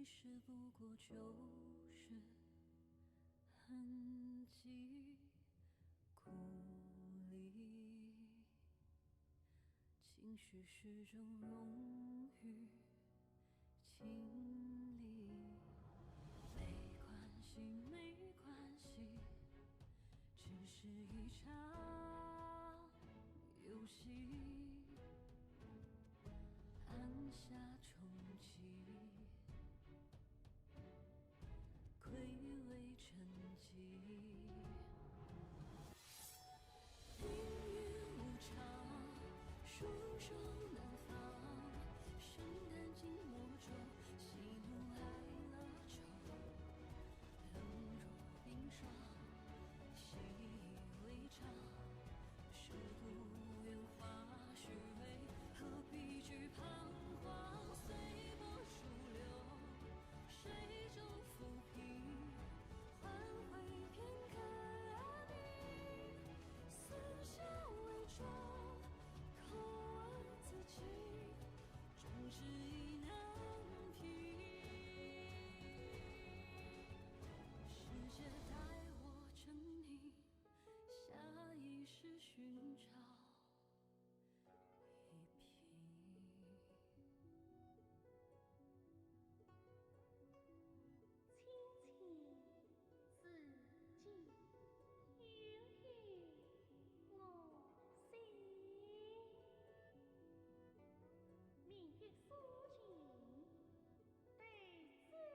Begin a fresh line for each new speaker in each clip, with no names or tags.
实不过就是痕迹，故里情绪始终融于情理。没关系，没关系，只是一场游戏，按下重启，傀儡沉寂，命运无常，束手难放，生旦净末中，喜怒哀乐愁，冷若冰霜，习以为常，世故圆滑虚伪，何必惧彷徨？随波逐流，水中浮萍，换回片刻安宁。四下为庄，口问自己，终至意难平。世界待我沉溺，下意识寻找一平。
清清自己，悠悠我心。明月疏尽对子意。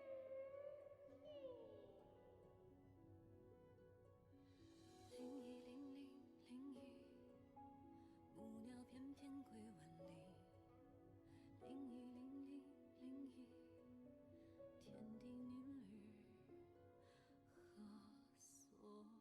010001，木鸟翩翩归万里。010001，天地女旅何所依？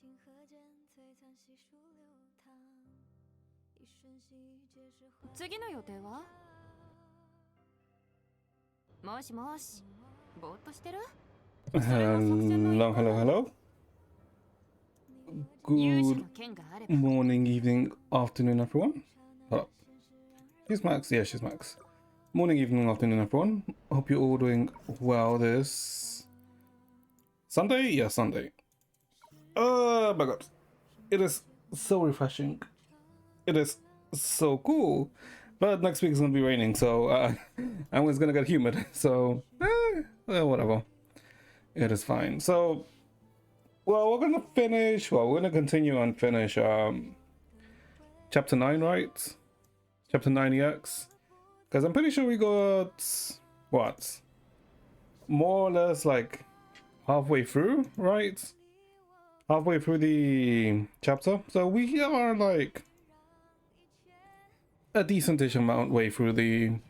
星河间璀璨细数流淌，一瞬息皆是幻。次の予定は？もしもし、ぼーっとしてる？
Hello, hello, hello. Good morning, evening, afternoon, everyone. Hold up. She's Max. Yeah, she's Max. Morning, evening, afternoon, everyone. Hope you're all doing well this Sunday. Yeah, Sunday. Oh my god. It is so refreshing. It is so cool. But next week is going to be raining, so and it's going to get humid. So, whatever. It is fine. So, well, we're going to finish, well, we're going to continue and finish chapter 9, right? Chapter 9 EX. Because I'm pretty sure we got, what? More or less like halfway through, right? Halfway through the chapter. So we are like a decentish amount way through the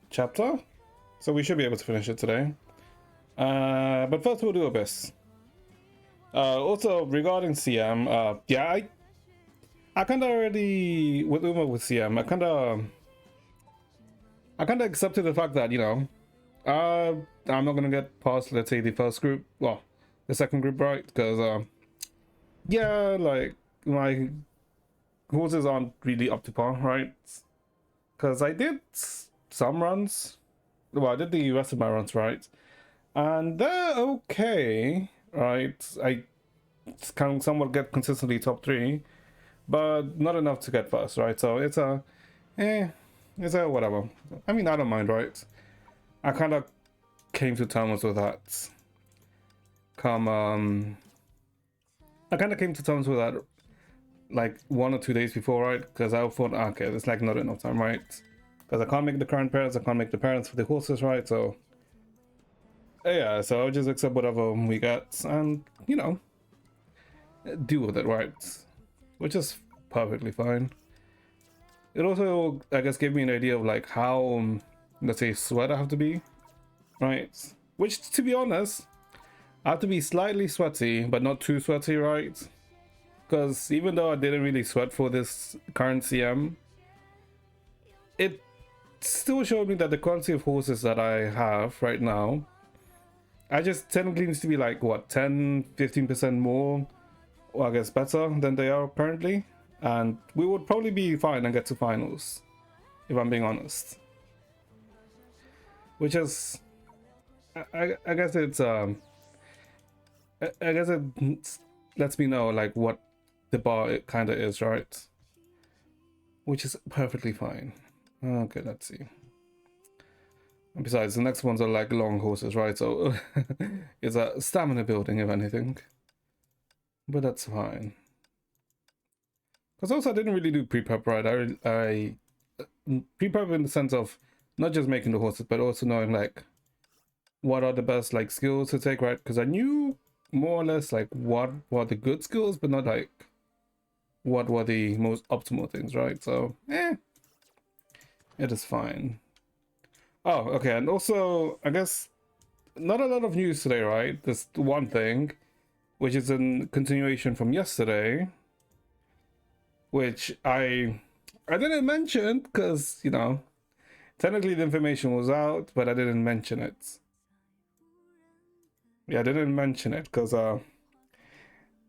chapter. So we should be able to finish it today. But first we'll do our best. Also regarding CM, yeah, I kind of already with Uma with CM, I kind of accepted the fact that, you know, I'm not gonna get past, let's say, the first group, well, the second group, right? Because yeah, like my horses aren't really up to par, right? Because I did some runs, well, I did the rest of my runs, right? And they're okay, right? I can somewhat get consistently top 3, but not enough to get first, right? So it's a whatever. I mean, I don't mind, right? I kind of came to terms with that. I kind of came to terms with that like 1 or 2 days before, right? Because I thought, okay, it's like not enough time, right? Because I can't make the current parents, I can't make the parents for the horses, right? So yeah, so I'll just accept whatever we get and, you know, deal with it, right? Which is perfectly fine. It also, I guess, gave me an idea of like how, let's say, sweat I have to be, right? Which, to be honest, I have to be slightly sweaty, but not too sweaty, right? Because even though I didn't really sweat for this current CM, it still showed me that the quality of horses that I have right now, I just technically needs to be like, what, 10-15% more, or I guess better than they are currently. And we would probably be fine and get to finals, if I'm being honest. Which is, I guess it's, I guess it lets me know like what the bar it kind of is, right? Which is perfectly fine. Okay, let's see. And besides, the next ones are like long horses, right? So it's a stamina building, if anything. But that's fine. Because also I didn't really do pre-prep, right? I pre-prep in the sense of not just making the horses, but also knowing like what are the best like skills to take, right? Because I knew more or less like what were the good skills, but not like what were the most optimal things, right? So it is fine. Oh, okay, and also I guess not a lot of news today, right? There's one thing, which is a continuation from yesterday, which I didn't mention because, you know, technically the information was out, but I didn't mention it. Yeah, I didn't mention it because the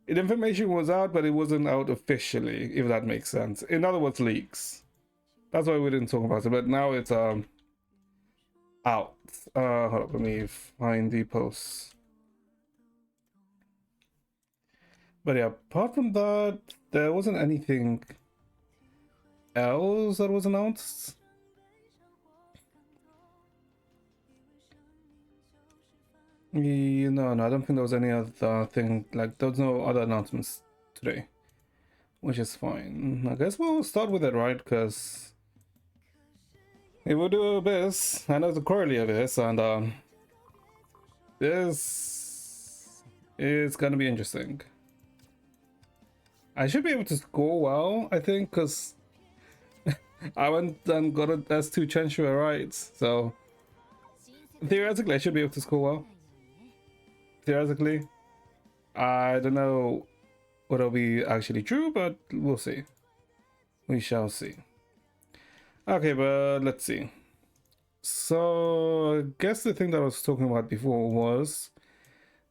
information was out, but it wasn't out officially, if that makes sense. In other words, leaks. That's why we didn't talk about it, but now it's out. Hold up, let me find the post. But yeah, apart from that, there wasn't anything else that was announced. No, I don't think there was any other thing, like there was no other announcements today, which is fine. I guess we'll start with it, right? Because if we do Abyss, I know it's a quarterly Abyss, and this is gonna be interesting. I should be able to score well, I think, because I went and got an S2 Chenshua, right? So theoretically, I should be able to score well. Theoretically, I don't know what'll be actually true, but we'll see. We shall see. Okay, but let's see. So I guess the thing that I was talking about before was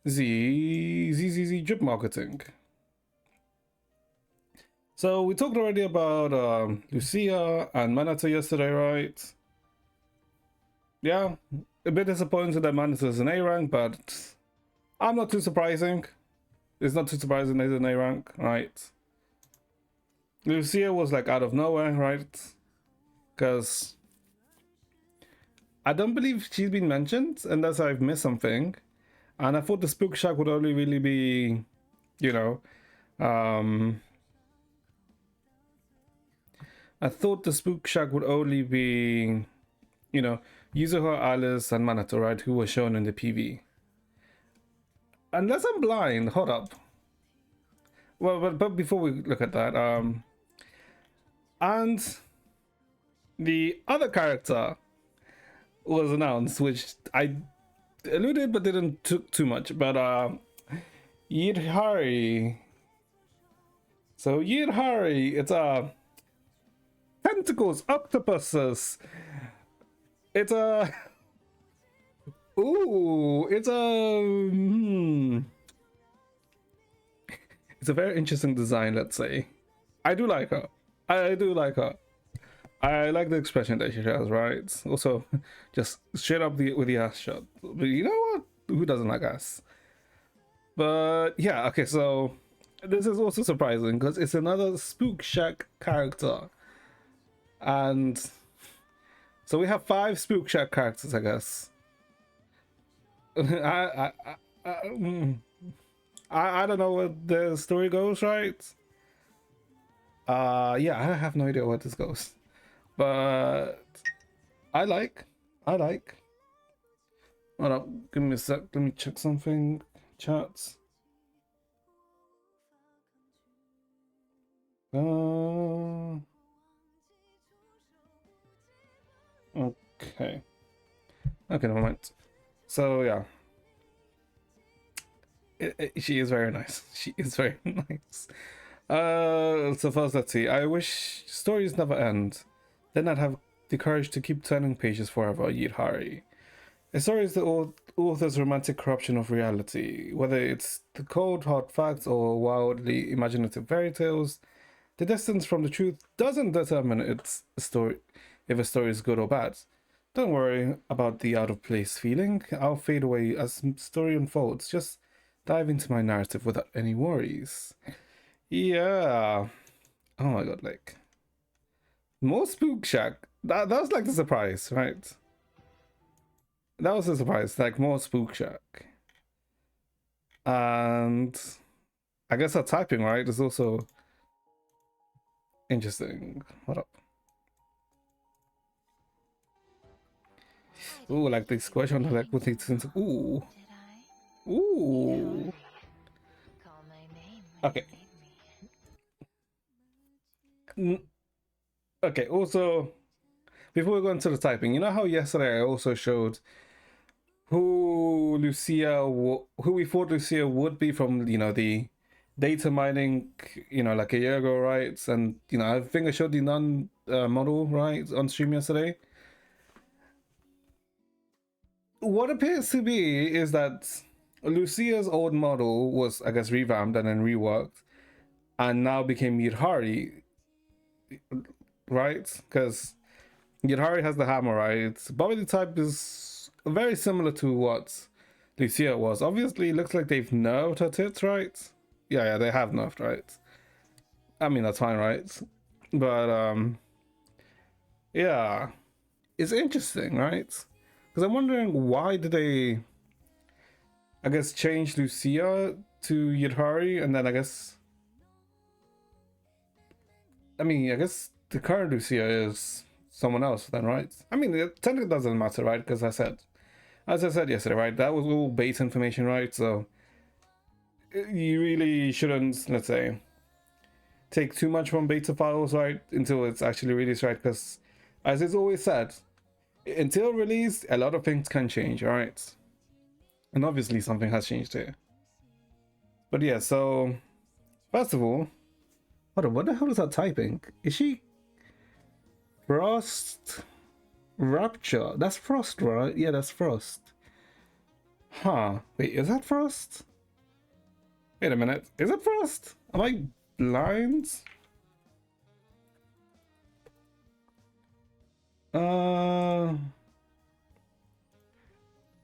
the drip marketing. So we talked already about Lucia and Manata yesterday, right? Yeah, a bit disappointed that Manata is an A rank, but I'm not too surprising. It's not too surprising there's an A rank, right? Lucia was like out of nowhere, right? Because I don't believe she's been mentioned unless I've missed something. And I thought the Spook Shack would only really be, you know, I thought the Spook Shack would only be, you know, Yuzuha, Alice, and Manata, right? Who were shown in the PV. Unless I'm blind, hold up. Well, but before we look at that, and the other character was announced, which I alluded but didn't took too much, but Yidhari. So Yidhari, it's a tentacles, octopuses. It's a ooh, it's a it's a very interesting design, let's say. I do like her. I do like her. I like the expression that she has, right? Also, just straight up with the ass shot. But you know what? Who doesn't like ass? But yeah, okay, so this is also surprising because it's another Spook Shack character. And so we have 5 Spook Shack characters, I guess. I don't know where the story goes, right? Yeah, I have no idea where this goes. But I like. Hold up, give me a sec, let me check something. Chats. Okay. Okay, never mind. So yeah. She is very nice. She is very nice. So first, let's see. I wish stories never end. Then I'd have the courage to keep turning pages forever, Yidhari. A story is the author's romantic corruption of reality. Whether it's the cold, hard facts or wildly imaginative fairy tales, the distance from the truth doesn't determine its story if a story is good or bad. Don't worry about the out of place feeling. I'll fade away as the story unfolds. Just dive into my narrative without any worries. Yeah. Oh my god, like more Spook Shack. That was like the surprise, right? That was a surprise, like more Spook Shack. And I guess that typing, right, is also interesting. What up? Ooh, like this question like with it. Ooh. Ooh. Okay. Okay, also, before we go into the typing, you know how yesterday I also showed who who we thought Lucia would be from, the data mining, like a year ago, right? And, I think I showed the non model, right, on stream yesterday. What appears to be is that Lucia's old model was, I guess, revamped and then reworked and now became Yidhari, right? Because Yidhari has the hammer, right? Body type is very similar to what Lucia was. Obviously, it looks like they've nerfed her tits, right? Yeah, they have nerfed, right? I mean, that's fine, right? But, yeah. It's interesting, right? Because I'm wondering why did they, I guess, change Lucia to Yidhari, and then I guess the current Lucia is someone else then, right? I mean, it technically doesn't matter, right? Because as I said yesterday, right, that was all base information, right? So you really shouldn't, let's say, take too much from beta files, right, until it's actually released, right? Because as it's always said, until release, a lot of things can change, all right? And obviously something has changed here. But yeah, so first of all, hold on, what the hell is that typing? Is she Frost Rapture? That's Frost, right? Yeah, that's Frost. Huh. Wait, is that Frost? Wait a minute. Is it Frost? Am I blind?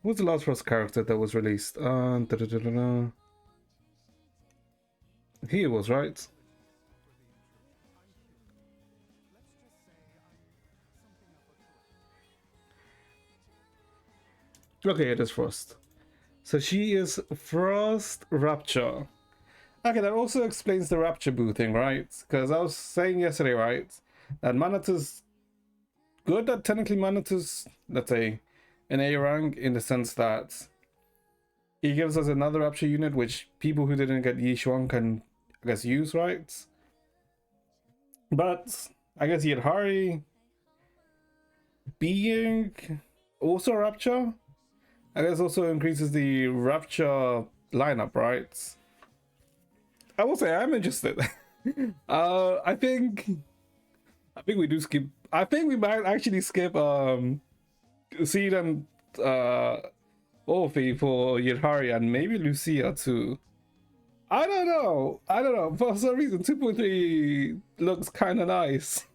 What's the last Frost character that was released? He was, right? Okay, it is Frost. So she is Frost Rapture. Okay, that also explains the Rapture Boo thing, right? Because I was saying yesterday, right, that Manatu's good that technically Manatu's, let's say, an A rank in the sense that he gives us another Rapture unit which people who didn't get Yishuang can, I guess, use, right? But I guess Yidhari being also Rapture, I guess also increases the Rapture lineup, right? I will say I'm interested. I think we do skip. I think we might actually skip Seed and Orphe for Yidhari and maybe Lucia too. I don't know. For some reason 2.3 looks kind of nice.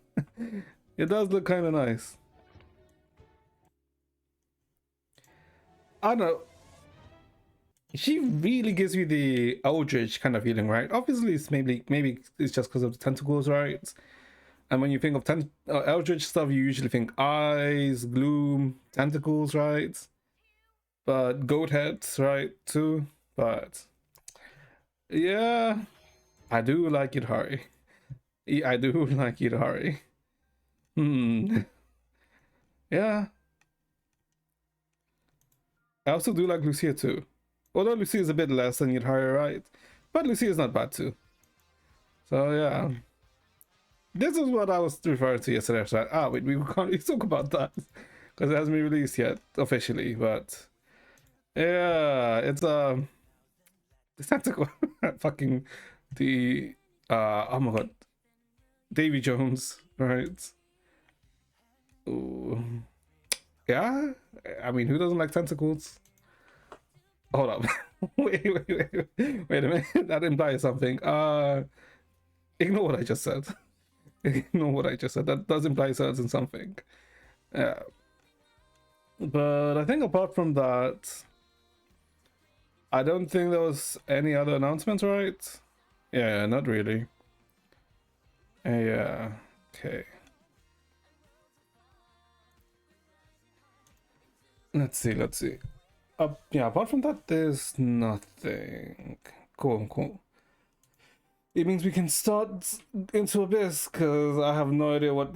It does look kind of nice. I don't know. She really gives you the Eldritch kind of feeling, right? Obviously, it's maybe it's just because of the tentacles, right? And when you think of Eldritch stuff, you usually think eyes, gloom, tentacles, right? But goat heads, right, too. But Yeah, I do like it, Hari. I do like it, Hari. Hmm. Yeah, I also do like Lucia too. Although Lucia is a bit less than Yudhari, right? But Lucia is not bad too. So yeah. This is what I was referring to yesterday. I was like, wait, we can't really talk about that because it hasn't been released yet officially. But yeah, it's tactical. Fucking the oh my god, Davy Jones, right? Ooh. Yeah, I mean, who doesn't like tentacles? Hold up, wait a minute. That implies something. Ignore what I just said. Ignore what I just said. That does imply certain something. Yeah. But I think apart from that, I don't think there was any other announcements, right? Yeah, not really. Yeah. Okay. Let's see. Let's see. Yeah. Apart from that, there's nothing. Cool. Cool. It means we can start into Abyss because I have no idea what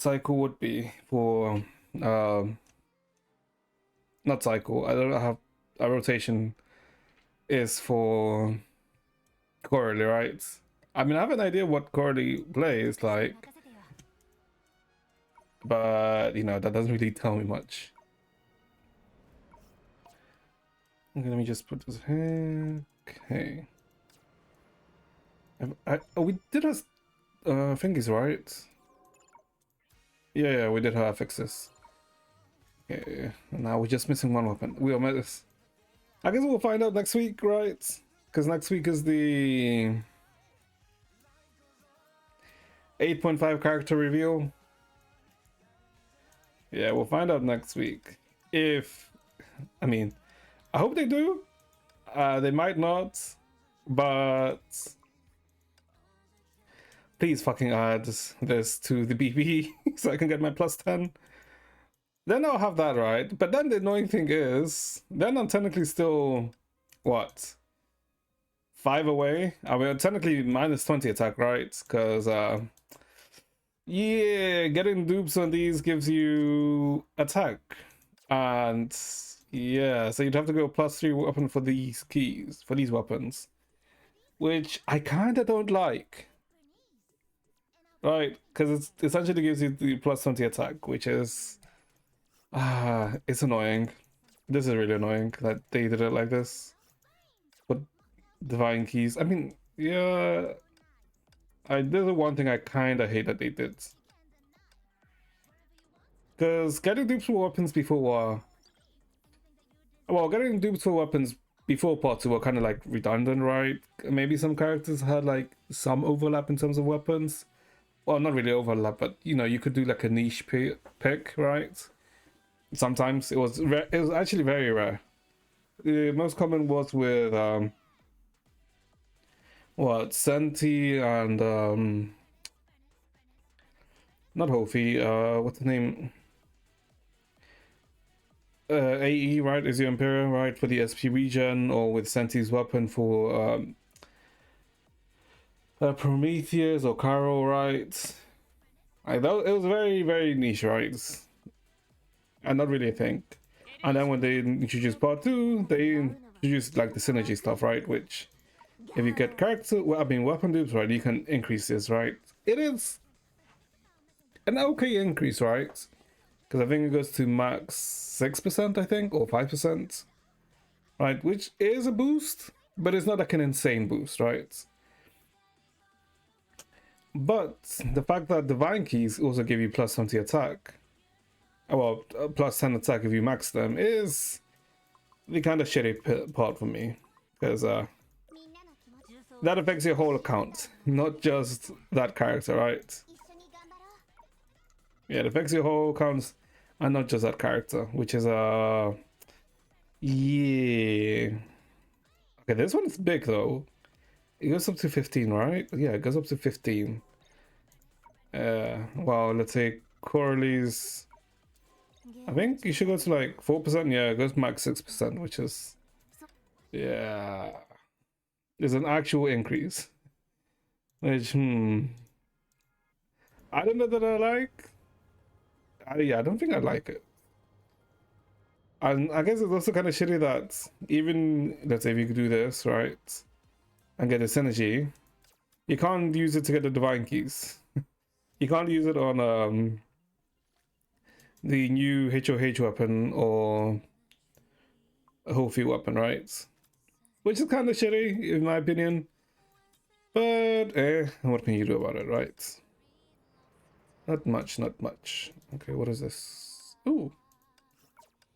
cycle would be for not cycle. I don't have a rotation is for Coralie, right? I mean, I have an idea what Coralie plays like, but you know that doesn't really tell me much. Okay, let me just put this here. Okay. We did our thingies, right? Yeah, we did her fixes. Okay, now we're just missing one weapon. We are this. I guess we'll find out next week, right? Because next week is the 8.5 character reveal. Yeah, we'll find out next week. If, I mean, I hope they do. They might not, but please fucking add this to the BB so I can get my plus 10. Then I'll have that right. But then the annoying thing is, then I'm technically still, what? 5 away? I mean, technically minus 20 attack, right? Because, yeah, getting dupes on these gives you attack. And, yeah, so you'd have to go plus 3 weapon for these keys, for these weapons. Which I kind of don't like. Right? Because it essentially gives you the plus 20 attack, which is... it's annoying. This is really annoying that they did it like this. But divine keys, I mean, yeah, there's the one thing I kind of hate that they did. Because getting dupes for weapons before well, getting dupes for weapons before part 2 were kind of like redundant, right? Maybe some characters had like some overlap in terms of weapons. Well, not really overlap, but you know, you could do like a niche pick, right? Sometimes it was actually very rare. The most common was with Senti and not Hofi, what's the name? AE, right? Is your Imperial, right? For the SP regen, or with Senti's weapon for Prometheus or Caro, right? It was very, very niche, right? And not really a thing. And then when they introduced part 2, they introduced like the synergy stuff, right? Which, if you get character, well, I mean weapon dupes, right, you can increase this, right? It is an okay increase, right? Because I think it goes to max 6%, I think, or 5%, right? Which is a boost, but it's not like an insane boost, right? But the fact that divine keys also give you plus 20 attack, well, plus 10 attack if you max them, is the kind of shitty part for me. Because that affects your whole account, not just that character, right? Yeah, it affects your whole account and not just that character, which is yeah. Okay, this one is big though. It goes up to 15, right? Yeah, it goes up to 15. Well, let's say Coralie's, I think you should go to like 4%. Yeah, it goes max 6%, which is, yeah. There's an actual increase. Which, I don't know that I like. Yeah, I don't think I like it. And I guess it's also kind of shitty that even, let's say if you could do this, right? And get this energy, you can't use it to get the divine keys. You can't use it on the new HOH weapon or a whole field weapon, right? Which is kind of shitty, in my opinion. But, what can you do about it, right? Not much, not much. Okay, what is this? Ooh.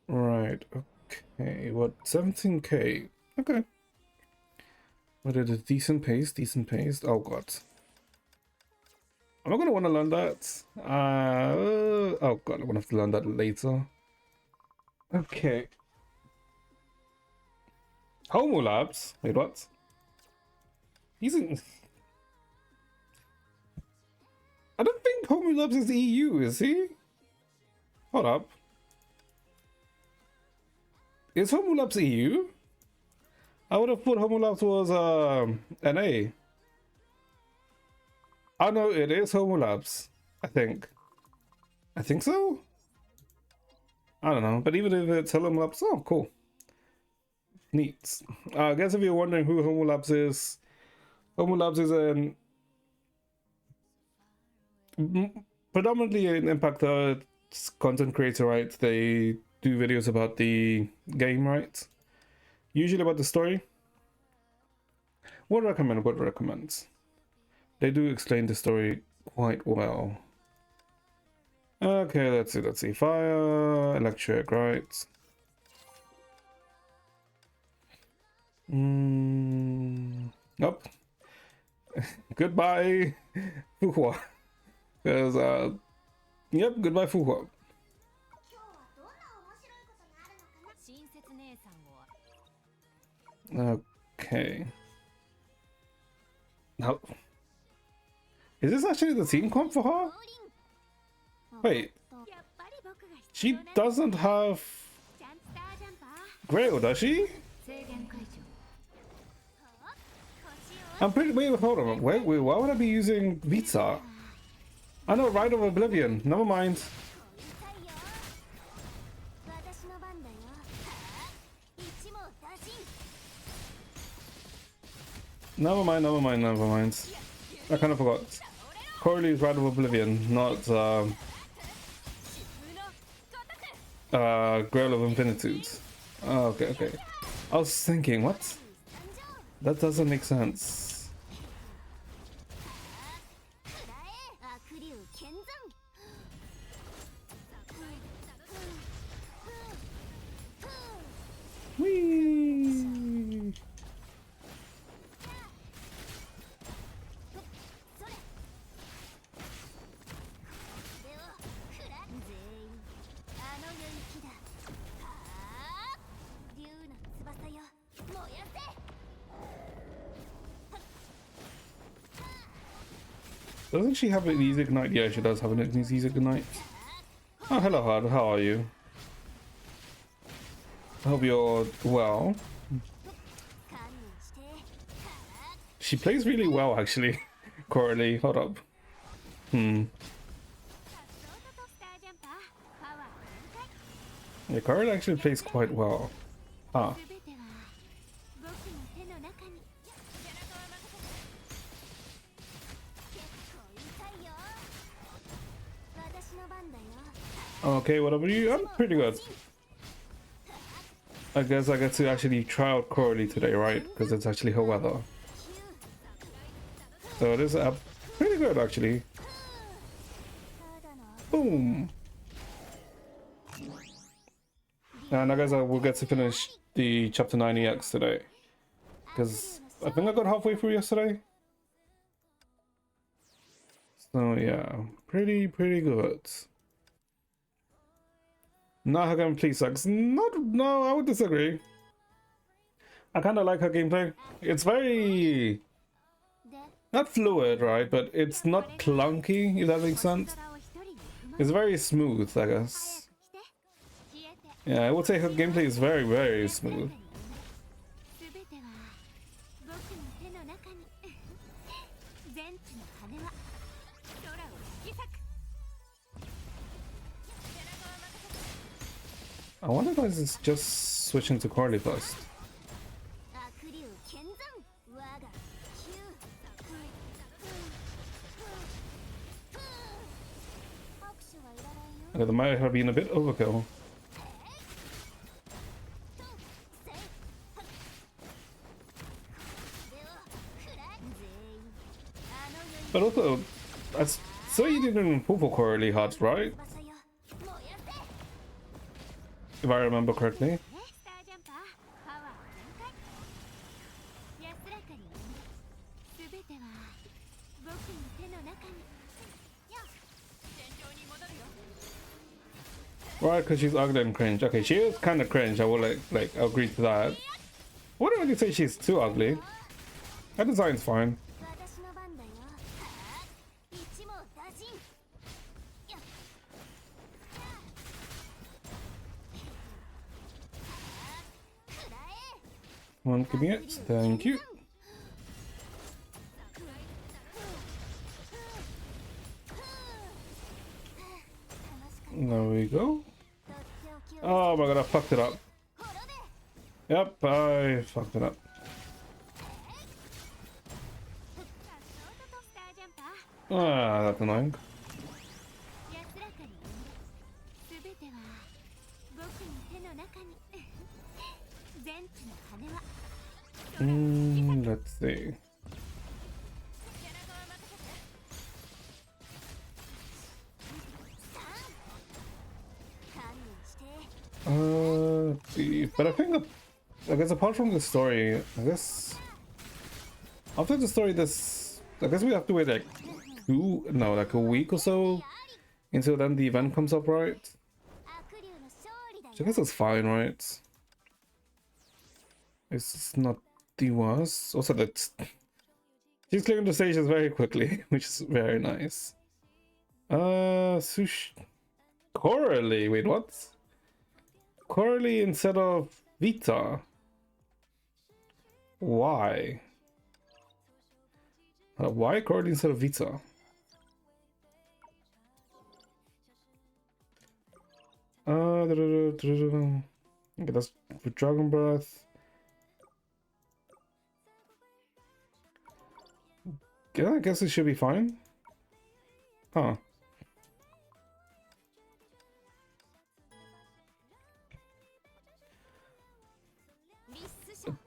Right, okay. What? 17k. Okay. What is a decent pace, decent pace. Oh, God. I'm not gonna want to learn that. Oh, God, I'm gonna have to learn that later. Okay. Homo Labs. Wait, what? He's in. I don't think Homo Labs is EU, is he? Hold up. Is Homo Labs EU? I would have thought Homo Labs was NA. Oh no, it is Homo Labs. I think. I think so? I don't know. But even if it's Homo Labs, oh, cool. Neat. I guess if you're wondering who Homo Labs is an predominantly an Impact content creator, right? They do videos about the game, right? Usually about the story. Would recommend. They do explain the story quite well. Okay, let's see. Fire, electric, right? Nope. Goodbye, Fuhua. Because, yep, goodbye, Fuhua. Okay. Now, is this actually the team comp for her? Wait, she doesn't have Grail, does she? I'm pretty. Wait, hold on. Wait, why would I be using Vita? I know, Rite of Oblivion. Never mind. Never mind. I kind of forgot. Corley's Rite of Oblivion, not Grail of Infinitude. Oh, okay. I was thinking, what? That doesn't make sense. Whee! Doesn't she have an easy ignite? Yeah, she does have an easy ignite. Oh, hello, Hard. How are you? I hope you're well. She plays really well, actually. Coralie, hold up. Yeah, Coralie actually plays quite well. Ah. Okay, what about you? I'm pretty good. I guess I get to actually try out Coralie today, right? Because it's actually her weather. So it is pretty good, actually. Boom! And I guess I will get to finish the Chapter 9 EX today. Because I think I got halfway through yesterday. So yeah, pretty good. No, her gameplay sucks. No, I would disagree. I kind of like her gameplay. It's very... not fluid, right? But it's not clunky, if that makes sense. It's very smooth, I guess. Yeah, I would say her gameplay is very smooth.
僕の手の中に全知の羽は空を引き裂く。
I wonder if it's just switching to Carly first.
悪竜剣山我が球。拍手はいらないよ。
Okay, that might have been a bit overkill. But also, so you didn't pull for Coralie hard, right? If I remember correctly.
スタージャンパーパワー全開。安らかにすべては僕の手の中に。よっ戦場に戻るよ。
Right, because she's ugly and cringe. Okay, she is kind of cringe. I will like agree to that. I wouldn't really say she's too ugly. Her design's fine.
私の番だよ。一網打尽。よっ。
Come on, give me it. Thank you. There we go. Oh my god, I fucked it up. Yep, I fucked it up. Ah, that's annoying.
安らかにすべては僕の手の中に。全知の羽は
Let's see. Let's see. But I think that, I guess apart from the story, I guess after the story, I guess we have to wait like like a week or so until then the event comes up, right? Which I guess that's fine, right? It's not the worst. Also, that she's clearing the stages very quickly, which is very nice. Sush Coralie. Wait, what? Coralie instead of Vita. Why? Why Coralie instead of Vita? Okay, that's for Dragon Breath. Yeah, I guess it should be fine. Huh.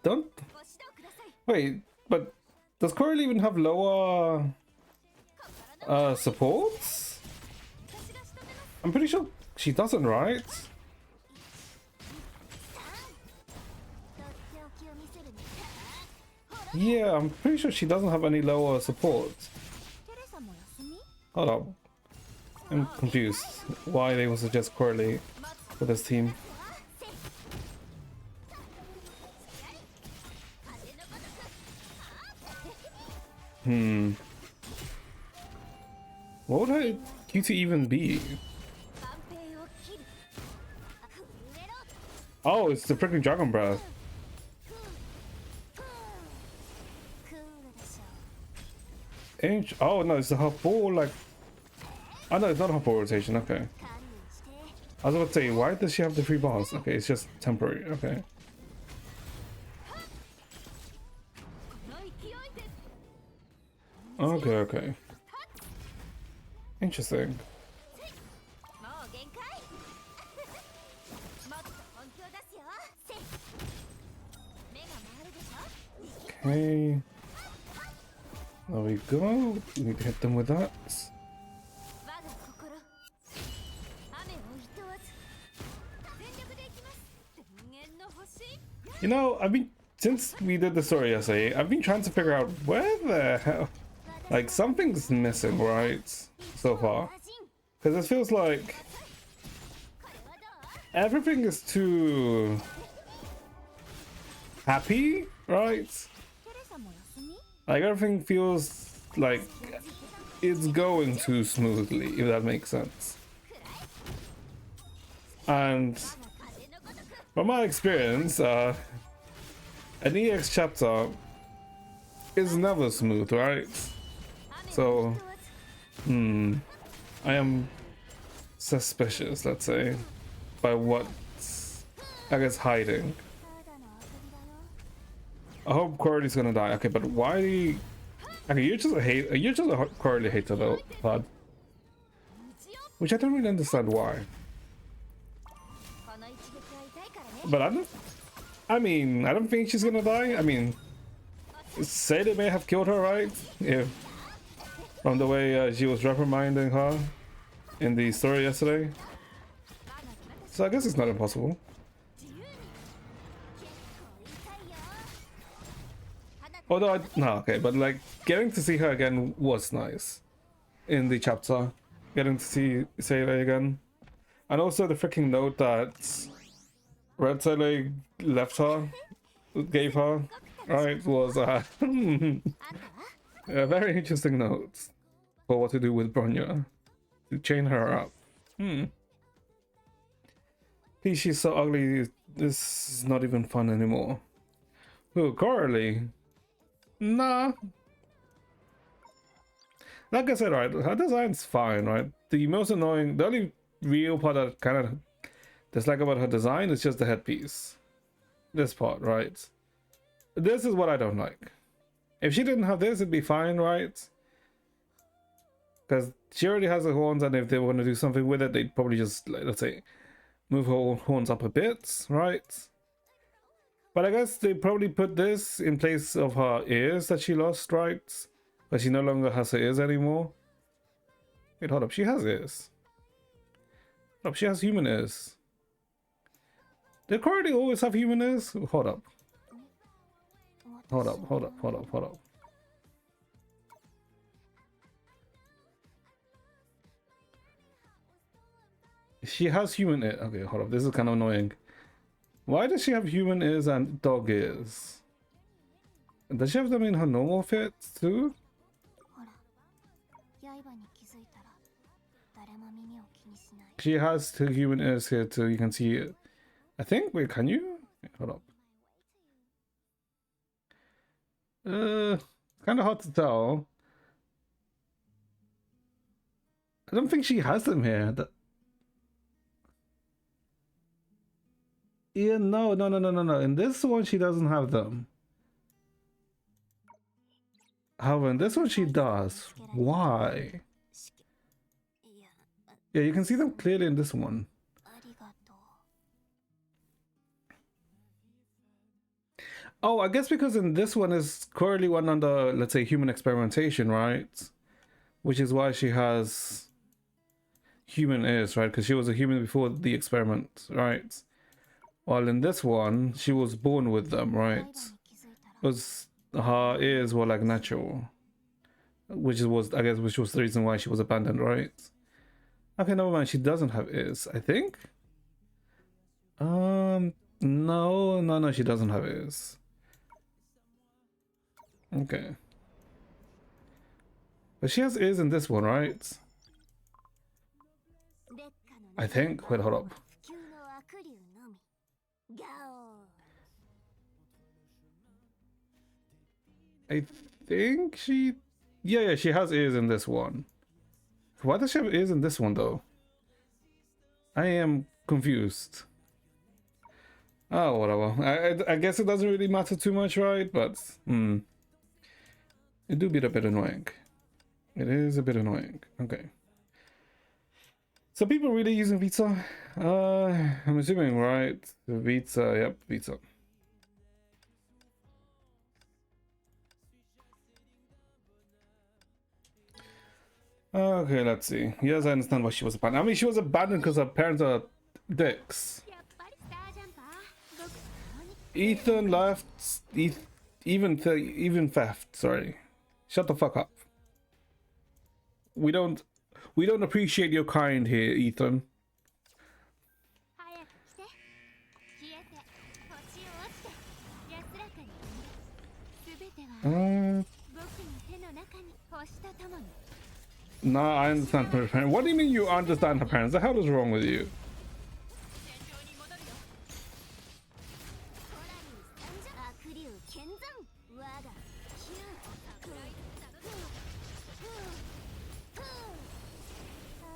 Don't... Wait, but does Coralie even have lower supports? I'm pretty sure she doesn't, right? Yeah, I'm pretty sure she doesn't have any lower support. Hold up. I'm confused why they would suggest Coralie for this team. What would her QT even be? Oh, it's the freaking Dragon Breath. Oh no, it's the half ball, like... Oh no, it's not a half ball rotation, okay. I was about to say, why does she have the 3 bars? Okay, it's just temporary, okay. Okay, okay. Interesting. Okay. There we go. We need to hit them with that. You know, since we did the story essay, I've been trying to figure out where the hell, like, something's missing, right? So far. Because it feels like everything is too happy, right? Like, everything feels like it's going too smoothly, if that makes sense. And from my experience, an EX chapter is never smooth, right? So, I am suspicious, let's say, by what's, I guess, hiding. I hope Corey's gonna die. Okay, but why? Okay, you're just a Corey hater though, Todd. Which I don't really understand why. But I mean, I don't think she's gonna die. I mean, say they may have killed her, right? If from the way she was reprimanding her in the story yesterday. So I guess it's not impossible. Although, no, okay, but like getting to see her again was nice in the chapter. Getting to see Sayla again. And also the freaking note that Red Sayla left her, gave her, right, was a very interesting note for what to do with Bronya. To chain her up. She's so ugly, this is not even fun anymore. Who, Coralie? Nah. Like I said, right, her design's fine, right? The only real part that kind of dislike about her design is just the headpiece. This part, right? This is what I don't like. If she didn't have this, it'd be fine, right? Because she already has the horns, and if they want to do something with it, they'd probably just, let's say, move her horns up a bit, right? But I guess they probably put this in place of her ears that she lost, right? But she no longer has her ears anymore. Wait, hold up, she has ears. Hold up, she has human ears. Did Coralie always have human ears? Hold up. Hold up. She has human ears. Okay, hold up, this is kind of annoying. Why does she have human ears and dog ears? Does she have them in her normal fit too? She has two human ears here too, you can see it. I think, wait, can you? Hold up. Kind of hard to tell. I don't think she has them here. Yeah, no. In this one, she doesn't have them. However, in this one, she does. Why? Yeah, you can see them clearly in this one. Oh, I guess because in this one is currently one under, let's say, human experimentation, right? Which is why she has human ears, right? Because she was a human before the experiment, right? While in this one, she was born with them, right? Because her ears were like natural, which was the reason why she was abandoned, right? Okay, never mind. She doesn't have ears, I think. No, she doesn't have ears. Okay, but she has ears in this one, right? I think. Wait, hold up. I think she... Yeah, she has ears in this one. Why does she have ears in this one, though? I am confused. Oh, whatever. I guess it doesn't really matter too much, right? But, it do be a bit annoying. It is a bit annoying. Okay. So people really using Vita? I'm assuming, right? Vita, yep, Vita. Okay, let's see. Yes, I understand why she was abandoned. I mean, she was abandoned because her parents are dicks. Ethan left. Even theft. Sorry. Shut the fuck up. We don't appreciate your kind here, Ethan. Nah, I understand her parents. What do you mean you understand her parents? The hell is wrong with you?
た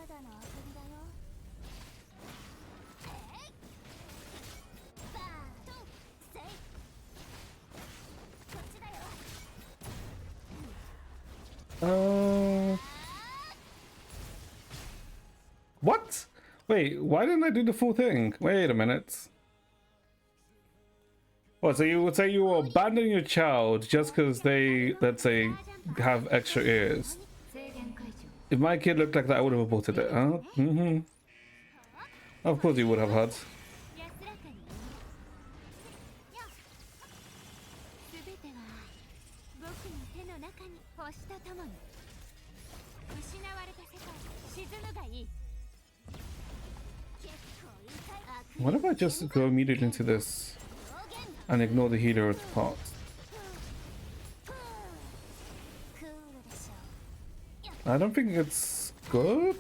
だの遊びだよ。バーンセイこっちだよ。
What? Wait, why didn't I do the full thing? Wait a minute. What, so you would say you will abandon your child just because they, let's say, have extra ears? If my kid looked like that, I would have aborted it, huh? Mm-hmm. Of course you would have had.
全ては僕の手の中に星とともに失われた世界沈むがいい。
What if I just go immediately into this and ignore the healer part? I don't think it's good.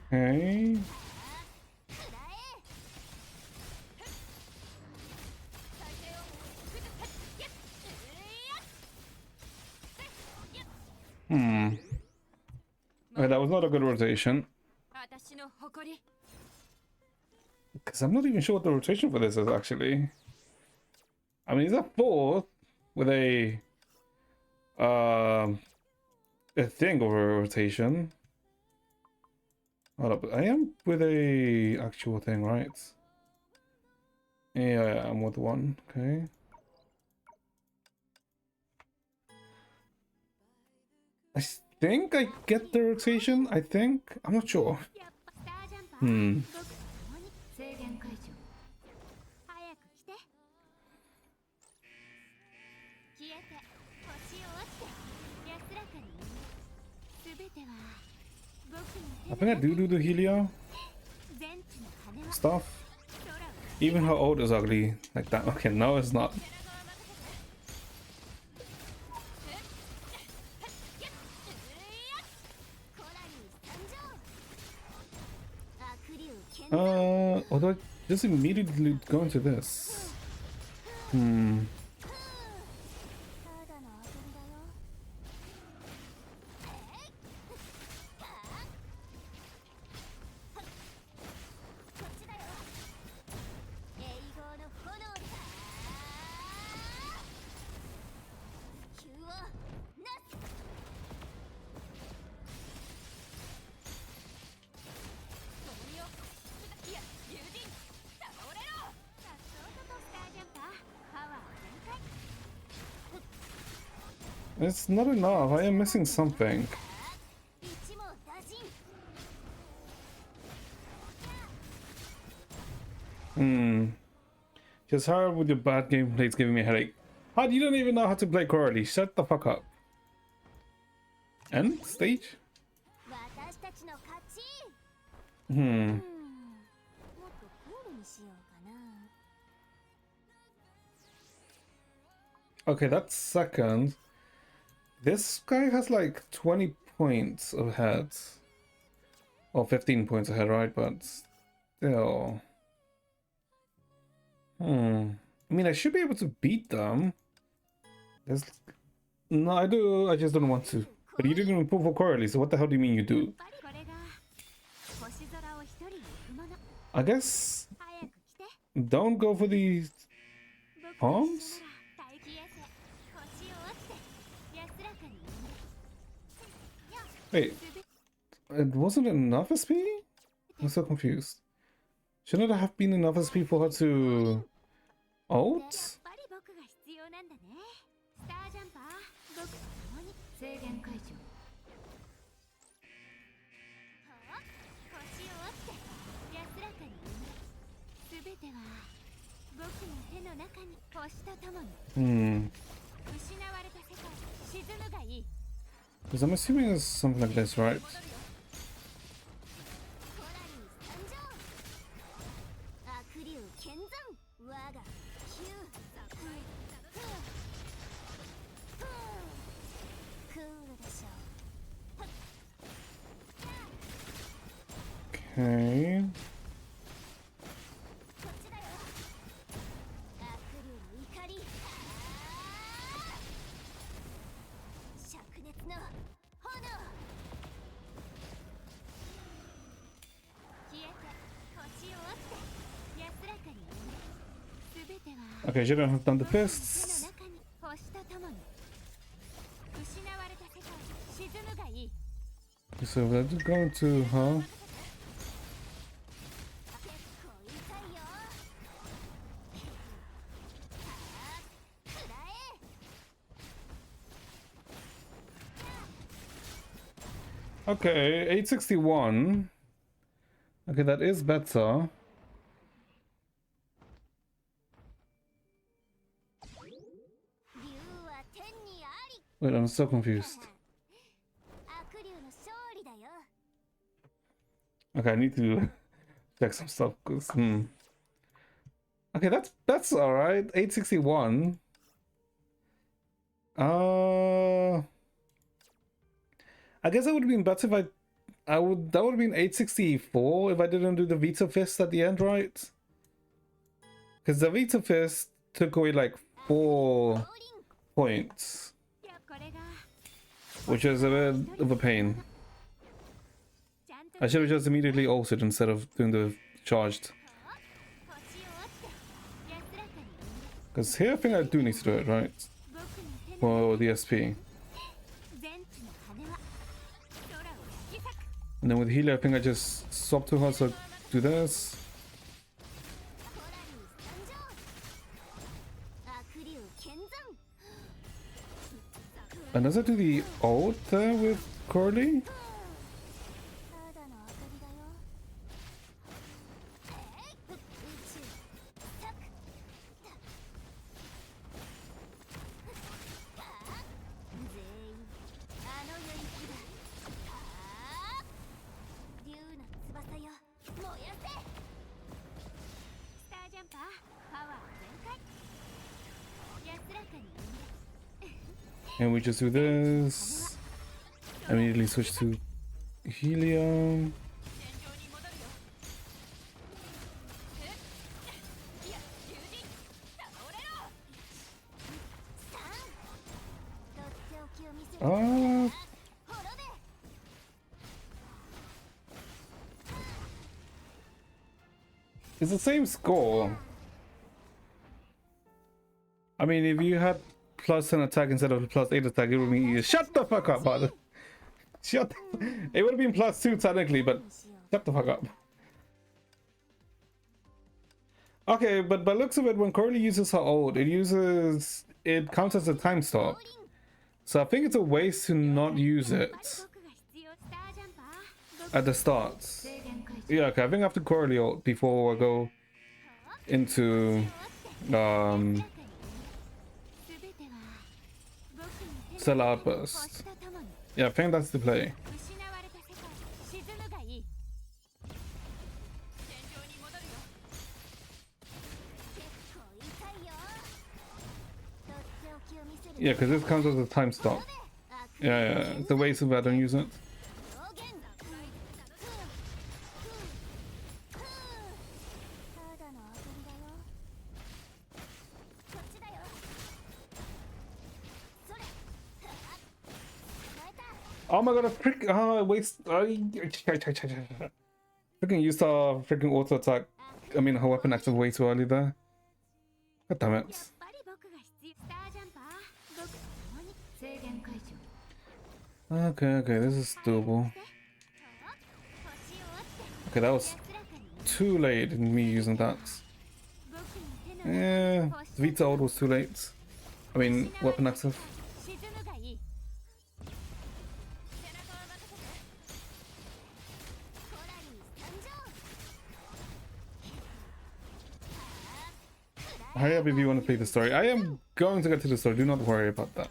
Okay. Okay, that was not a good rotation. Because I'm not even sure what the rotation for this is actually. I mean, it's a fourth with a thing over rotation. Hold up, I am with a actual thing, right? Yeah, I'm with one. Okay. I think I get the rotation. I think I'm not sure. I think I do the Helio stuff. Even her ult is ugly like that. Okay, no, it's not. Although I just immediately go into this. It's not enough. I am missing something. Just her with your bad gameplay is giving me a headache. How do you don't even know how to play Coralie? Shut the fuck up. End stage? Okay, that's second. This guy has like 20 points ahead. Or 15 points ahead, right? But still. I mean, I should be able to beat them. There's... No, I do. I just don't want to. But you didn't even pull for Coralie, so what the hell do you mean you do? I guess... Don't go for these... Palms? Wait. It wasn't enough SP? I'm so confused. Shouldn't it have been enough SP for her to... ult?
中に星とともに
Hmm.
失われた世界沈むがいい
Because I'm assuming it's something like this, right?
コラリー参上悪竜剣山我が旧クールでしょう
Okay.
こっちだよ悪竜の怒り灼熱の炎消えて星を折って安らかに産んで全ては
Okay, you don't have done the
手の
fists.
中に星とともに失われた世界沈むがいい
So we're going to her.
結構痛いよくらえ
Okay, 861. Okay, that is better.
竜は天にあり
Wait, I'm so confused.
悪竜の勝利だよ
Okay, I need to check some stuff. 'Cause, Okay, that's all right. 861. I guess it would have been better if that would have been 864 if I didn't do the Vita Fist at the end, right? Because the Vita Fist took away like 4 points,
いやこれが
which is a bit of a pain.
ちゃんと
I should have just immediately altered instead of doing the charged.
星を折って安らかに
Because here I think I do need to do it, right?
僕の手の
For the SP.
全地の羽は空を引き裂く
And then with Healer, I think I just swap to her to do this.
コラリー参上悪竜剣山
And does it do the ult there with Corley?
ただの明かりだよ宇宙タク全員あの世行きだ竜の翼よ燃やせスタージャンパーパワー全開安らかに産んで
And we just do this. Immediately switch to Helium.
戦場に戻るよいや友人倒れろ3とっておきを見せる
Ah,
滅べ
it's the same score. I mean, if you had plus 10 attack instead of plus 8 attack, it would be shut the fuck up, bud. Shut. It would have been plus 2 technically, but shut the fuck up. Okay, but by looks of it, when Corley uses her ult, it counts as a time stop. So I think it's a waste to not use it
僕が必要スタージャンパー
at the start.
制限解除
Yeah, okay, I think I have to Corley ult before I go into
全ては
Cell Outburst. Yeah, I think that's the play.
失われた世界沈むがいい戦場に戻るよ結構痛いよとっておきを見せる
Yeah, because this counts as a time stop. Yeah, yeah, it's a waste if I don't use it.
表現ただのあくびだよこっちだよそれ変えた
Oh my god, I waste. Freaking used our freaking auto attack. I mean, her weapon active way too early there. God damn
やっ
it.
ぱり僕が必要スタージャンパー僕と共に制限解除
Okay, okay, this is doable.
星を折って
Okay, that was
安らかに
too late in me using that.
僕の手の
Yeah, Vita ult was too late. I mean, weapon active.
沈むがいい背中を任せてコラリー参上くら
Hurry up if you want to play the story. I am going to get to the story. Do not worry about that.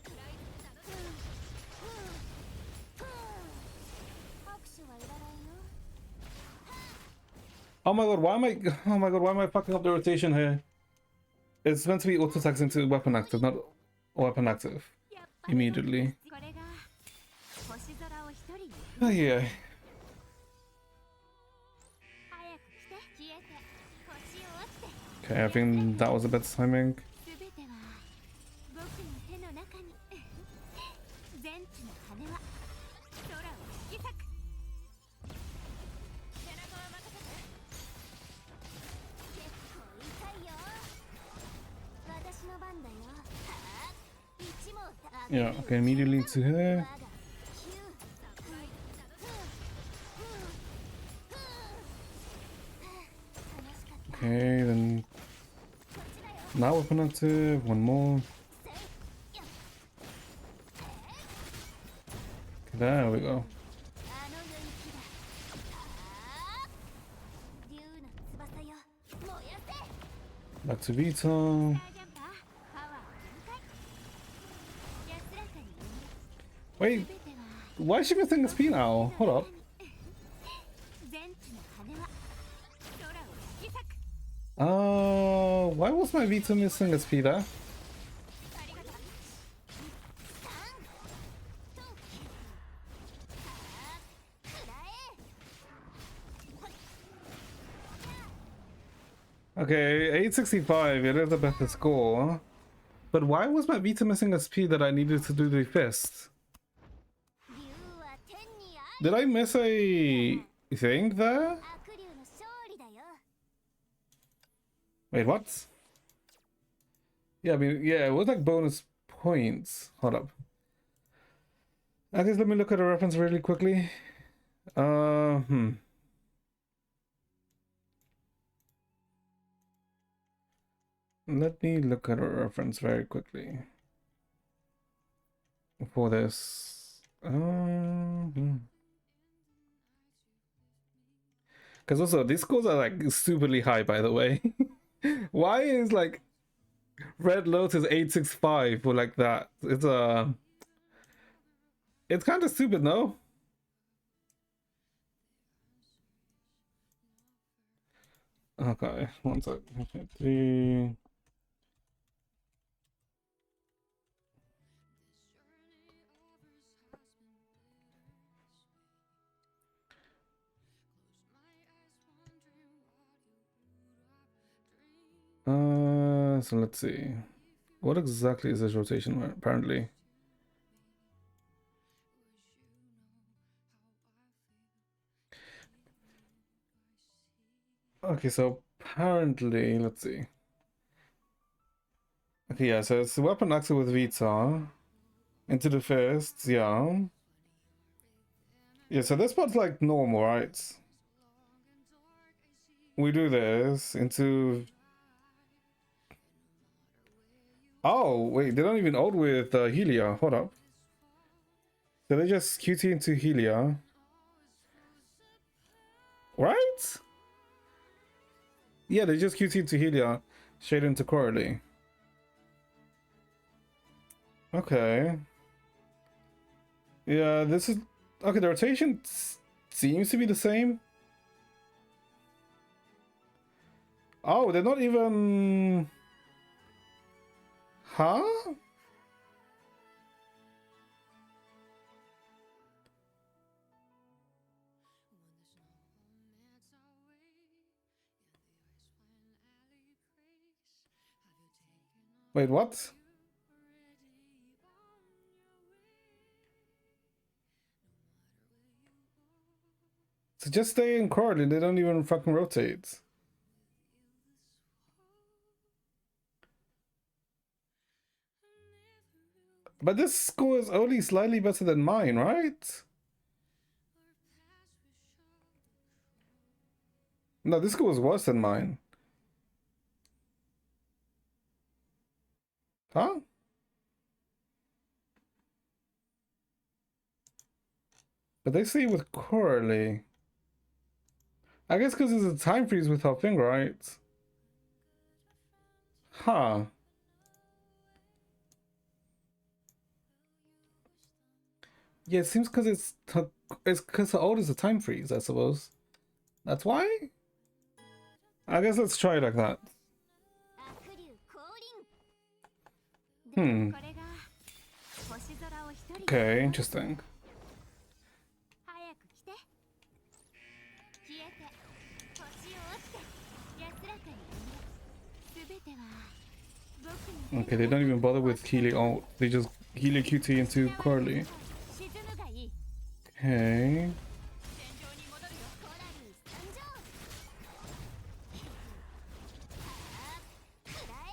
Oh my god, why am I... Oh my god, why am I fucking up the rotation here? It's meant to be auto attacks into weapon active, not weapon active. Immediately. Oh yeah. Okay, I think that was a better timing. Yeah, okay, immediately to her. Okay, then now weapon active, one more. Okay, there we go. Back to Vita. Wait, why is she missing a SP now? Hold up. Why was my Vita missing a SP there? Okay, 865, it is a better score. But why was my Vita missing a SP that I needed to do the fist? Did I miss a thing there? Wait, what? Yeah, I mean, yeah, it was like bonus points. Hold up. I guess let me look at a reference really quickly. Let me look at a reference very quickly for this. Because also these scores are like stupidly high, by the way. Why is like Red Lotus 865 for like that? It's kind of stupid, no? Okay, one sec. Okay, 3. So let's see. What exactly is this rotation apparently? Okay, so apparently, let's see. Okay, yeah, so it's weapon active with Vita. Into the fist, yeah. Yeah, so this part's like normal, right? We do this into... Oh, wait, they don't even ult with Helia. Hold up. So they just QT into Helia. Right? Yeah, they just QT into Helia. Straight into Coralie. Okay. Yeah, this is... Okay, the rotation seems to be the same. Oh, they're not even... Huh? Wait, what? So just stay in Coralie, they don't even fucking rotate. But this score is only slightly better than mine, right? No, this score is worse than mine. Huh? But they say with Coralie. I guess because there's a time freeze with her thing, right? Huh. Yeah, it seems because it's because her old is a time freeze, I suppose. That's why? I guess let's try it like that.
悪竜降臨
Hmm.
これが星空を一人で
Okay, interesting.
早く来て消えて星を落ちて安らかに眠れ全ては僕に
Okay, they don't even bother with Healy ult. They just Healy QT into Corley.
沈むがいい
Okay.
戦場に戻るよコラリー参上くらえ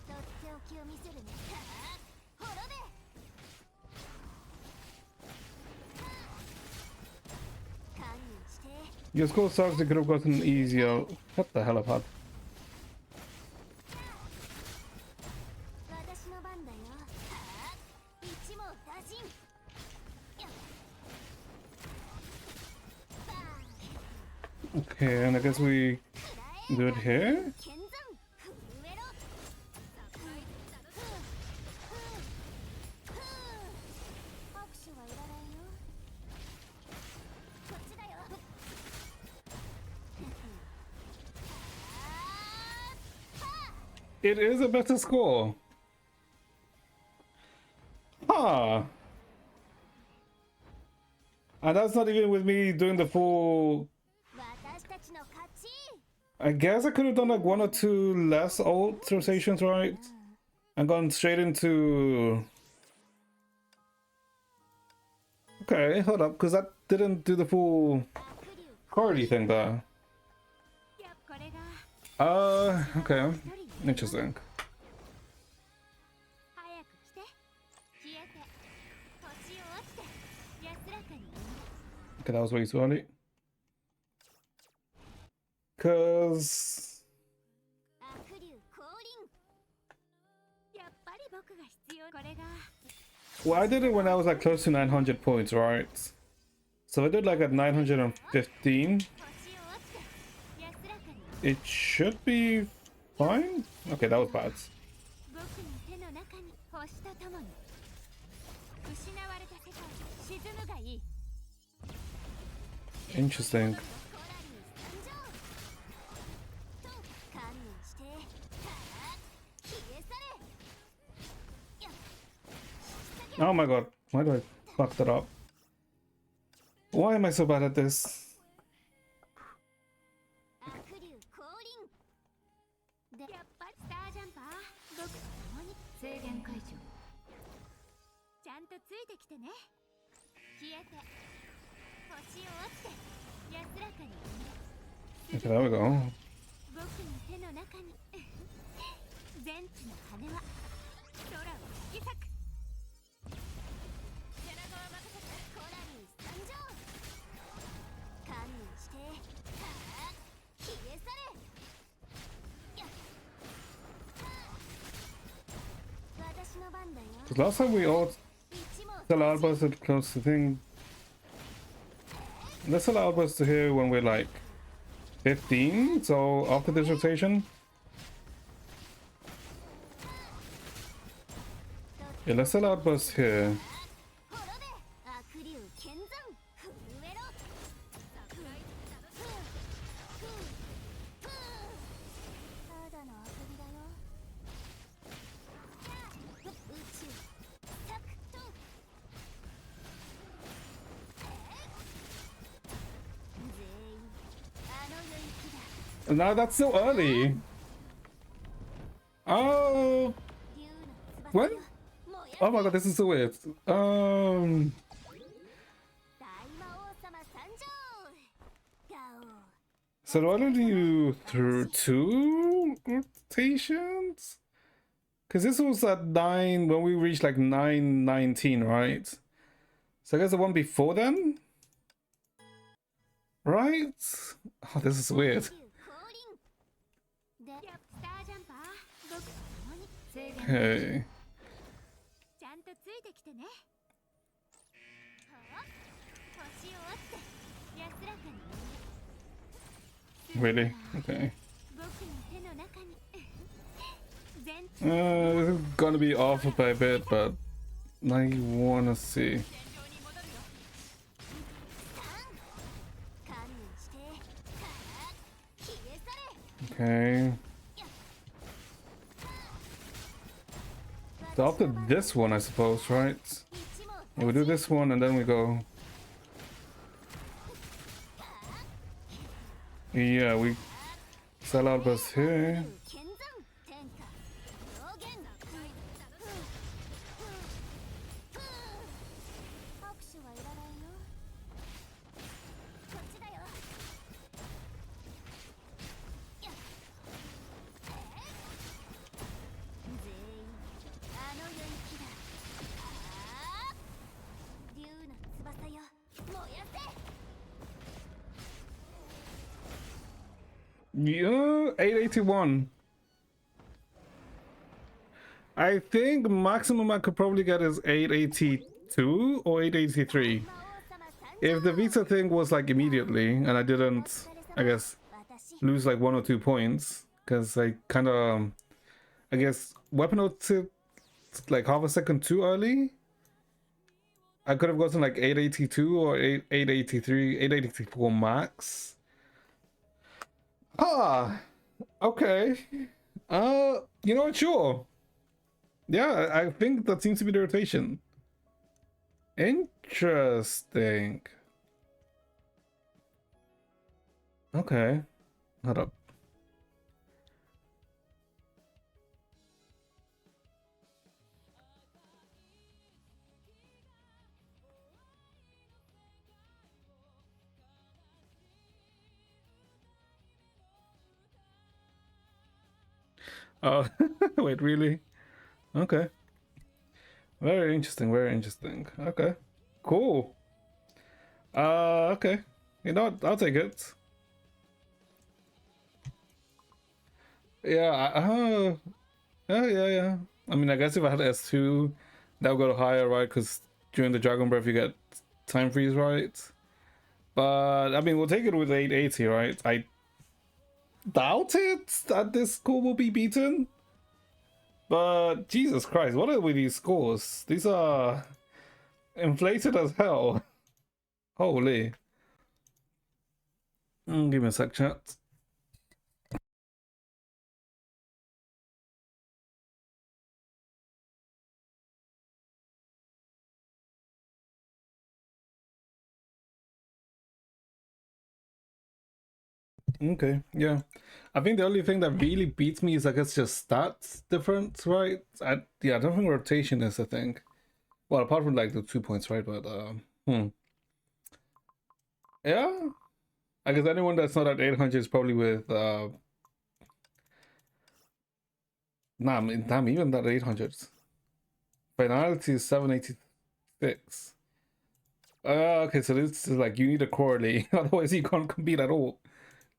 とっておきを見せるね滅べ 観念して
Your score sucks, it could have gotten easier. What the hell have had?
私の番だよ一網打尽
Okay, and I guess we do it here?
剣山震えろ拍手はいらないよこっちだよ
It is a better score. Huh. And that's not even with me doing the full...
私たちの勝ち
I guess I could have done like one or two less ult rotations, right? And gone straight into... Okay, hold up, because that didn't do the full
悪竜
Corley thing there.
いやこれが
Okay.
一人
Interesting.
早く来て消えて星を落ちて安らかに
Okay, that was way too early. Because...
悪竜降臨やっぱり僕が必要これが
Well, I did it when I was like close to 900 points, right? So I did like at 915.
星を落ちて安らかに
It should be fine. Okay, that was bad.
僕の手の中に星とともに失われた世界に沈むがいい
Interesting.
コラリー参上と観念して消え去れよ
Oh my god, why do I fuck that up? Why am I so bad at this?
悪竜降臨でやっぱりスタージャンパー僕と共に制限解除ちゃんとついてきてね消えて星を落ちて安らかに
Okay, there we go.
僕の手の中に全地の羽は空を引き裂く背中は任せてコラリー参上観念して消え去れや私の番だよ
'Cause last time we all
一網
allowed us to close the thing. This allowed us to hear when we're like 15, so after this rotation. Yeah, let's allow us here.
滅べ悪竜剣山震えろただの遊びだよ宇宙タクト全員あの領域だ
Now that's so early. Oh,
竜の翼
what?
よ燃や
Oh my god, this is so weird.
大魔王様参上ガオ
So do I only do through 2 rotations? Because this was at 9 when we reached like 919, right? So I guess the one before then? Right? Oh, this is weird.
竜降臨でスタージャンパー僕と共に制限
Okay.
ちゃんとついてきてねはあ星を落ちて安らかに
Really? Okay.
僕の手の中に全
This is gonna be off by a bit, but I wanna see.
戦場に戻るよ観念してから消え去れ
Okay. So after this one, I suppose, right?
一も
Yeah, we do this one and then we go. Yeah, we sell out us here.
剣山天下上限拍手はいらないよこっちだよ全員あの領域だ竜の翼よ燃やせ
Yeah, 881. I think maximum I could probably get is 882 or 883.
魔王様参
If the Vita thing was like immediately and I didn't, I guess,
私
lose like 1 or 2 points, because I kind of, I guess, weapon ulted like half a second too early. I could have gotten like 882 or 883, 884 max. Ah, okay. You know what? Sure. Yeah, I think that seems to be the rotation. Interesting. Okay. Hold up. Oh, wait, really? Okay. Very interesting, very interesting. Okay. Cool. Okay. You know what? I'll take it. Yeah, yeah. I mean, I guess if I had S2, that would go higher, right? Because during the Dragon Breath, you get time freeze, right? But, I mean, we'll take it with 880, right? I doubt it that this score will be beaten. But, Jesus Christ, what are with these scores? These are inflated as hell. Holy. Give me a sec, chat. Okay, yeah. I think the only thing that really beats me is, I guess, just stats difference, right? Yeah, I don't think rotation is a thing. Well, apart from like the 2 points, right? But yeah. I guess anyone that's not at 800 is probably with nah, I mean, damn, even that 800s. Finality is 786. Okay, so this is like you need a correlate, otherwise you can't compete at all.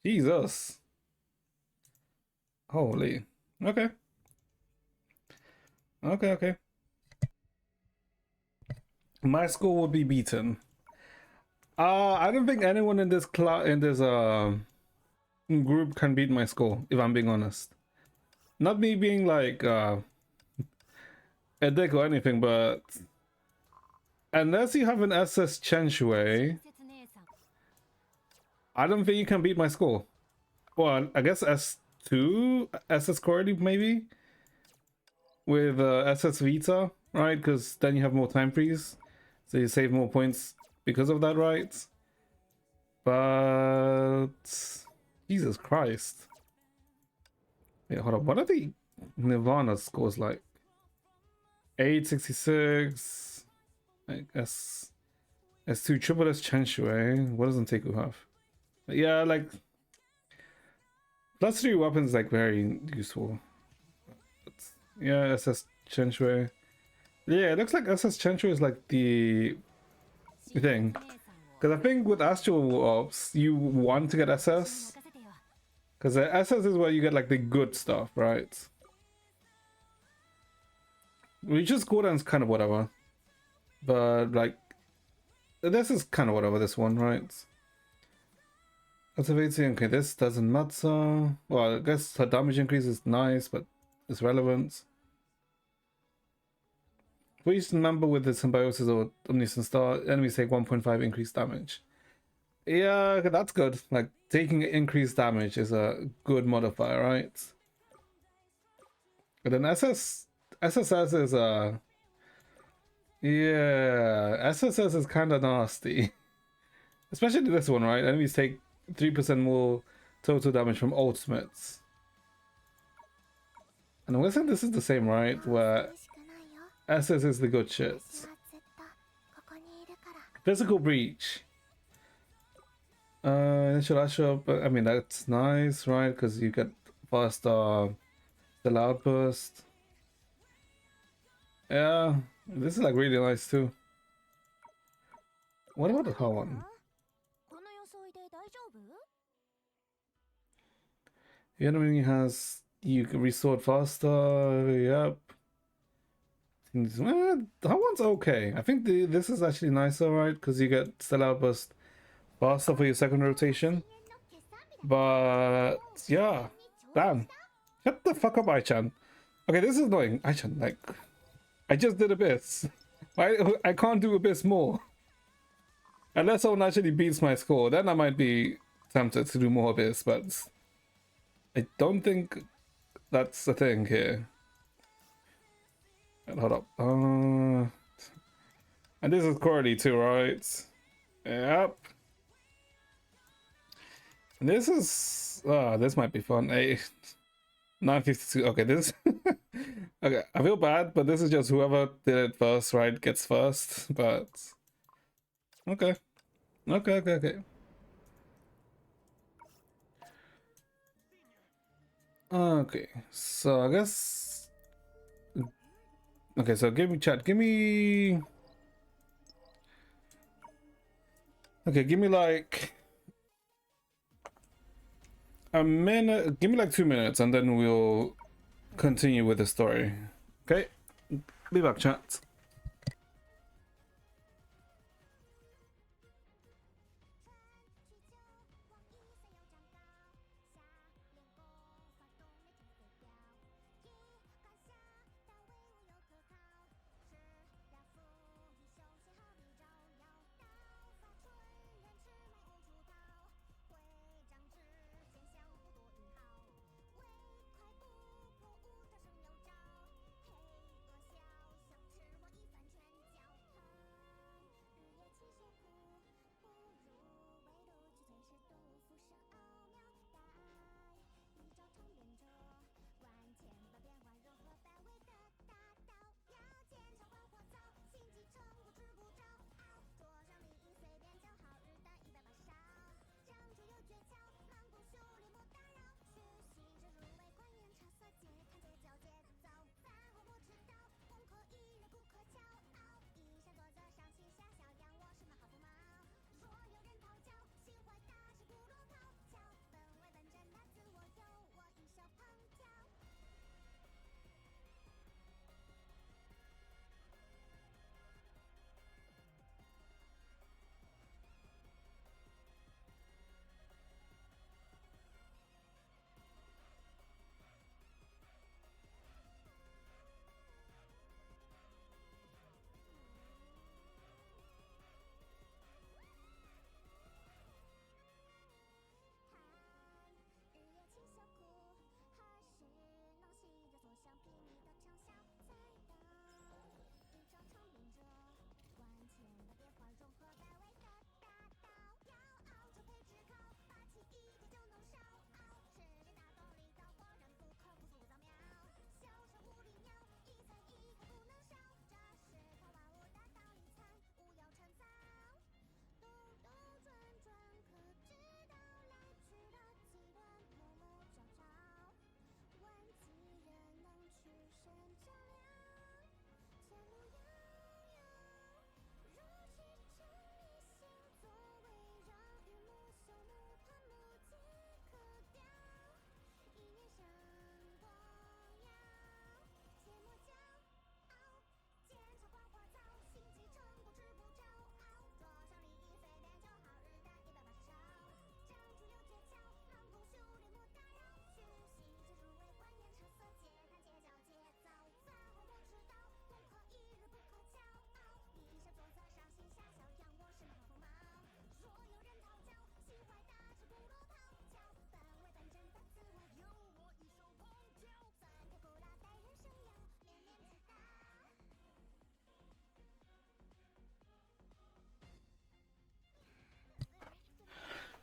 Jesus. Holy. Okay. Okay. My score will be beaten. I don't think anyone in this group can beat my score, if I'm being honest. Not me being like a dick or anything, but unless you have an SS Chen-Shui,
説姉さん
I don't think you can beat my score. Well, I guess S2, SS Cordy maybe? With SS Vita, right? Because then you have more time freeze. So you save more points because of that, right? But... Jesus Christ. Wait, hold up. What are the Nirvana scores like? 866. I guess. S2 Triple S Chen-Shui. What doesn't Teku have? Yeah, like... Plus 3 weapons like very useful. Yeah, SS Chen-Shui. Yeah, it looks like SS Chen-Shui is like the thing.
姉さんを
Because I think with Astral Ops, you want to get SS.
任せてよ
Because the SS is where you get like the good stuff, right? Which is good and it's kind of whatever. But like, this is kind of whatever, this one, right? Cultivating, okay, this doesn't matter. Well, I guess her damage increase is nice, but it's relevant. For each member with the symbiosis or omniscient star, enemies take 1.5 increased damage. Yeah, okay, that's good. Like, taking increased damage is a good modifier, right? But then SSS is yeah, SSS is kind of nasty. Especially this one, right? Enemies take 3% more total damage from ultimates. And I'm guessing this is the same, right? Where SS is the good shit. Physical breach. Initial usher up. I mean, that's nice, right? Because you get faster the outburst. Yeah, this is like really nice too. What about the hard one? The enemy has you can restored faster. Yep. That one's okay. I think this is actually nicer, right? Because you get still outburst faster for your second rotation. But yeah, damn. Shut the fuck up, Aichan. Okay, this is annoying. Aichan, like, I just did Abyss. I can't do Abyss more. Unless someone actually beats my score, then I might be tempted to do more Abyss, but I don't think that's the thing here. Hold up. And this is Cordy too, right? Yep. And this is this might be fun. Hey, 952. Okay, this okay, I feel bad, but this is just whoever did it first, right, gets first. But okay. Okay. Okay, so I guess okay, so give me chat, give me okay, give me like a minute, give me like 2 minutes and then we'll continue with the story. Okay, be back, chat.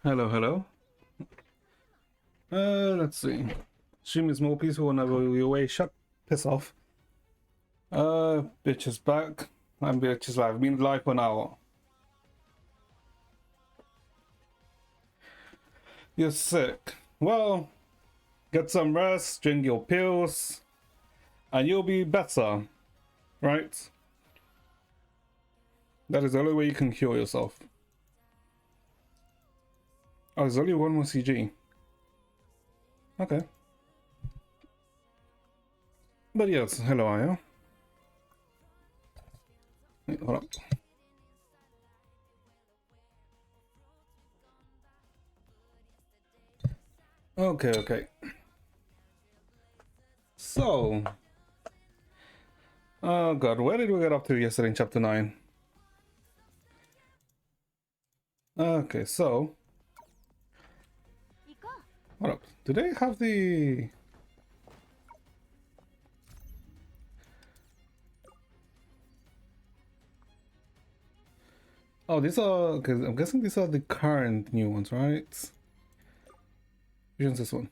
Hello, hello. Let's see. Stream is more peaceful whenever we away. Shut, piss off. Bitch is back. I'm bitch is live. Been live for an hour. You're sick. Well, get some rest, drink your pills, and you'll be better, right? That is the only way you can cure yourself. Oh, there's only one more CG. Okay. But yes, hello, Aya. Wait, hold up. Okay. So, oh god, where did we get up to yesterday in chapter 9? Okay, so, hold up. Do they have the... Oh, these are... Okay, I'm guessing these are the current new ones, right? Which one's this one?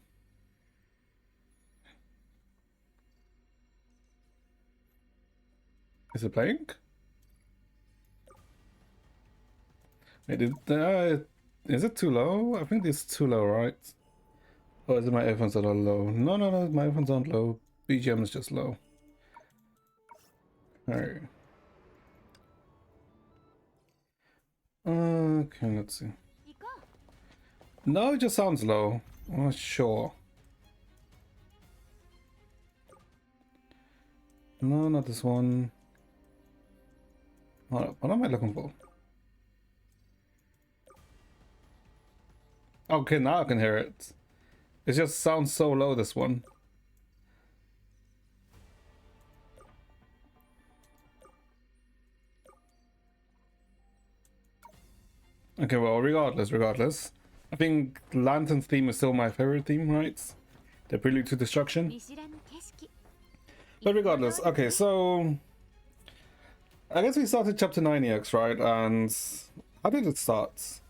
Is it playing? Wait, is it too low? I think it's too low, right? Or is it my earphones that are low? No, my earphones aren't low. BGM is just low. Alright. Okay, let's see. No, it just sounds low. I'm not sure. No, not this one. Hold up, what am I looking for? Okay, now I can hear it. It just sounds so low, this one. Okay, well, regardless. I think Lantern's theme is still my favorite theme, right? The Prelude to Destruction. But regardless, okay, so... I guess we started chapter 9 EX, right? And how did it start?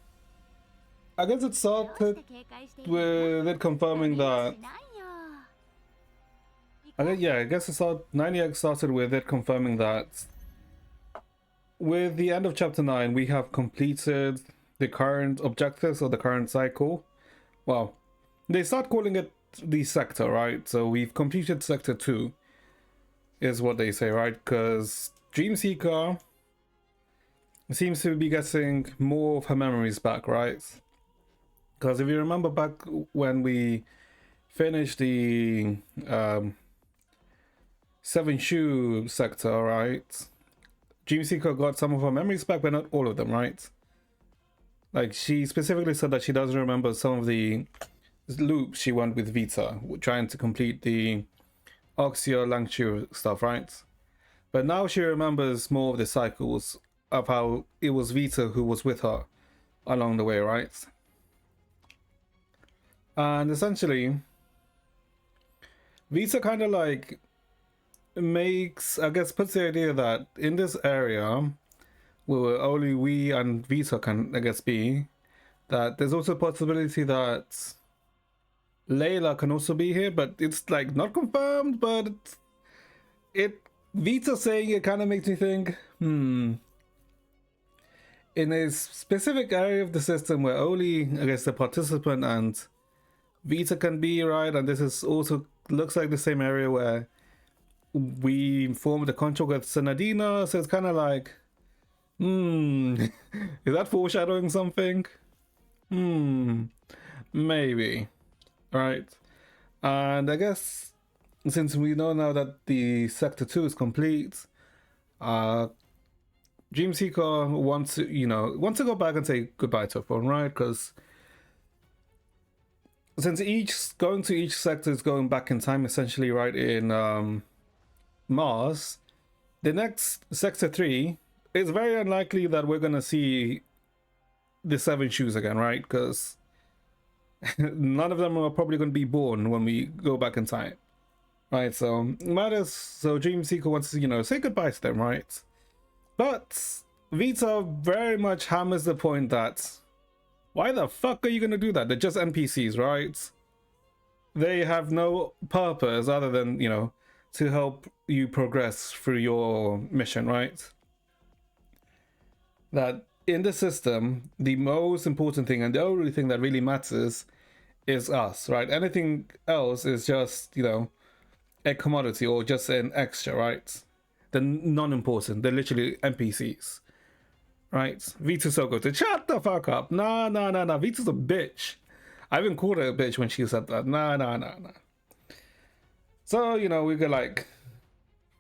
I guess it started with it confirming that... I guess it started, 9EX started with it confirming that with the end of chapter 9, we have completed the current objectives of the current cycle. Well, they start calling it the sector, right? So we've completed sector 2, is what they say, right? Because Dreamseeker seems to be getting more of her memories back, right? Because if you remember back when we finished the 7 shoe sector, right? Dreamseeker got some of her memories back, but not all of them, right? Like, she specifically said that she doesn't remember some of the loops she went with Vita, trying to complete the Oxia Langchu stuff, right? But now she remembers more of the cycles of how it was Vita who was with her along the way, right? And essentially, Vita kind of like makes, I guess, puts the idea that in this area where only we and Vita can, I guess, be, that there's also a possibility that Layla can also be here, but it's like not confirmed, but Vita saying it kind of makes me think, in a specific area of the system where only, I guess, the participant and Vita can be, right? And this is also looks like the same area where we formed a contract with Senadina, so it's kind of like, is that foreshadowing something? Maybe, right? And I guess since we know now that the Sector 2 is complete, Dreamseeker wants to go back and say goodbye to everyone, right? Because since going to each sector is going back in time, essentially, right, in Mars, the next Sector 3, it's very unlikely that we're going to see the 7 shoes again, right? Because none of them are probably going to be born when we go back in time, right? So Dreamseeker wants to, say goodbye to them, right? But Vita very much hammers the point that Why the fuck are you gonna do that? They're just NPCs, right? They have no purpose other than, you know, to help you progress through your mission, right? That in the system, the most important thing and the only thing that really matters is us, right? Anything else is just, you know, a commodity or just an extra, right? They're non-important. They're literally NPCs, right? Vita's so good. Shut the fuck up. Nah. Vita's a bitch. I even called her a bitch when she said that. Nah. So, you know, we go like,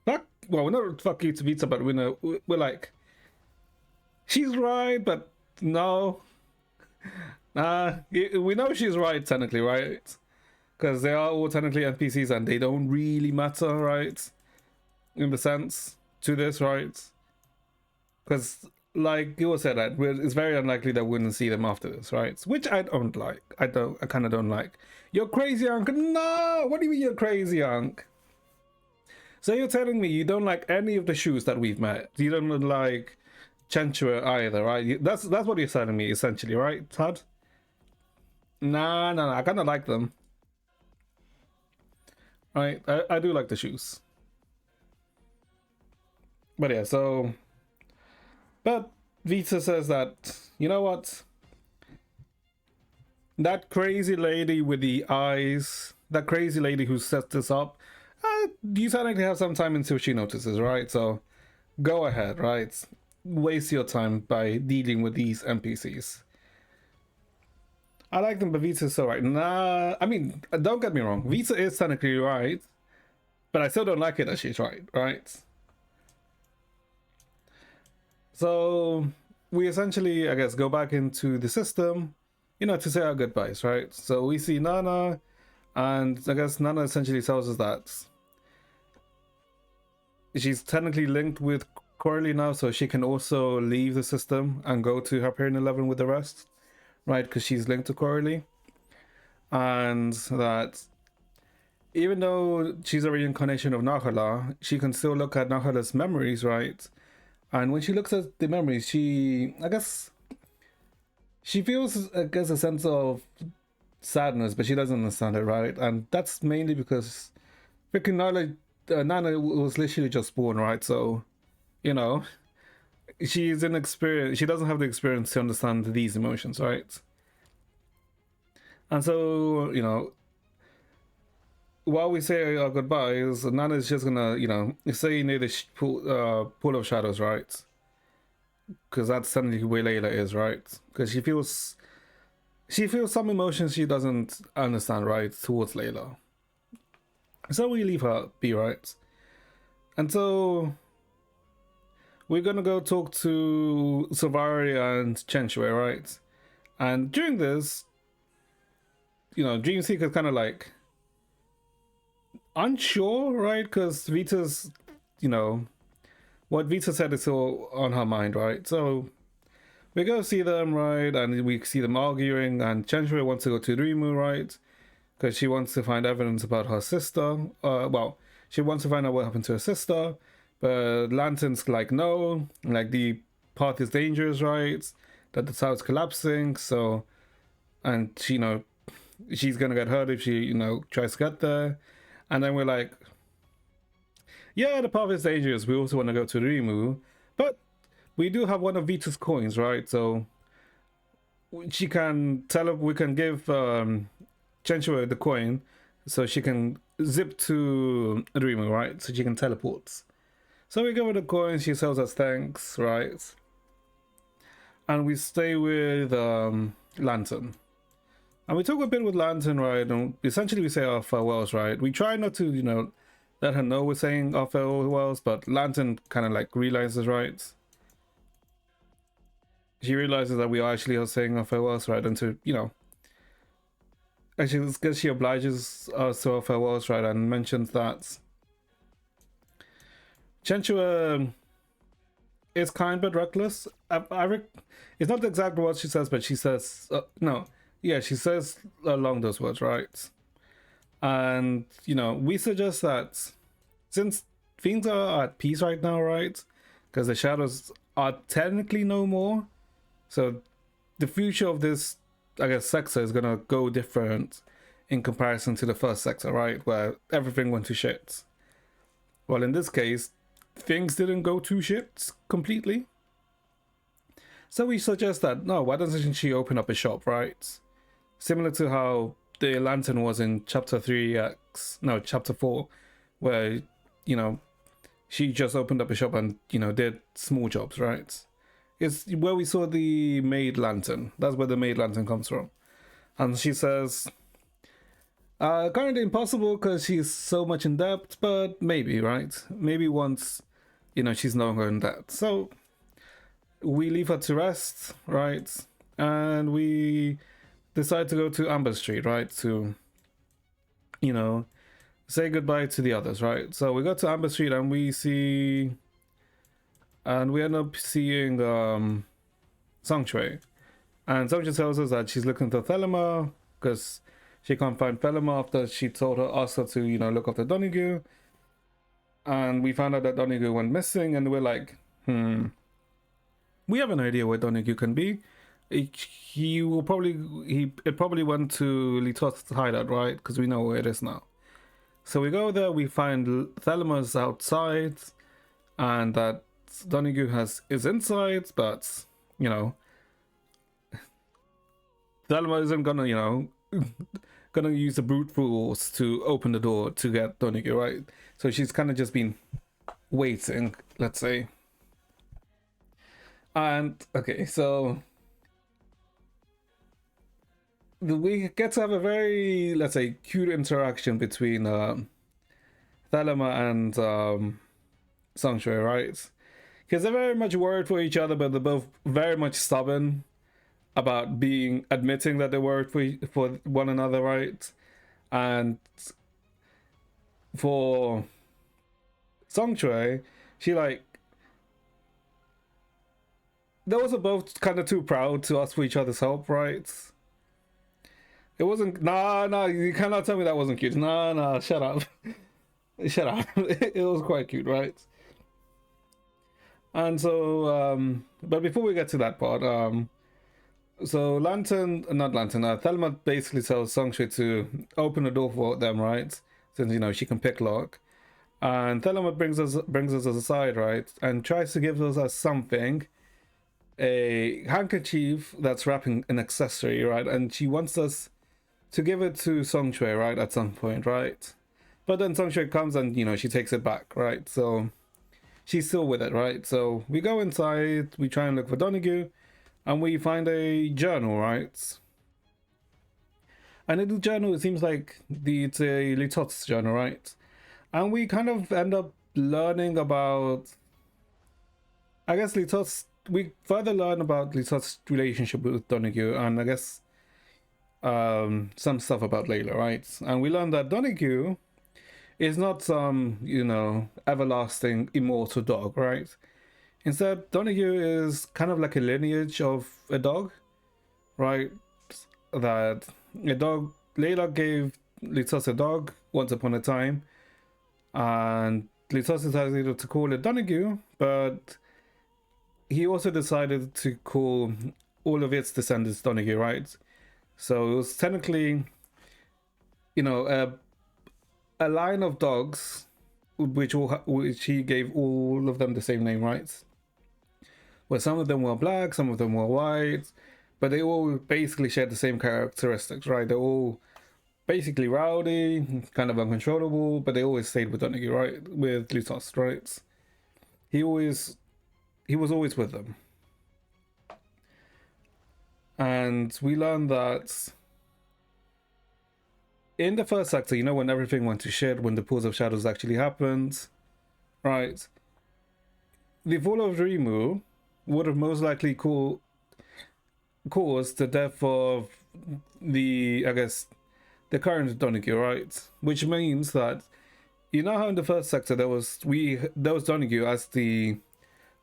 fuck, well, we're not fuck you to Vita, but we're like, she's right, but no. We know she's right, technically, right? Because they are all technically NPCs and they don't really matter, right? In the sense to this, right? Because, like you said, that it's very unlikely that we wouldn't see them after this, right? Which I don't like. I kind of don't like. You're crazy, Unc. No! What do you mean you're crazy, Unc? So you're telling me you don't like any of the shoes that we've met? You don't like Chenchua either, right? That's what you're telling me, essentially, right, Todd? Nah. I kind of like them. Right? I do like the shoes. But yeah, so... But Vita says that, you know what? That crazy lady with the eyes, that crazy lady who set this up, you technically have some time until she notices, right? So go ahead, right? Waste your time by dealing with these NPCs. I like them, but Vita's so right. Nah, I mean, don't get me wrong. Vita is technically right, but I still don't like it that she's right? So we essentially, I guess, go back into the system, you know, to say our goodbyes, right? So we see Nana, and I guess Nana essentially tells us that she's technically linked with Coralie now, so she can also leave the system and go to Hyperion 11 with the rest, right? Because she's linked to Coralie. And that even though she's a reincarnation of Nahala, she can still look at Nahala's memories, right? And when she looks at the memories, she feels, I guess, a sense of sadness, but she doesn't understand it, right? And that's mainly because freaking Nana was literally just born, right? So, you know, she's inexperienced. She doesn't have the experience to understand these emotions, right? And so, you know, while we say our goodbyes, Nana's just gonna, you know, say near the pool of shadows, right? Because that's suddenly where Layla is, right? Because she feels some emotions she doesn't understand, right, towards Layla. So we leave her be, right? And so we're gonna go talk to Savari and Chenchue, right? And during this, you know, Dreamseeker's kind of like unsure, right? Because Vita's, you know, what Vita said is all on her mind, right? So we go see them, right? And we see them arguing, and Chenchue wants to go to Rimu, right? Because she wants to find evidence about her sister. Well, she wants to find out what happened to her sister, but Lantern's like, no, like the path is dangerous, right? That the tower's collapsing, so, and she, you know, she's gonna get hurt if she, you know, tries to get there. And then we're like, yeah, the path is dangerous. We also want to go to Rimu, but we do have one of Vita's coins, right? So she can tell her, we can give Chenchua the coin so she can zip to Rimu, right? So she can teleport. So we give her the coin, she tells us thanks, right? And we stay with Lantern. And we talk a bit with Lantern, right? And essentially we say our farewells, right? We try not to, you know, let her know we're saying our farewells, but Lantern kind of like realizes, right? She realizes that we actually are saying our farewells, right? And to, you know, actually, I guess she obliges us to our farewells, right? And mentions that Chenchua is kind but reckless. It's not the exact words she says, but she says, no. Yeah, she says along those words, right? And, you know, we suggest that since things are at peace right now, right? Because the shadows are technically no more. So the future of this I guess sector is gonna go different in comparison to the first sector, right? Where everything went to shit. Well, in this case, things didn't go to shit completely. So we suggest that, no, why doesn't she open up a shop, right? Similar to how the lantern was in chapter 3X, no, chapter 4, where, you know, she just opened up a shop and, you know, did small jobs, right? It's where we saw the maid lantern. That's where the maid lantern comes from. And she says, currently impossible because she's so much in debt, but maybe, right? Maybe once, you know, she's no longer in debt. So we leave her to rest, right? And we decide to go to Amber Street, right? To, you know, say goodbye to the others, right? So we go to Amber Street and we see, and we end up seeing Sanctuary. And Sanctuary tells us that she's looking for Thelema because she can't find Thelema after she told her, asked her to, you know, look after Donahue. And we found out that Donahue went missing, and we're like, we have an idea where Donahue can be. It probably went to Litos's hideout, right? Because we know where it is now. So we go there, we find Thelema's outside, and that Donahue is inside, but, you know, Thelema isn't gonna, you know, gonna use the brute force to open the door to get Donahue, right? So she's kind of just been waiting, let's say. And okay, so we get to have a very, let's say, cute interaction between Thelema and Sanctuary, right? Because they're very much worried for each other, but they're both very much stubborn about admitting that they're worried for one another, right? And for Sanctuary, she like, they were both kind of too proud to ask for each other's help, right? It wasn't. Nah, you cannot tell me that wasn't cute. Nah, shut up. Shut up. It was quite cute, right? And so, but before we get to that part, so Thelema basically tells Sanctuary to open the door for them, right? Since, you know, she can pick lock. And Thelema brings us aside, right? And tries to give us something. A handkerchief that's wrapping an accessory, right? And she wants us to give it to Sanctuary, right, at some point, right? But then Sanctuary comes and, you know, she takes it back, right? So she's still with it, right? So we go inside, we try and look for Donahue, and we find a journal, right? And in the journal, it seems like it's a Litot's journal, right? And we kind of end up learning about, I guess, we further learn about Litot's relationship with Donahue, and I guess some stuff about Layla, right? And we learn that Donahue is not some, you know, everlasting immortal dog, right? Instead, Donahue is kind of like a lineage of a dog, right? That a dog, Layla gave Litos a dog once upon a time, and Litos decided to call it Donahue, but he also decided to call all of its descendants Donahue, right? So it was technically, you know, a line of dogs, which he gave all of them the same name, right? Where some of them were black, some of them were white, but they all basically shared the same characteristics, right? They're all basically rowdy, kind of uncontrollable, but they always stayed with Donahue, right? With Litos, right? He was always with them. And we learned that in the first sector, you know, when everything went to shit, when the Pools of Shadows actually happened, right? The fall of Rimu would have most likely caused the death of the, I guess, the current Donahue, right? Which means that, you know how in the first sector there was Donahue as the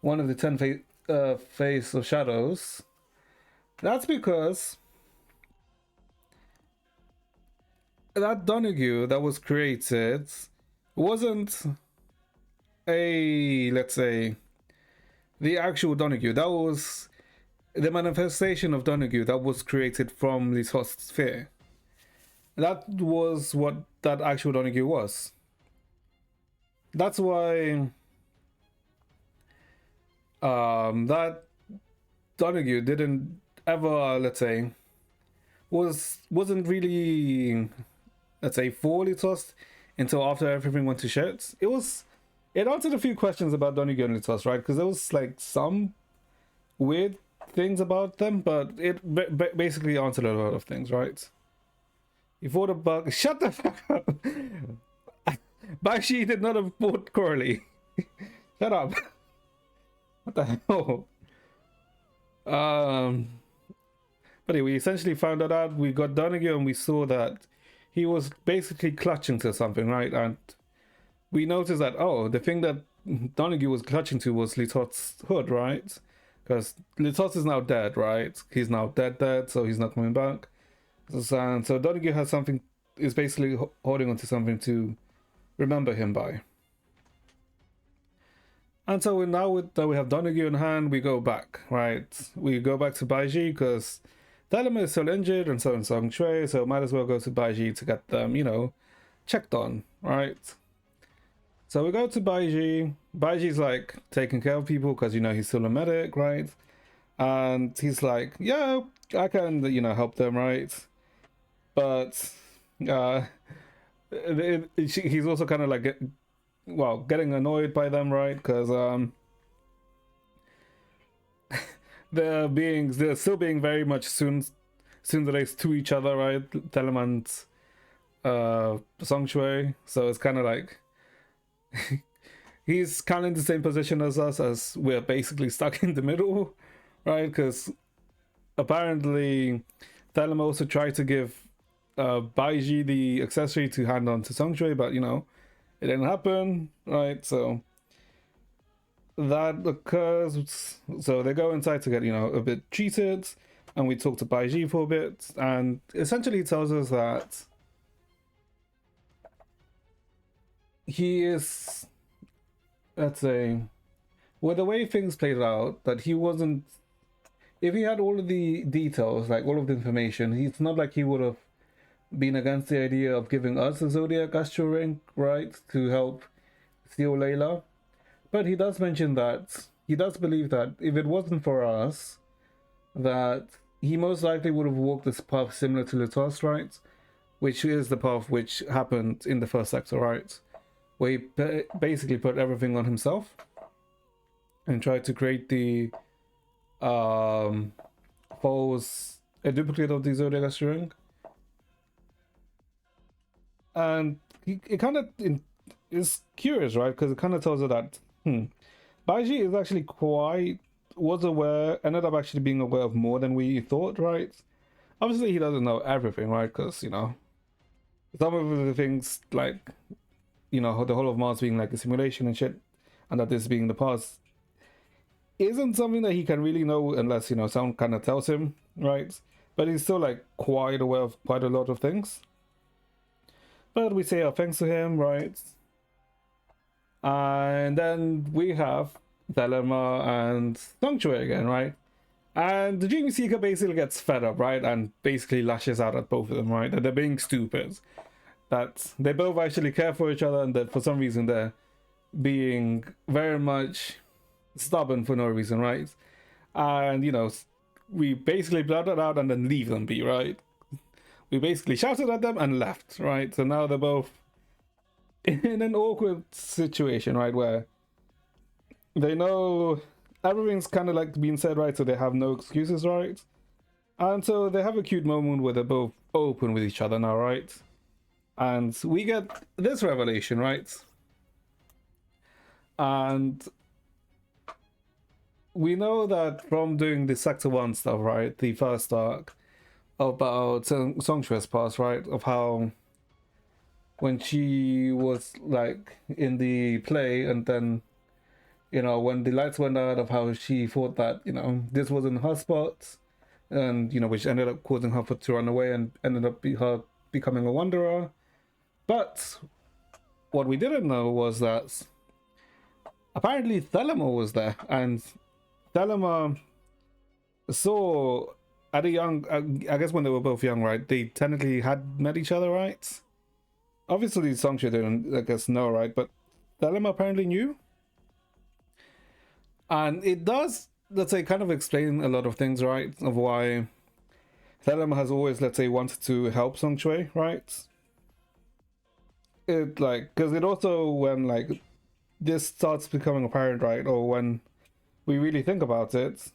one of the 10 face of shadows. That's because that Donahue that was created wasn't a, let's say, the actual Donahue. That was the manifestation of Donahue that was created from Lithos sphere. That was what that actual Donahue was. That's why that Donahue didn't ever, let's say, wasn't really, let's say, fully tossed until after everything went to shit. It answered a few questions about Donahue and Litos, right? Because there was like some weird things about them, but it basically answered a lot of things, right? He fought a bug. Shut the fuck up. Bakshi did not have fought Coralie. Shut up. What the hell? But anyway, we essentially found that out. We got Donahue and we saw that he was basically clutching to something, right? And we noticed that, oh, the thing that Donahue was clutching to was Litos' hood, right? Because Litos is now dead, right? He's now dead, so he's not coming back. So Donahue has something, is basically holding onto something to remember him by. And so now that we have Donahue in hand, we go back, right? We go back to Baiji because Thelema is still injured and so is Song Shui, so might as well go to Baiji to get them, you know, checked on, right? So we go to Baiji. Baiji's like taking care of people because, you know, he's still a medic, right? And he's like, yeah, I can, you know, help them, right? But he's also kind of like, getting annoyed by them, right? Because they're still being very much tsundere to each other, right? Thelema and Song Shui. So it's kind of like he's kind of in the same position as us, as we're basically stuck in the middle, right? Because apparently Thelema also tried to give Baiji the accessory to hand on to Song Shui, but, you know, it didn't happen, right? So that occurs. So they go inside to get, you know, a bit treated, and we talk to Baiji for a bit, and essentially tells us that he is, let's say, with the way things played out, that he wasn't, if he had all of the details, like all of the information, it's not like he would have been against the idea of giving us a Zodiac Astral Ring, right, to help steal Layla. But he does mention that he does believe that if it wasn't for us, that he most likely would have walked this path similar to Litos, right? Which is the path which happened in the first sector, right? Where he basically put everything on himself and tried to create the false, a duplicate of the Zodiac Astral Ring. And it kind of is curious, right? Because it kind of tells her that Baiji is actually ended up actually being aware of more than we thought, right? Obviously, he doesn't know everything, right? Because, you know, some of the things, like, you know, the whole of Mars being like a simulation and shit, and that this being the past, isn't something that he can really know unless, you know, someone kind of tells him, right? But he's still, like, quite aware of quite a lot of things. But we say our thanks to him, right? And then we have Thelema and Song Shui again, right? And the Dream Seeker basically gets fed up, right? And basically lashes out at both of them, right? That they're being stupid. That they both actually care for each other, and that for some reason they're being very much stubborn for no reason, right? And, you know, we basically blurt it out and then leave them be, right? We basically shouted at them and left, right? So now they're both in an awkward situation, right? Where they know everything's kind of like being said, right? So they have no excuses, right? And so they have a cute moment where they're both open with each other now, right? And we get this revelation, right? And we know that from doing the Sector 1 stuff, right? The first arc, about Song Shui's past, right? Of how when she was like in the play, and then, you know, when the lights went out, of how she thought that, you know, this wasn't her spot, and, you know, which ended up causing her to run away and ended up her becoming a wanderer. But what we didn't know was that apparently Thelema was there, and Thelema So at a young, I guess when they were both young, right? They technically had met each other, right? Obviously, Songche didn't, I guess, know, right? But Thelema apparently knew, and it does, let's say, kind of explain a lot of things, right? Of why Thelema has always, let's say, wanted to help Song Shui, right? It like because it also when like this starts becoming apparent, right? Or when we really think about it,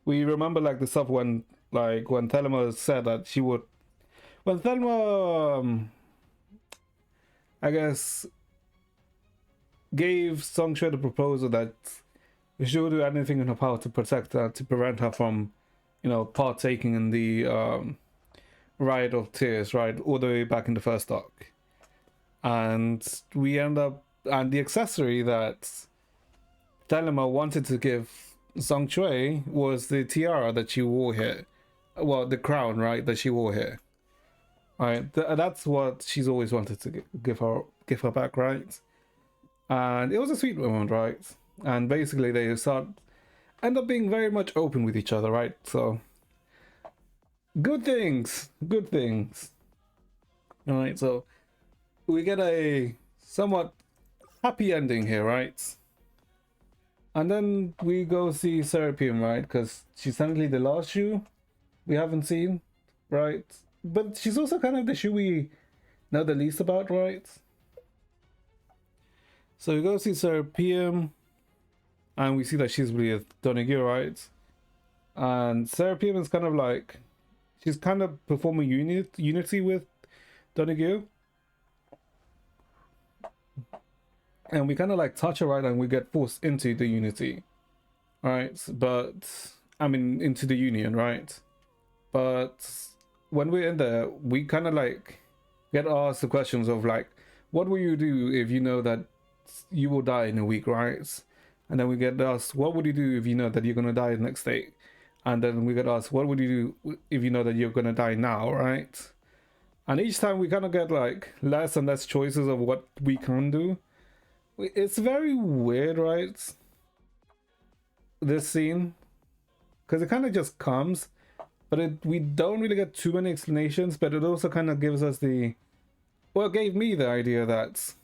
we remember like the stuff when Thelema said that she would when Thelma I guess gave Song Shui the proposal that she would do anything in her power to protect her, to prevent her from, partaking in the Riot of Tears, right, all the way back in the first arc. And we end up, and the accessory that Thelema wanted to give Song Shui was the tiara that she wore here. Well, the crown, right, that she wore here. Right, that's what she's always wanted to give her back, right? And it was a sweet moment, right? And basically they end up being very much open with each other, right? So good things. All right, so we get a somewhat happy ending here, right? And then we go see Serapium, right? Because she's technically the last shoe we haven't seen, right? But she's also kind of the shoe we know the least about, right? So we go see Serapium, and we see that she's with Donaghy, right? And Serapium is kind of like, she's kind of performing unity with Donaghy. And we kind of like touch her, right? And we get forced into the unity, right? But, I mean, into the union, right? But when we're in there, we kind of like get asked the questions of like, what will you do if you know that you will die in a week, right? And then we get asked, what would you do if you know that you're going to die the next day? And then we get asked, what would you do if you know that you're going to die now, right? And each time we kind of get like less and less choices of what we can do. It's very weird, right? This scene, because it kind of just comes, but we don't really get too many explanations. But it also kind of gives us it gave me the idea that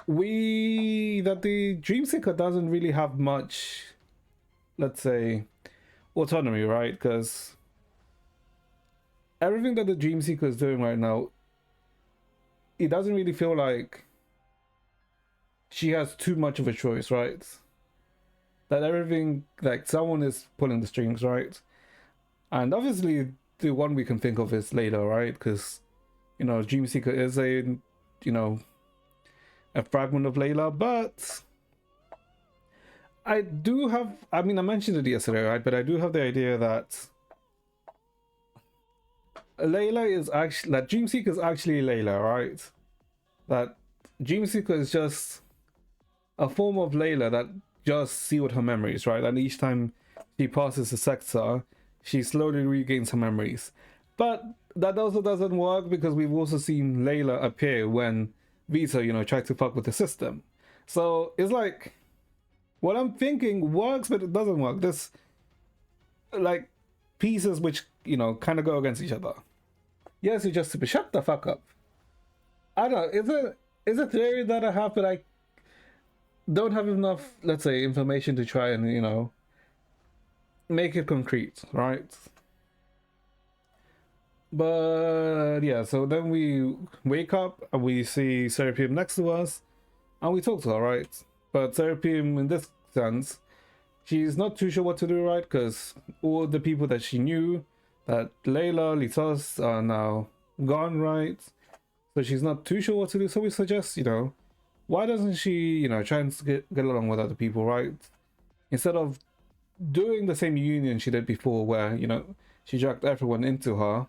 the Dreamseeker doesn't really have much, let's say, autonomy, right? Because everything that the Dreamseeker is doing right now, it doesn't really feel like she has too much of a choice, right? That everything, like, someone is pulling the strings, right? And obviously the one we can think of is Layla, right? Because, Dreamseeker is a fragment of Layla. But I mentioned it yesterday, right? But I do have the idea that Layla is actually, that Dreamseeker is actually Layla, right? That Dreamseeker is just a form of Layla that just sealed her memories, right? And each time she passes a sector, she slowly regains her memories. But that also doesn't work because we've also seen Layla appear when Vita, tried to fuck with the system. So it's like, what I'm thinking works, but it doesn't work. There's like pieces which, kind of go against each other. Yes, you just shut the fuck up. I don't know. It's a theory that I have, but I don't have enough, let's say, information to try and, make it concrete, right? But yeah, so then we wake up and we see Serapium next to us and we talk to her, right? But Serapium, in this sense, she's not too sure what to do, right? Because all the people that she knew, that Layla, Litos, are now gone, right? So she's not too sure what to do. So we suggest, why doesn't she, try and get along with other people, right? Instead of doing the same union she did before where, she dragged everyone into her,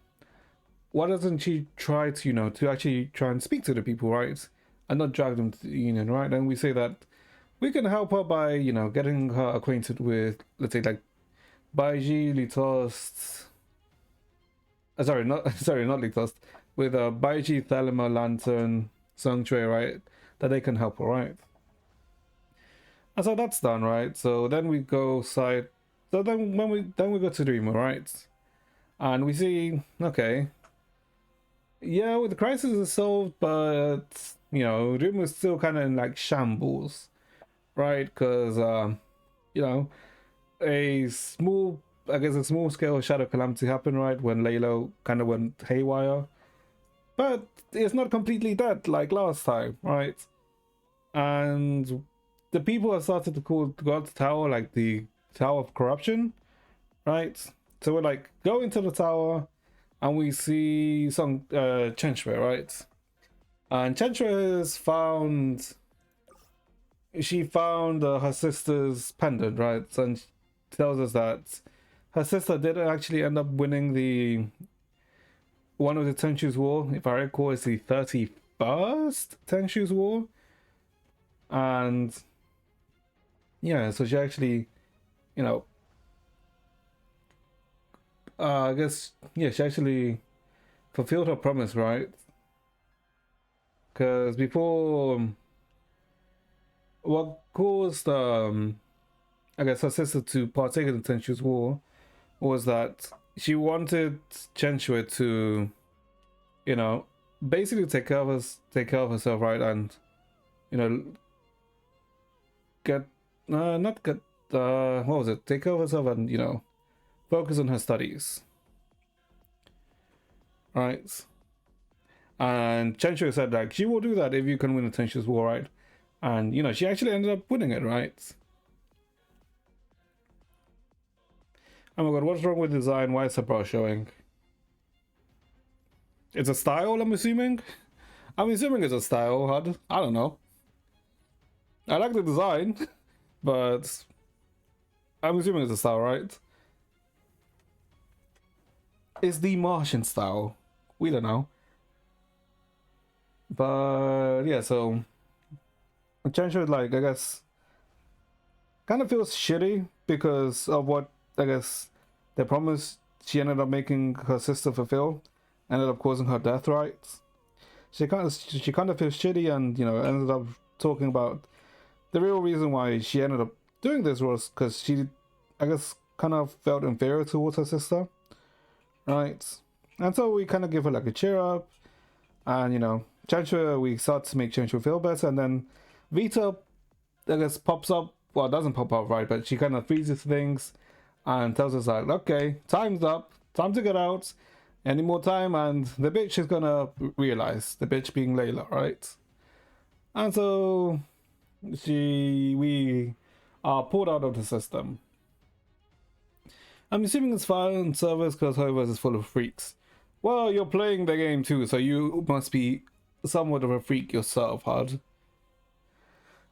why doesn't she try to, to actually try and speak to the people, right? And not drag them to the union, right? And we say that we can help her by, getting her acquainted with, let's say, like, Baiji, Litos... not Litos. With Baiji, Thelema, Lantern, Song Shui, right? That they can help her, right? And so that's done, right? So then we go side. So then we go to Dreamer, right? And we see, okay, yeah, well, the crisis is solved, but you know, Dreamer's still kind of in like shambles, right? Because you know, a small, I guess a small scale shadow calamity happened, right? When Layla kind of went haywire, but it's not completely dead like last time, right? And the people have started to call God's Tower like the Tower of Corruption, right? So we're like, go into the tower and we see some Chenchwe, right? And Chenchwe has found, she found her sister's pendant, right? And she tells us that her sister didn't actually end up winning the one of the Tenchu's War, if I recall, it's the 31st Tenchu's War. And yeah, so she actually, you know, I guess, yeah, she actually fulfilled her promise, right? Because before, what caused, I guess, her sister to partake in the Tenchu's War was that she wanted Chenchue to, you know, basically take care of herself, right? And, you know, get, not get, what was it? Take care of herself and, you know, focus on her studies, right? And Chenchue said like she will do that if you can win the Tenchu's War, right? And you know she actually ended up winning it, right? Oh my god, what's wrong with design? Why is her bra showing? It's a style, I'm assuming. I'm assuming it's a style, HUD. I don't know. I like the design, but I'm assuming it's a style, right? It's the Martian style. We don't know. But yeah, so Chenchue, like, I guess, kind of feels shitty because of what, I guess, the promise she ended up making her sister fulfill ended up causing her death, right? She kind of feels shitty, and you know, ended up talking about the real reason why she ended up doing this was because she, I guess, kind of felt inferior towards her sister, right? And so we kind of give her like a cheer up, and you know, Chenchue, we start to make Chenchue feel better, and then Vita, I guess, pops up. Well, it doesn't pop up, right? But she kind of freezes things and tells us like, okay, time's up, time to get out. Any more time, and the bitch is gonna realize, the bitch being Layla, right? And so we are pulled out of the system. I'm assuming it's fine service because Hover's is full of freaks. Well, you're playing the game too, so you must be somewhat of a freak yourself, HUD.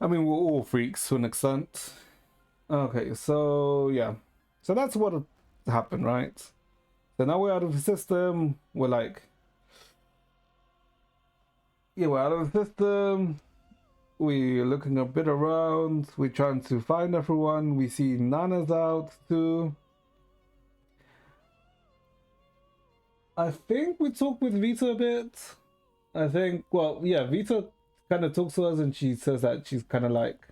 I mean, we're all freaks to an extent. Okay, so yeah. So that's what happened, right? So now we're out of the system. We're like, yeah, we're out of the system. We're looking a bit around. We're trying to find everyone. We see Nana's out too. I think we talked with Vita a bit. I think, well, yeah, Vita kind of talks to us and she says that she's kind of like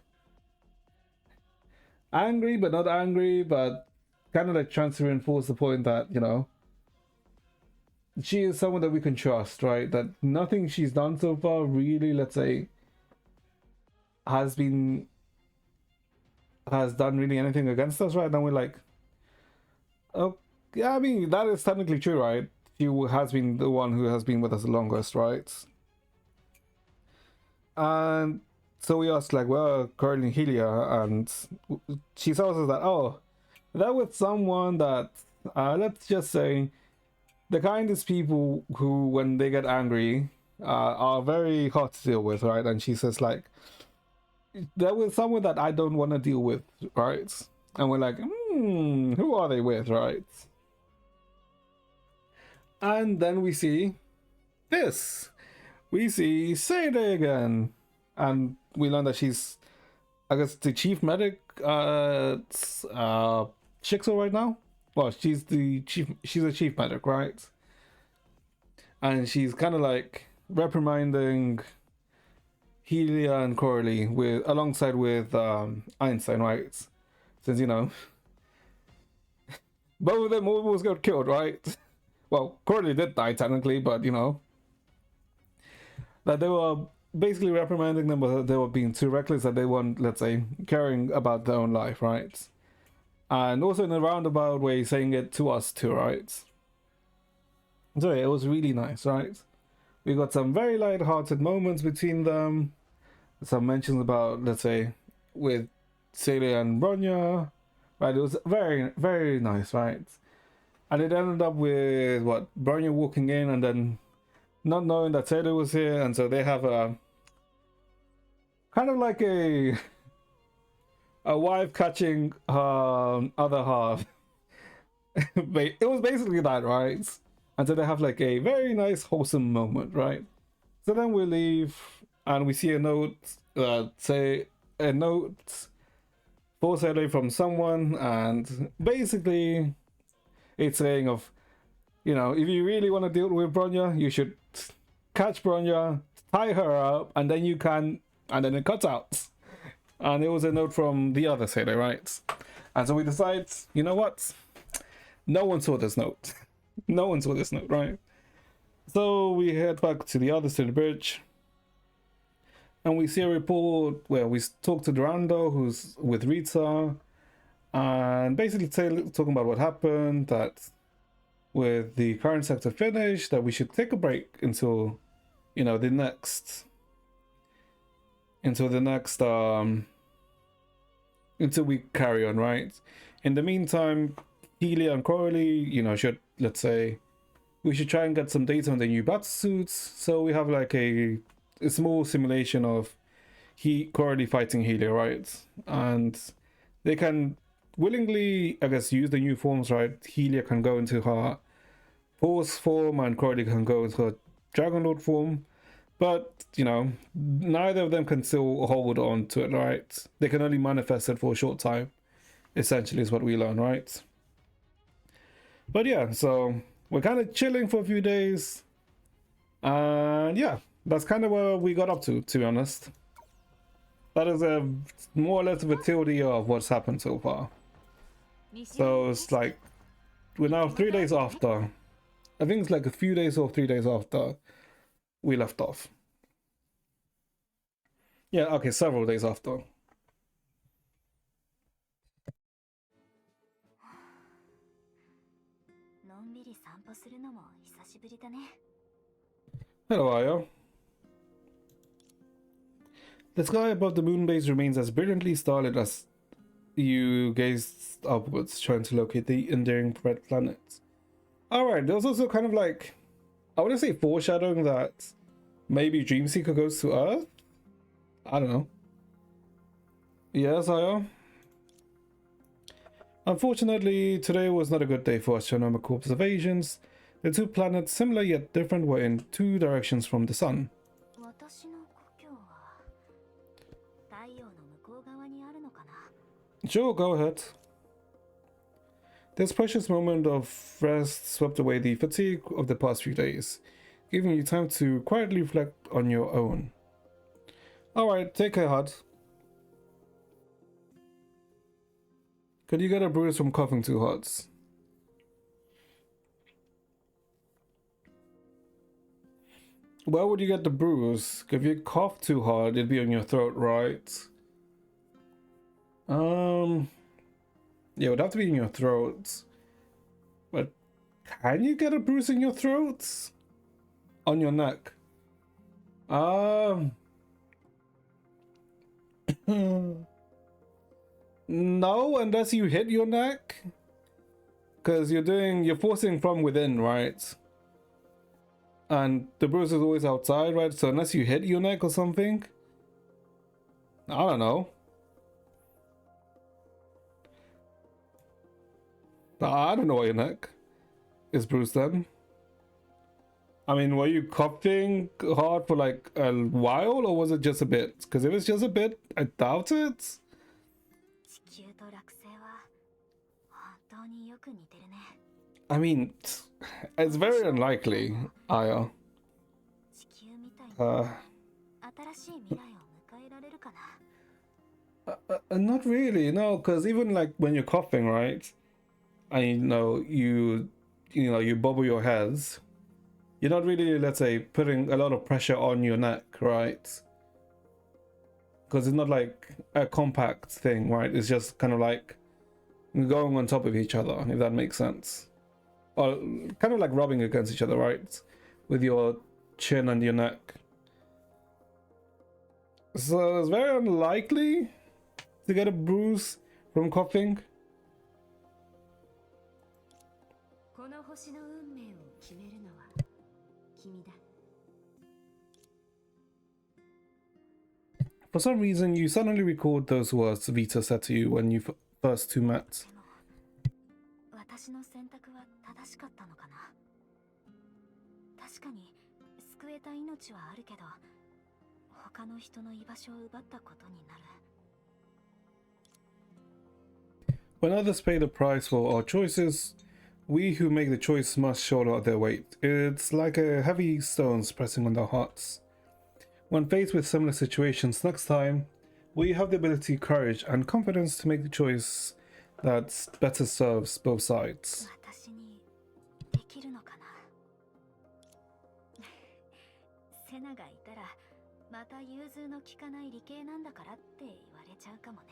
angry, but not angry, but kind of like trying to reinforce the point that, you know, she is someone that we can trust, right? That nothing she's done so far really, let's say, has done really anything against us, right? Then we're like, oh, yeah, I mean, that is technically true, right? She has been the one who has been with us the longest, right? And so we asked, like, well, currently Helia, and she tells us that, oh, that was someone that, let's just say, the kindest people who, when they get angry, are very hard to deal with, right? And she says, like, there was someone that I don't want to deal with, right? And we're like, who are they with, right? And then we see this. We see Sadie again. And we learn that she's, I guess, the chief medic at Shixel right now. Well, she's a chief medic, right? And she's kind of like reprimanding Helia and Coralie with alongside with Einstein, right? Since you know both of them almost got killed, right? Well, Coralie did die technically, but you know that they were basically reprimanding them, but they were being too reckless, that they weren't, let's say, caring about their own life, right? And also in a roundabout way, saying it to us too, right? So yeah, it was really nice, right? We got some very light-hearted moments between them. Some mentions about, let's say, with Celia and Bronya, right? It was very, very nice, right? And it ended up with what, Bronya walking in and then not knowing that Celia was here, and so they have a kind of like a wife catching her other half. It was basically that, right? And so they have like a very nice, wholesome moment, right? So then we leave and we see a note, say a note for Saturday from someone, and basically it's saying of, you know, if you really want to deal with Bronya, you should catch Bronya, tie her up, and then you can, and then it cuts out. And it was a note from the other sailor, right? And so we decide, you know what? No one saw this note. No one saw this note, right? So we head back to the other side of the bridge. And we see a report where we talk to Durando, who's with Rita. And basically talking about what happened, that with the current sector finished, that we should take a break until, you know, until we carry on, right? In the meantime, Healy and Coralie, you know, should, let's say, we should try and get some data on the new bat suits. So we have like a small simulation of Coralie fighting Healy, right? And they can willingly, I guess, use the new forms, right? Healy can go into her horse form and Coralie can go into her Dragon Lord form. But, you know, neither of them can still hold on to it, right? They can only manifest it for a short time, essentially, is what we learn, right? But yeah, so we're kind of chilling for a few days. And yeah, that's kind of where we got up to be honest. That is a more or less of a TLDR of what's happened so far. So it's like, we're now 3 days after. I think it's like a few days or 3 days after we left off. Yeah, okay, several days after. Hello, Ayo. The sky above the moon base remains as brilliantly starlit as you gaze upwards, trying to locate the enduring red planets. Alright, there was also kind of like, I want to say foreshadowing that maybe Dreamseeker goes to Earth? I don't know. Yes, Ayo. Unfortunately, today was not a good day for astronomical observations. The two planets, similar yet different, were in two directions from the sun. Sure, go ahead. This precious moment of rest swept away the fatigue of the past few days, giving you time to quietly reflect on your own. Alright, take care, Hud. Could you get a bruise from coughing too hard? Where would you get the bruise? If you cough too hard, it'd be on your throat, right? Yeah, it would have to be in your throat. But can you get a bruise in your throat? On your neck? No, unless you hit your neck. Because you're forcing from within, right? And the bruise is always outside, right? So unless you hit your neck or something. I don't know. I don't know why your neck is bruised then. I mean, were you coughing hard for like a while, or was it just a bit? Because if it's just a bit, I doubt it. I mean, it's very unlikely, Aya.
かな。
Not really, no, because even like when you're coughing, right? And you bubble your heads. You're not really, let's say, putting a lot of pressure on your neck, right? Because it's not like a compact thing, right? It's just kind of like going on top of each other, if that makes sense. Or kind of like rubbing against each other, right? With your chin and your neck. So it's very unlikely to get a bruise from coughing.
この星の運命を決めるのは君だ。
For some reason, you suddenly recalled those words Vita said to you when you first two met.
私の選択は正しかったのかな。確かに救えた命はあるけど、他の人の居場所を奪ったことになる。
When others pay the price for our choices, we who make the choice must shoulder their weight. It's like a heavy stones pressing on their hearts. When faced with similar situations next time, we have the ability, courage, and confidence to make the choice that better serves both sides.
私にできるのかな。セナがいたら、また融通の利かない理系なんだからって言われちゃうかもね。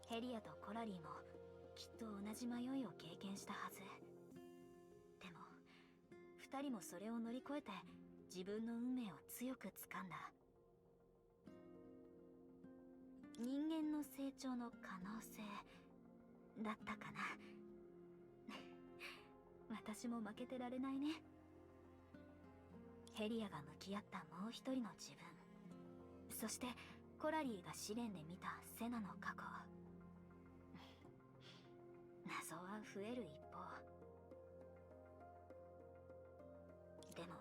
ヘリアとコラリーもきっと同じ迷いを経験したはず。でも、二人もそれを乗り越えて自分の運命を強く掴んだ。人間の成長の可能性だったかな。私も負けてられないね。ヘリアが向き合ったもう一人の自分、そしてコラリーが試練で見たセナの過去。謎は増える一方。でも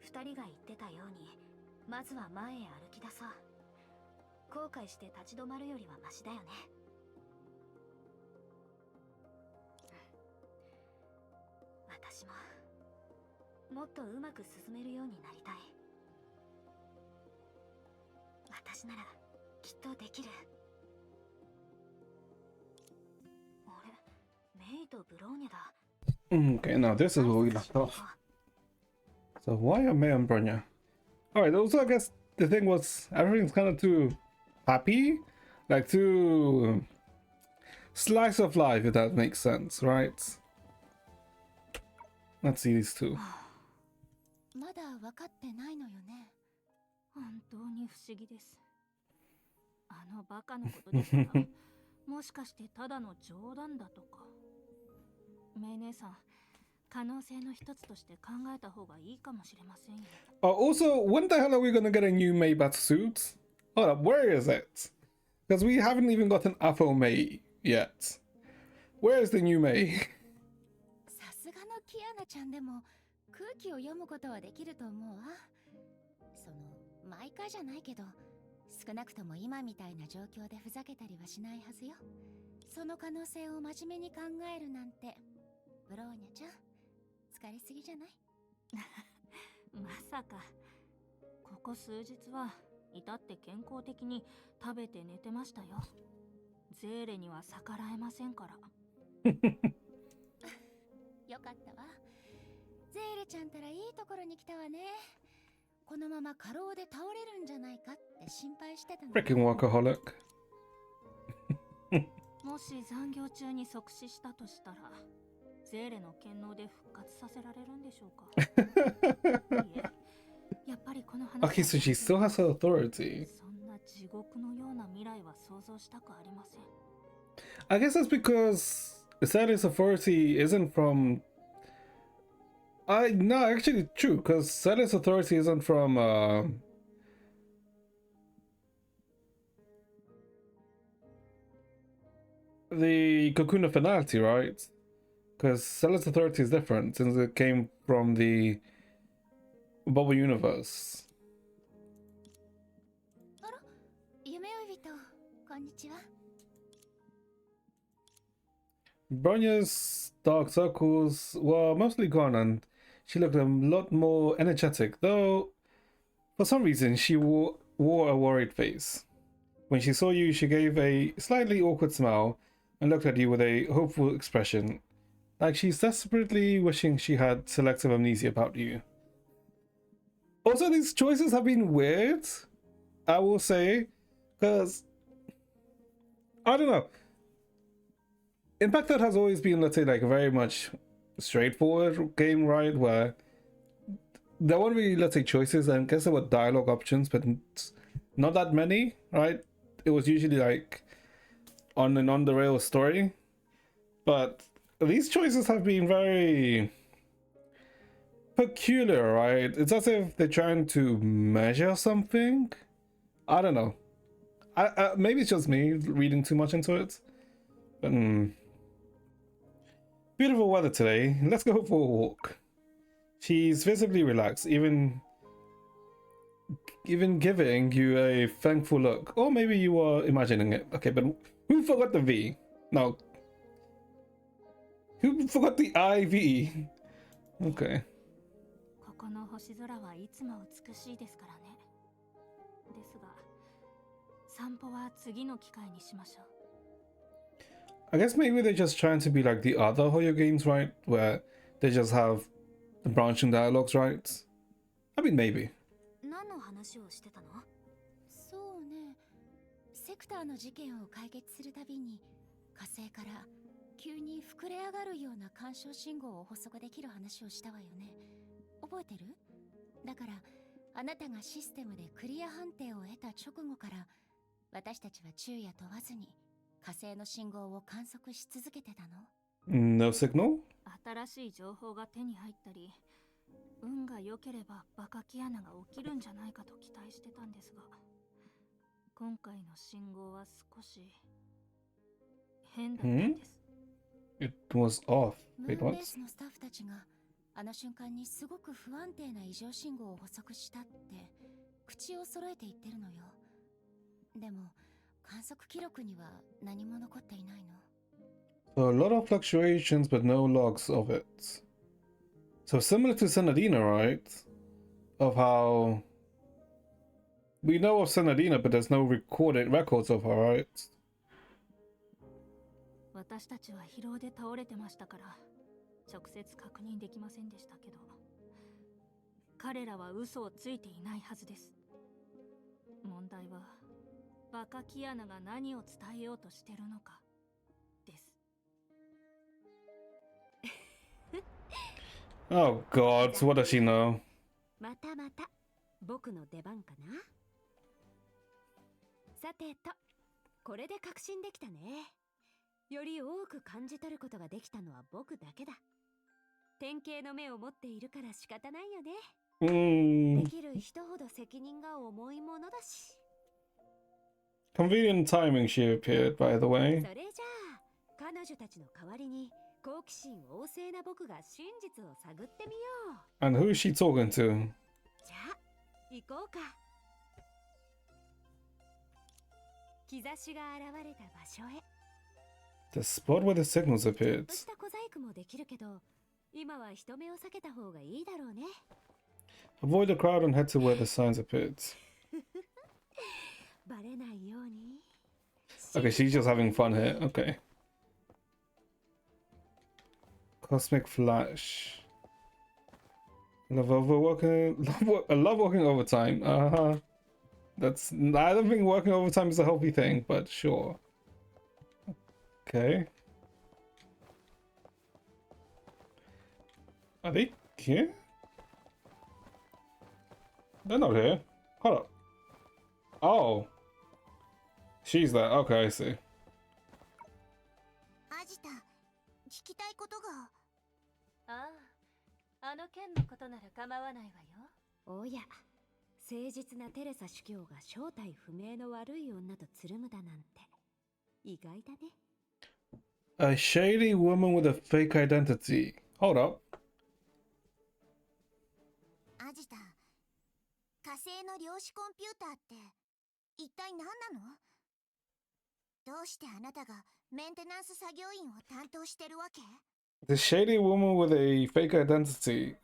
二人が言ってたように、まずは前へ歩き出そう。後悔して立ち止まるよりはマシだよね。私ももっとうまく進めるようになりたい。私ならきっとできる。あれ、メイとブローニャだ。
Okay, now this is where we left off. So why are May and Bronya? Alright, also I guess the thing was everything's kind of too happy, like too slice of life, if that makes sense, right? Let's see these two.
まだ分かってないのよね。本当に不思議です。あのバカのことですが、もしかしてただの冗談だとか。メイ姉さん、可能性の一つとして考えた方がいいかもしれませんよ。
Also, when the hell are we gonna get a new May battle suit? Hold up, where is it? Because we haven't even got an Afro May yet. Where is the new May?
さすがのキアナちゃんでも空気を読むことはできると思うわ。その毎回じゃないけど、少なくとも今みたいな状況でふざけたりはしないはずよ。その可能性を真面目に考えるなんて、ブローニャちゃん、疲れすぎじゃない？まさか。ここ数日は至って健康的に食べて寝てましたよ。ゼーレには逆らえませんから。よかったわ。ゼーレちゃんたらいいところに来たわね。このまま過労で倒れるんじゃないかって心配してたの。
Freaking workaholic.
もし残業中に即死したとしたら、ゼーレの権能で復活させられるんでしょうか。いえ、やっぱりこの話。
Okay, so she still has her authority.
そんな地獄のような未来は想像したくありません。
I guess that's because Sally's authority isn't from. No, actually true, because Sally's authority isn't from the Cocoon of Finality, right? Because Sally's authority is different since it came from the Bubble Universe.
あら、夢追い人、こんにちは。
Bronya's dark circles were mostly gone and she looked a lot more energetic, though for some reason she wore wore a worried face. When she saw you, she gave a slightly awkward smile and looked at you with a hopeful expression, like she's desperately wishing she had selective amnesia about you. Also, these choices have been weird, I will say, because I don't know. Impacted has always been, let's say, like a very much straightforward game, right? Where there weren't really, let's say, choices, and I guess there were dialogue options, but not that many, right? It was usually like on an on the rails story, but these choices have been very peculiar, right? It's as if they're trying to measure something. I don't know. Maybe it's just me reading too much into it. But, beautiful weather today. Let's go for a walk. She's visibly relaxed, even giving you a thankful look. Or maybe you are imagining it. Okay, but who forgot the V? No. Who forgot the IV? Okay.
ここの星空はいつも美しいですからね。ですが、散歩は次の機会にしましょう。
I guess maybe they're just trying to be like the other Hoyo games, right? Where they just have the branching dialogues, right? I mean, maybe.
何の話をしてたの？そうね。セクターの事件を解決するたびに火星から急に膨れ上がるような干渉信号を捕捉できる話をしたわよね。覚えてる？だからあなたがシステムでクリア判定を得た直後から私たちは昼夜問わずに火星の信号を観測し続けてたの。
No signal?
新しい情報が手に入ったり、運が良ければバカキアナが起きるんじゃないかと期待してたんですが、今回の信号は少し変だったんです。
It was off.
ム
Wait,
ーン
what?
ベースのスタッフたちがあの瞬間にすごく不安定な異常信号を捕捉したって口を揃えて言ってるのよ。でも観測記録には何も残っていないの。
So a lot of fluctuations, but no logs of it. So similar to Senadina, right? Of how we know of Senadina, but there's no recorded records of her, right?
私たちは疲労で倒れてましたから直接確認できませんでしたけど、彼らは嘘をついていないはずです。問題はバカキアナが何を伝えようとしてるのかです。
Oh god, what does she know?
またまた僕の出番かな。さてと、これで確信できたね。より多く感じ取ることができたのは僕だけだ。典型の目を持っているから仕方ないよね。できる人ほど責任が重いものだし。
Convenient timing she appeared, by the way.
それじゃあ、彼女たちの代わりに好奇心旺盛な僕が真実を探ってみよう。
And who is she talking to?
じゃあ、行こうか。兆しが現れた場所へ。
The spot where the signals appeared.
ちょっとした小細工もできるけど、今は人目を避けた方がいいだろうね。
Avoid the crowd and head to where the signs appeared.
バレないように。
Okay, she's just having fun here. Okay. Cosmic Flash. Love overworking. I love working overtime. That's. I don't think working overtime is a healthy thing, but sure. Okay. Are they here? They're not here. Hold up. Oh. She's there. Okay, I see.
アジタ、聞きたいことが。
ああ、あの件のことなら構わないわよ。おや、誠実なテレサ主教が正体不明の悪い女とつるむだなんて意外だね。
A shady woman with a fake identity. Hold up.
アジタ、火星の量子コンピューターって一体何なの？どうしてあなたがメンテナンス作業員を担当してるわけ？
The shady woman with a fake identity.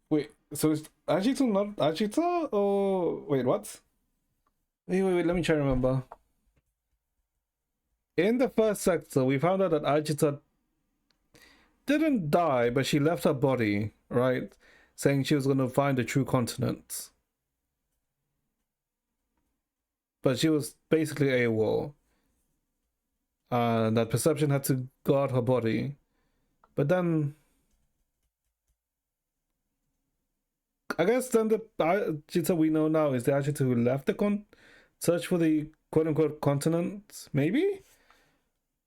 Wait, So is Ajito not Ajita? Or wait, what? Wait, let me try to remember. In the first sector, we found out that Ajita didn't die, but she left her body, right? Saying she was going to find the true continent. But she was basically AWOL. That Perception had to guard her body. But then, I guess then the Ajita we know now is the Ajita who left the search for the quote-unquote continent, maybe?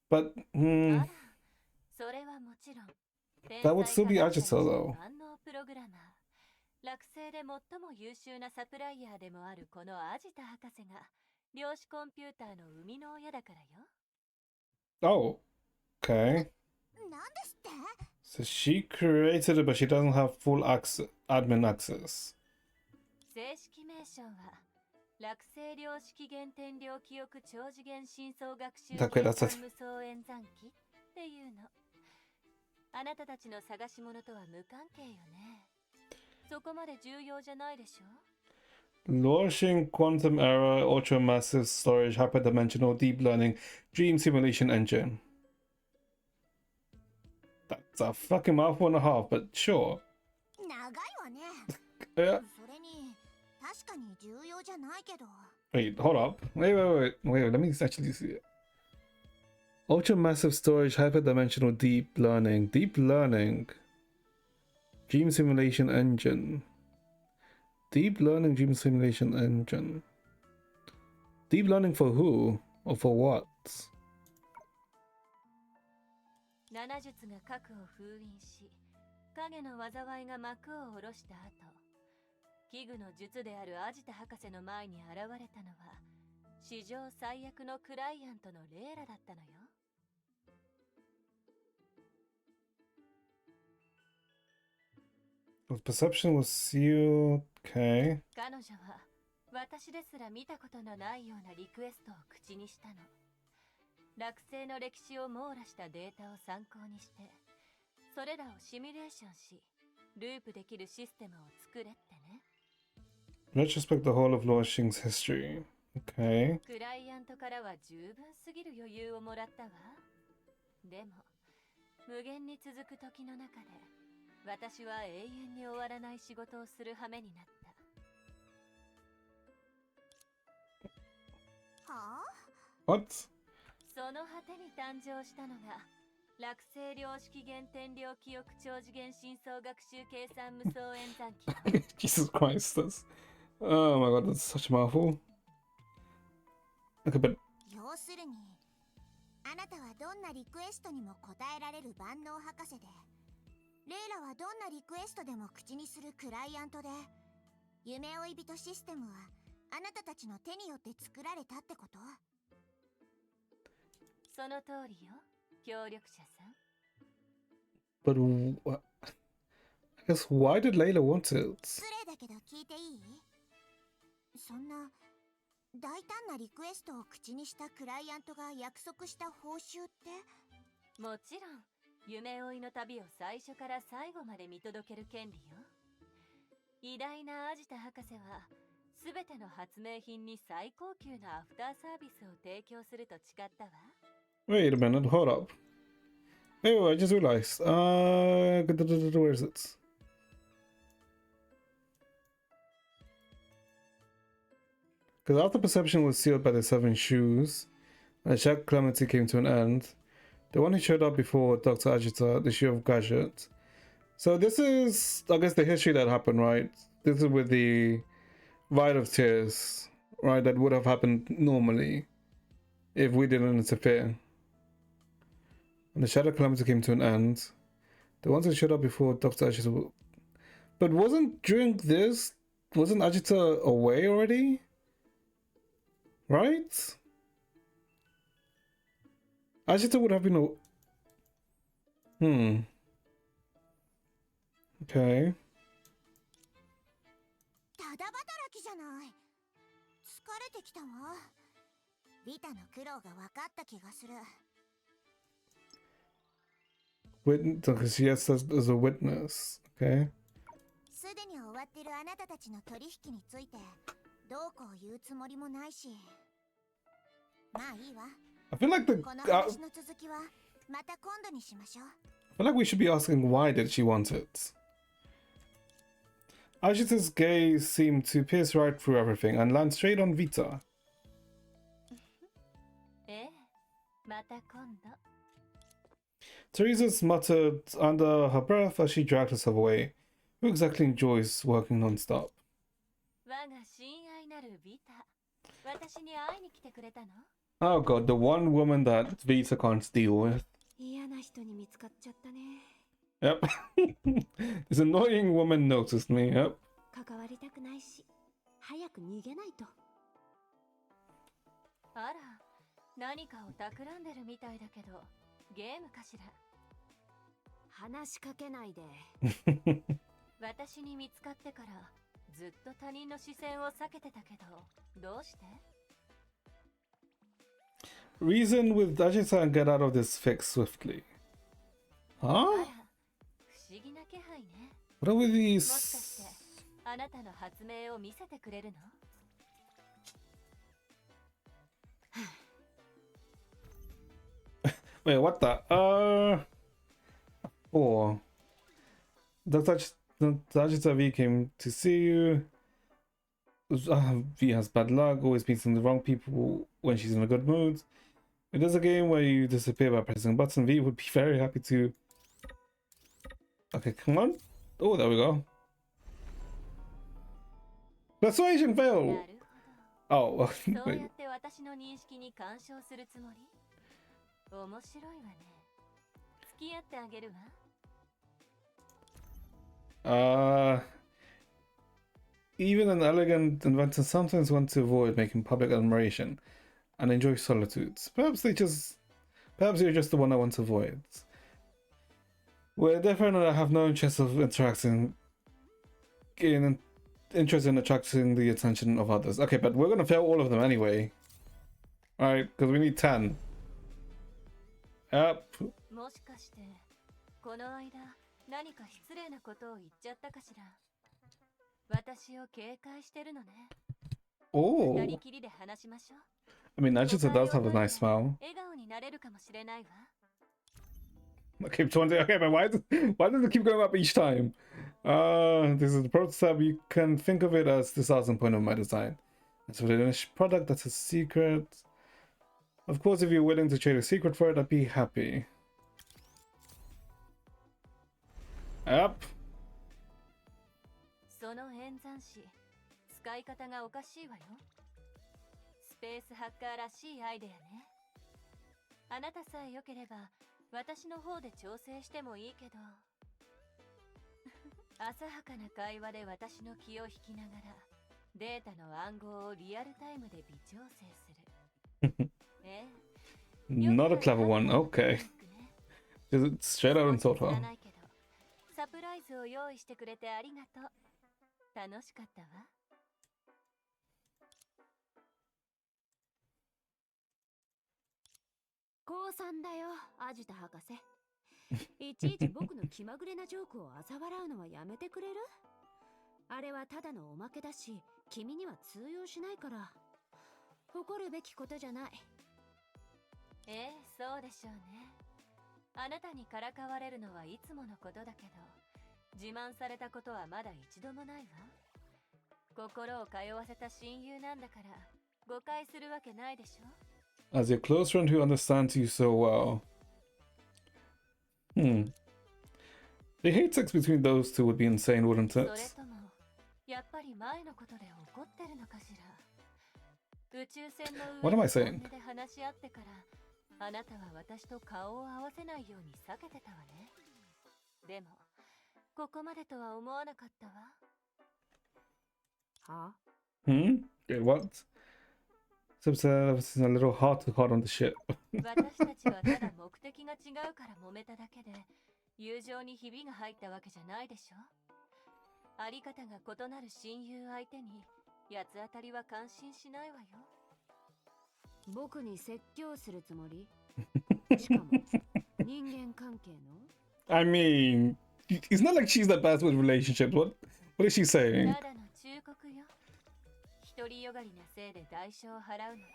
But,
それはもちろん
that would still be Ajita though.
万能プログラマー落星で最も優秀なサプライヤーでもあるこのアジタ博士が量子コンピューターの生みの親だからよ。
Oh, okay.
なんですって？
So she created it, but she doesn't have full access, admin access.
正式名称は落星量式原点量記憶超次元深層学習計算無双演算機っていうの。あなたたちの探し物とは無関係よね。そこまで重要じゃないでしょ。
Launching quantum error, ultra massive storage, hyperdimensional deep learning, dream simulation engine. That's a fucking mouthful and a half, but sure.
長いわね。
Yeah.
それに確かに重要じゃないけど。
Wait, hold up. Wait. Let me actually see it. Ultra massive storage, hyperdimensional deep learning. Deep learning. Dream simulation engine. Deep learning dream simulation engine. Deep learning for who? Or for what?
七術が核を封印し、影の災いが幕を下ろした後、器具の術であるアジタ博士の前に現れたのは、史上最悪のクライアントのレイラだったのよ。
Perception was sealed. Okay.
彼女は私ですら見たことのないようなリクエストを口にしたの。落星の歴史を網羅したデータを参考にして、それらをシミュレーションし、ループできるシステムを作れってね。
Retrospect the whole of Luoxing's history. Okay.
クライアントからは十分すぎる余裕をもらったわ。でも、無限に続く時の中で、私は永遠に終わらない仕事をする羽目になった。
はあ？
What?
その果てに誕生したのが落星量式原点量記憶超次元深層学習計算無双演算機。
Jesus Christ, oh my god, that's such a mouthful. Okay, but
要するに、あなたはどんなリクエストにも答えられる万能博士で、レイラはどんなリクエストでも口にするクライアントで、夢追い人システムはあなたたちの手によって作られたってこと？
その通りよ、協力者さん。
but I guess why did Layla want it?
失礼だけど聞いていい？そんな大胆なリクエストを口にしたクライアントが約束した報酬って？
もちろん夢追いの旅を最初から最後まで見届ける権利よ。偉大なアジタ博士はすべての発明品に最高級なアフターサービスを提供すると誓ったわ。
Wait a minute, hold up. Oh, I just realized. Where is it? Because after Perception was sealed by the Seven Shoes, and Shack Clemency came to an end, the one who showed up before Dr. Agita, the Shoe of Gadget. So this is, I guess, the history that happened, right? This is with the Ride of Tears, right? That would have happened normally if we didn't interfere. And the Shadow Calamity came to an end. The ones that showed up before Dr. Agita. But wasn't during this, wasn't Agita away already? Right? Agita would have been a... Okay.
ただ働きじゃない。疲れてきたわ。リタの苦労が分かった気がする。
Because yes, as a witness. Okay.
すでに終わわってるあなたたちの取引についてどうこう言うつもりもないし、まあいいわ。
I feel like
この話の続きはまた今度にしましょう。
I feel like we should be asking why did she want it. Ajita's gaze seemed to pierce right through everything and land straight on Vita.
ええ、また今度。
Teresa's muttered under her breath as she dragged herself away. Who exactly enjoys working non-stop?
我が親愛なるビタ、私に会いに来てくれたの？
Oh god, the one woman that Vita can't deal with.
嫌な人に見つかっちゃったね。
Yep. This annoying woman noticed me, yep.
関わりたくないし、早く逃げないと。あら、何かを企んでるみたいだけど、ゲームかしら。話しかけないで。私に見つかってからずっと他人の視線を避けてたけど、どうして？
Reason with Ajita and get out of this fix swiftly.
あ
Huh?
ら、不思議な気配ね。
What are with
もしかし
these?
てあなたの発明を見せてくれるの？
Wait, what the? Oh. Dr. Ajita V came to see you. V has bad luck, always meeting the wrong people when she's in a good mood. If there's a game where you disappear by pressing a button, V would be very happy to. Okay, come on. Oh, there we go. Persuasion
な
fail.
る
Oh,
ほど。そうや
wait.
って私の認識に干渉するつもり？面白いわね。付き合ってあげるわ。
Even an elegant inventor sometimes wants to avoid making public admiration and enjoy solitudes. Perhaps you're just the one I want to avoid. We're different and I have no interest in attracting the attention of others. Okay, but we're gonna fail all of them anyway. Alright, because we need 10. Yep.
もしかしてこの間何か失礼なことを言っちゃったかしら。私を警戒してるのね。
Oh.
二人きりで話しましょう。
I mean, Najita does have a nice smile.
笑顔になれるかもしれないわ。
Okay, 20. Okay, but why does it keep going up each time? This is the prototype. You can think of it as the starting point of my design. It's a finished product that's a secret. Of course, if you're willing to trade a secret for it, I'd be happy. Yep.
その演算子、使い方がおかしいわよ。スペースハッカーらしいアイデアね。あなたさえ良ければ私の方で調整してもいいけど。浅はかな会話で私の気を引きながらデータの暗号をリアルタイムで微調整する。ええ。
Not a clever one. Okay. Just straight out and told her.
サプライズを用意してくれてありがとう。楽しかったわ。高3だよ、アジタ博士。いちいち僕の気まぐれなジョークを嘲笑うのはやめてくれる？あれはただのおまけだし、君には通用しないから。誇るべきことじゃない。ええ、そうでしょうね。あなたにからかわれるのはいつものことだけど、自慢されたことはまだ一度もないわ。心を通わせた親友なんだから誤解するわけないでしょ。
As your close friend who understands you so well. The hate sex between those two would be insane, wouldn't
そ
it?
れともやっぱり前のことで怒ってるのかしら。宇宙船の
What am I
上
saying?
で話し合ってからあなたは私と顔を合わせないように避けてたわね。でもここまでとは思わなかったわ。は？
Okay, what? Sib said it's a little hard to hard on the ship.
私たちはただ目的が違うから揉めただけで友情にひびが入ったわけじゃないでしょ。あり方が異なる親友相手に八つ当たりは感心しないわよ。僕に説教するつもり？しかも人間関係の？
I mean, it's not like she's the best with relationships. What is she saying?
ただの忠告よ。独りよがりなせいで代償を払うのは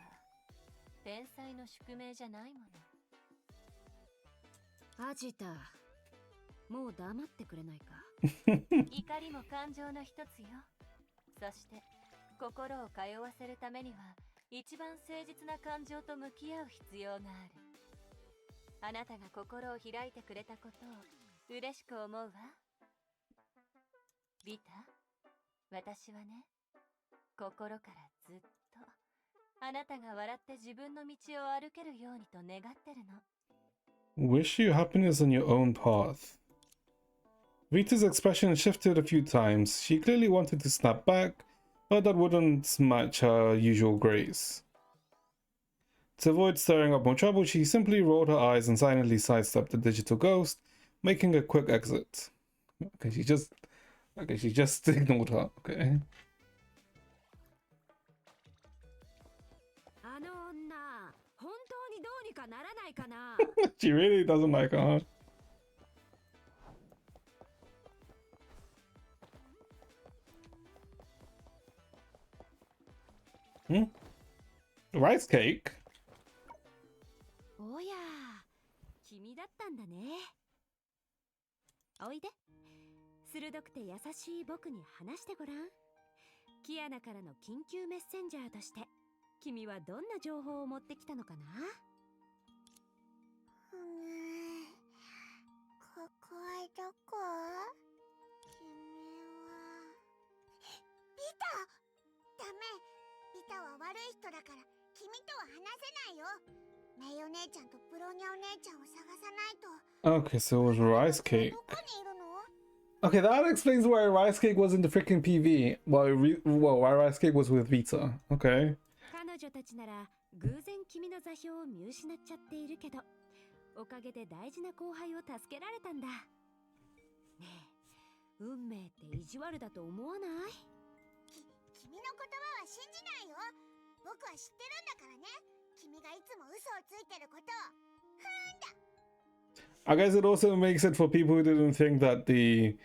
天才の宿命じゃないもの。アジタ、もう黙ってくれないか。怒りも感情の一つよ。そして心を通わせるためには一番誠実な感情と向き合う必要がある。あなたが心を開いてくれたことを嬉しく思うわ。ビタ、私はね、心からずっとあなたが笑って自分の道を歩けるようにと願ってるの。
Wish you happiness on your own path. Vita's expression shifted a few times. She clearly wanted to snap back, but that wouldn't match her usual grace. To avoid stirring up more trouble, she simply rolled her eyes and silently sidestepped the digital ghost, making a quick exit. Okay, she just ignored her. Okay.
あの女、本当にどうにかならないかな。
She really doesn't like her. Hmm? Rice cake?
おや、君だったんだね。おいで。鋭くて優しい僕に話してごらん。キアナからの緊急メッセンジャーとして、君はどんな情報を持ってきたのかな？
ここはどこ？君はビタ！ダメ！ビタは悪い人だから君とは話せないよ。メイお姉ちゃんとブローニャお姉ちゃんを探さないと。
Okay, so it was rice cake.
どこにいるの？
Okay, that explains why rice cake was in the freaking PV. Why rice cake was with Vita. Okay.
彼女たちなら偶然君の座標を見失っちゃっているけど、おかげで大事な後輩を助けられたんだ。ねえ、運命って意地悪だと思わない？
君の言葉は信じないよ。僕は知ってるんだからね。君がいつも嘘をついてることを。
I guess it also makes it for people who didn't think that the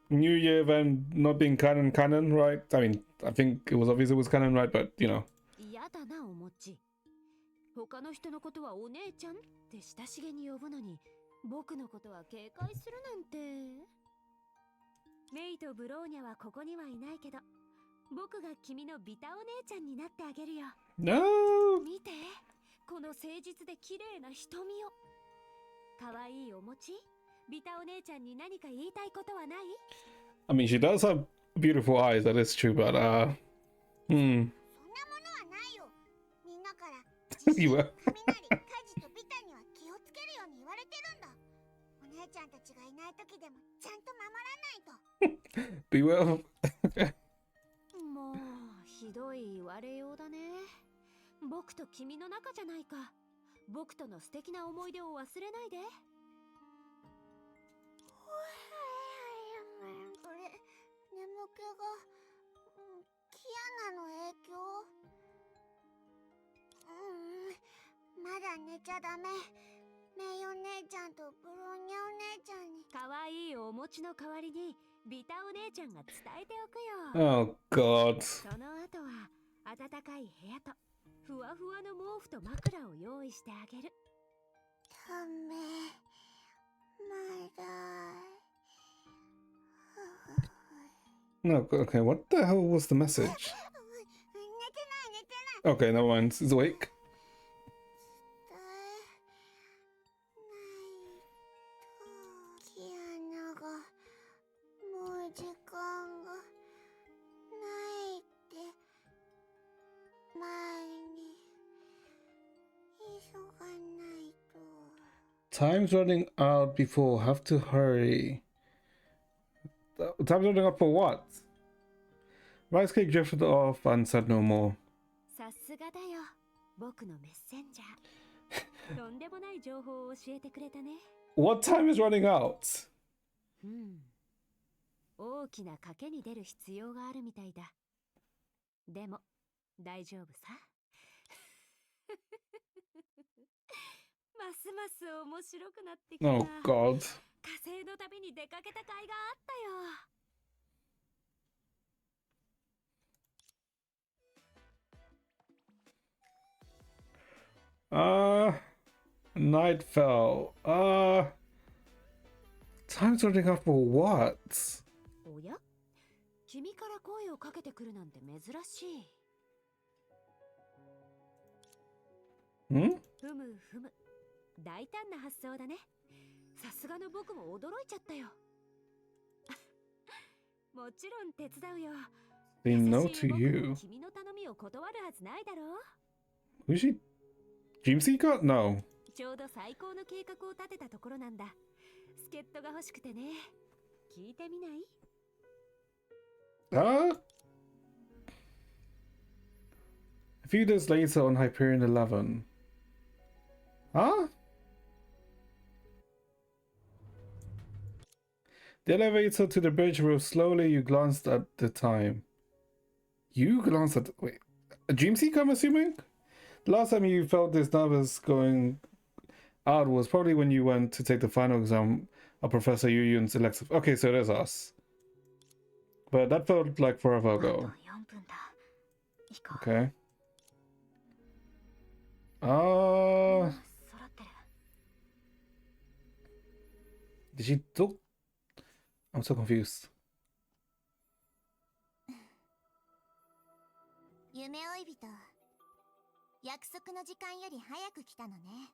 New Year event not being canon, right? I mean, I think it was obvious it was canon, right? But, you know.
嫌だな、おもち。他の人のことはお姉ちゃんって親しげに呼ぶのに、僕のことは警戒するなんて。メイとブローニャはここにはいないけど、僕が君のビタお姉ちゃんになってあげるよ。
No!
見て、この誠実で綺麗な瞳を。かわいいお餅、ビタお姉ちゃんに何か言いたいことはない？
I mean, she does have beautiful eyes, that is true, but,
そんなものはないよ。みんなから地震、雷、火事とビタには気をつけるように言われてるんだ。お姉ちゃんたちがいない時でもちゃんと守らないと。
be well.
もうひどい言われようだね。僕と君の仲じゃないか。僕との素敵な思い出を忘れないで。
これ眠気がキアナの影響？まだ寝ちゃダメ。メイお姉ちゃんとブローニャお姉ちゃんに
かわいいお餅の代わりにビタお姉ちゃんが伝えておくよ。
Oh, God.
その後は暖かい部屋とふわふわの毛布と枕を用意してあげる。
ダメ。まだ。
No, okay, what the hell was the message?
寝てない。
Okay, never mind. He's awake.
キアナがもう時間がないって前に急がないと。
Time's running out before. Have to hurry. Time's running out for what? Rice cake drifted off and said no more.
さすがだよ、僕のメッセンジャー。とんでもない情報を教えてくれたね。
What time is running out?
大きな賭けに出る必要があるみたいだ。でも大丈夫さ。ますます面白くなってきた。
Oh, God.
火星の旅に出かけた甲斐があったよ。
Night fell. Time's running out for what?
おや、君から声をかけてくるなんて珍しい。ふむふむ、大胆な発想だね。さすがの僕も驚いちゃったよ。もちろん手伝うよ。
Say no
優しい
to
僕
you.
も君の頼みを断るはずないだろう。
Who's she? Dream Seeker? No.
ちょうど最高の計画を立てたところなんだ。助っ人が欲しくてね。聞いてみない？
A few days later on Hyperion 11. Huh? The elevator to the bridge rose slowly. You glanced at the time. You glanced at... Wait. A dream seeker, I'm assuming? The last time you felt this nervous going out was probably when you went to take the final exam of Professor Yuyun's elective. Okay, so there's us. But that felt like forever ago. Okay. Did she talk? I'm so confused.
夢追い人、約束の時間より早く来たのね。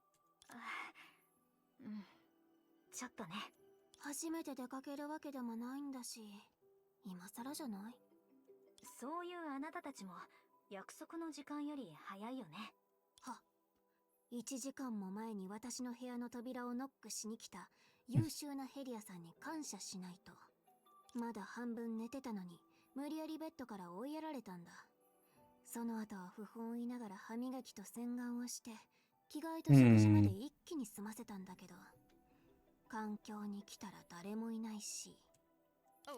うん、ちょっとね。
初めて出かけるわけでもないんだし、今更じゃない？
そういうあなたたちも約束の時間より早いよね。
は、1時間も前に私の部屋の扉をノックしに来た優秀なヘリアさんに感謝しないと。まだ半分寝てたのに無理やりベッドから追いやられたんだ。その後は不本意ながら歯磨きと洗顔をして着替えと食事まで一気に済ませたんだけど、環境に来たら誰もいないし。
わ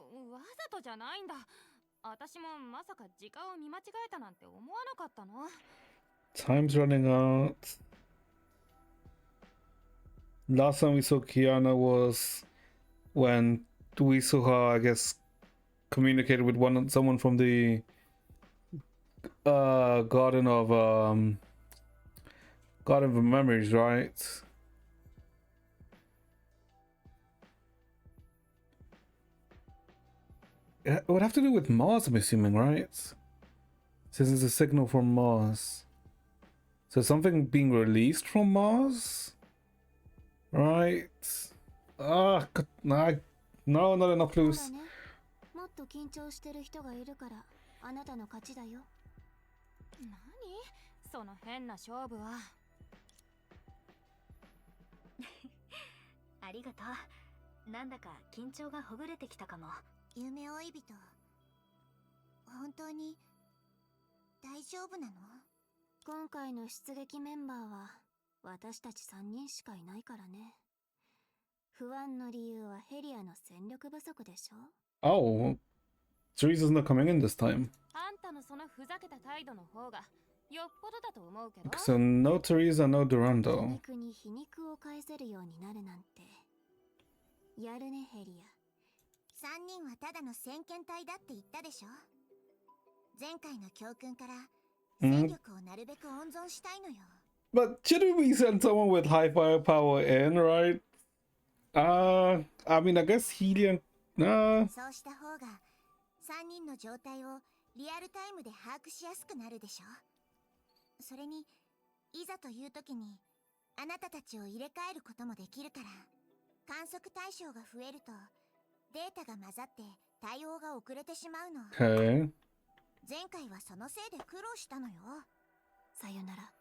ざとじゃないんだ。私もまさか時間を見間違えたなんて思わなかったの。
Time's running out. Last time we saw Kiana was when we saw her, I guess, communicated with someone from the Garden of Memories, right? It would have to do with Mars, I'm assuming, right? Since it's a signal from Mars. So something being released from Mars? Right? No, not enough clues.
もっと緊張してる人がいるからあなたの勝ちだよ。
何その変な勝負は。
ありがとう。なんだか緊張がほぐれてきたかも。
夢追い人、本当に大丈夫なの？
今回の出撃メンバーは私たち3人しかいないからね。不安の理由はヘリアの戦力不足でしょ。
Oh, Teresa's not coming in this time.
あんたのそのふざけた態度の方がよっぽどだと思うけど。
So no Teresa, no
皮
Durando.
肉に皮肉を返せるようになるなんて。やるね、ヘリア。
3人はただの先遣隊だって言ったでしょ。前回の教訓から戦力をなるべく温存したいのよ。
But shouldn't we send someone with high firepower in, right? I mean, I guess Helium.
そうした方が3人の状態をリアルタイムで把握しやすくなるでしょ。それにいざという時にあなたたちを入れ替えることもできるから、観測対象が増えるとデータが混ざって対応が遅れてしまうの。
Okay.
前回はそのせいで苦労したのよ。
さよなら、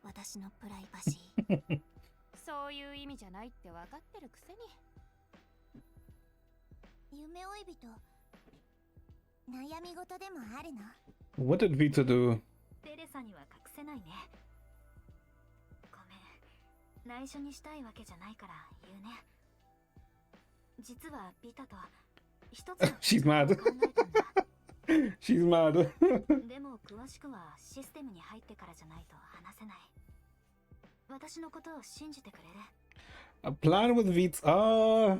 私のプライバシー。
そういう意味じゃないって分かってるくせに。
夢追い人、悩み事でもあるの？
What did Vita do?
テレサには隠せないね。ごめん、内緒にしたいわけじゃないから言うね。実はビタと一つの
She's mad.
考えたんだ。
She's mad.
でも詳しくはシステムに入ってからじゃないと話せない。私のことを信じてくれる？
A plan with Vita.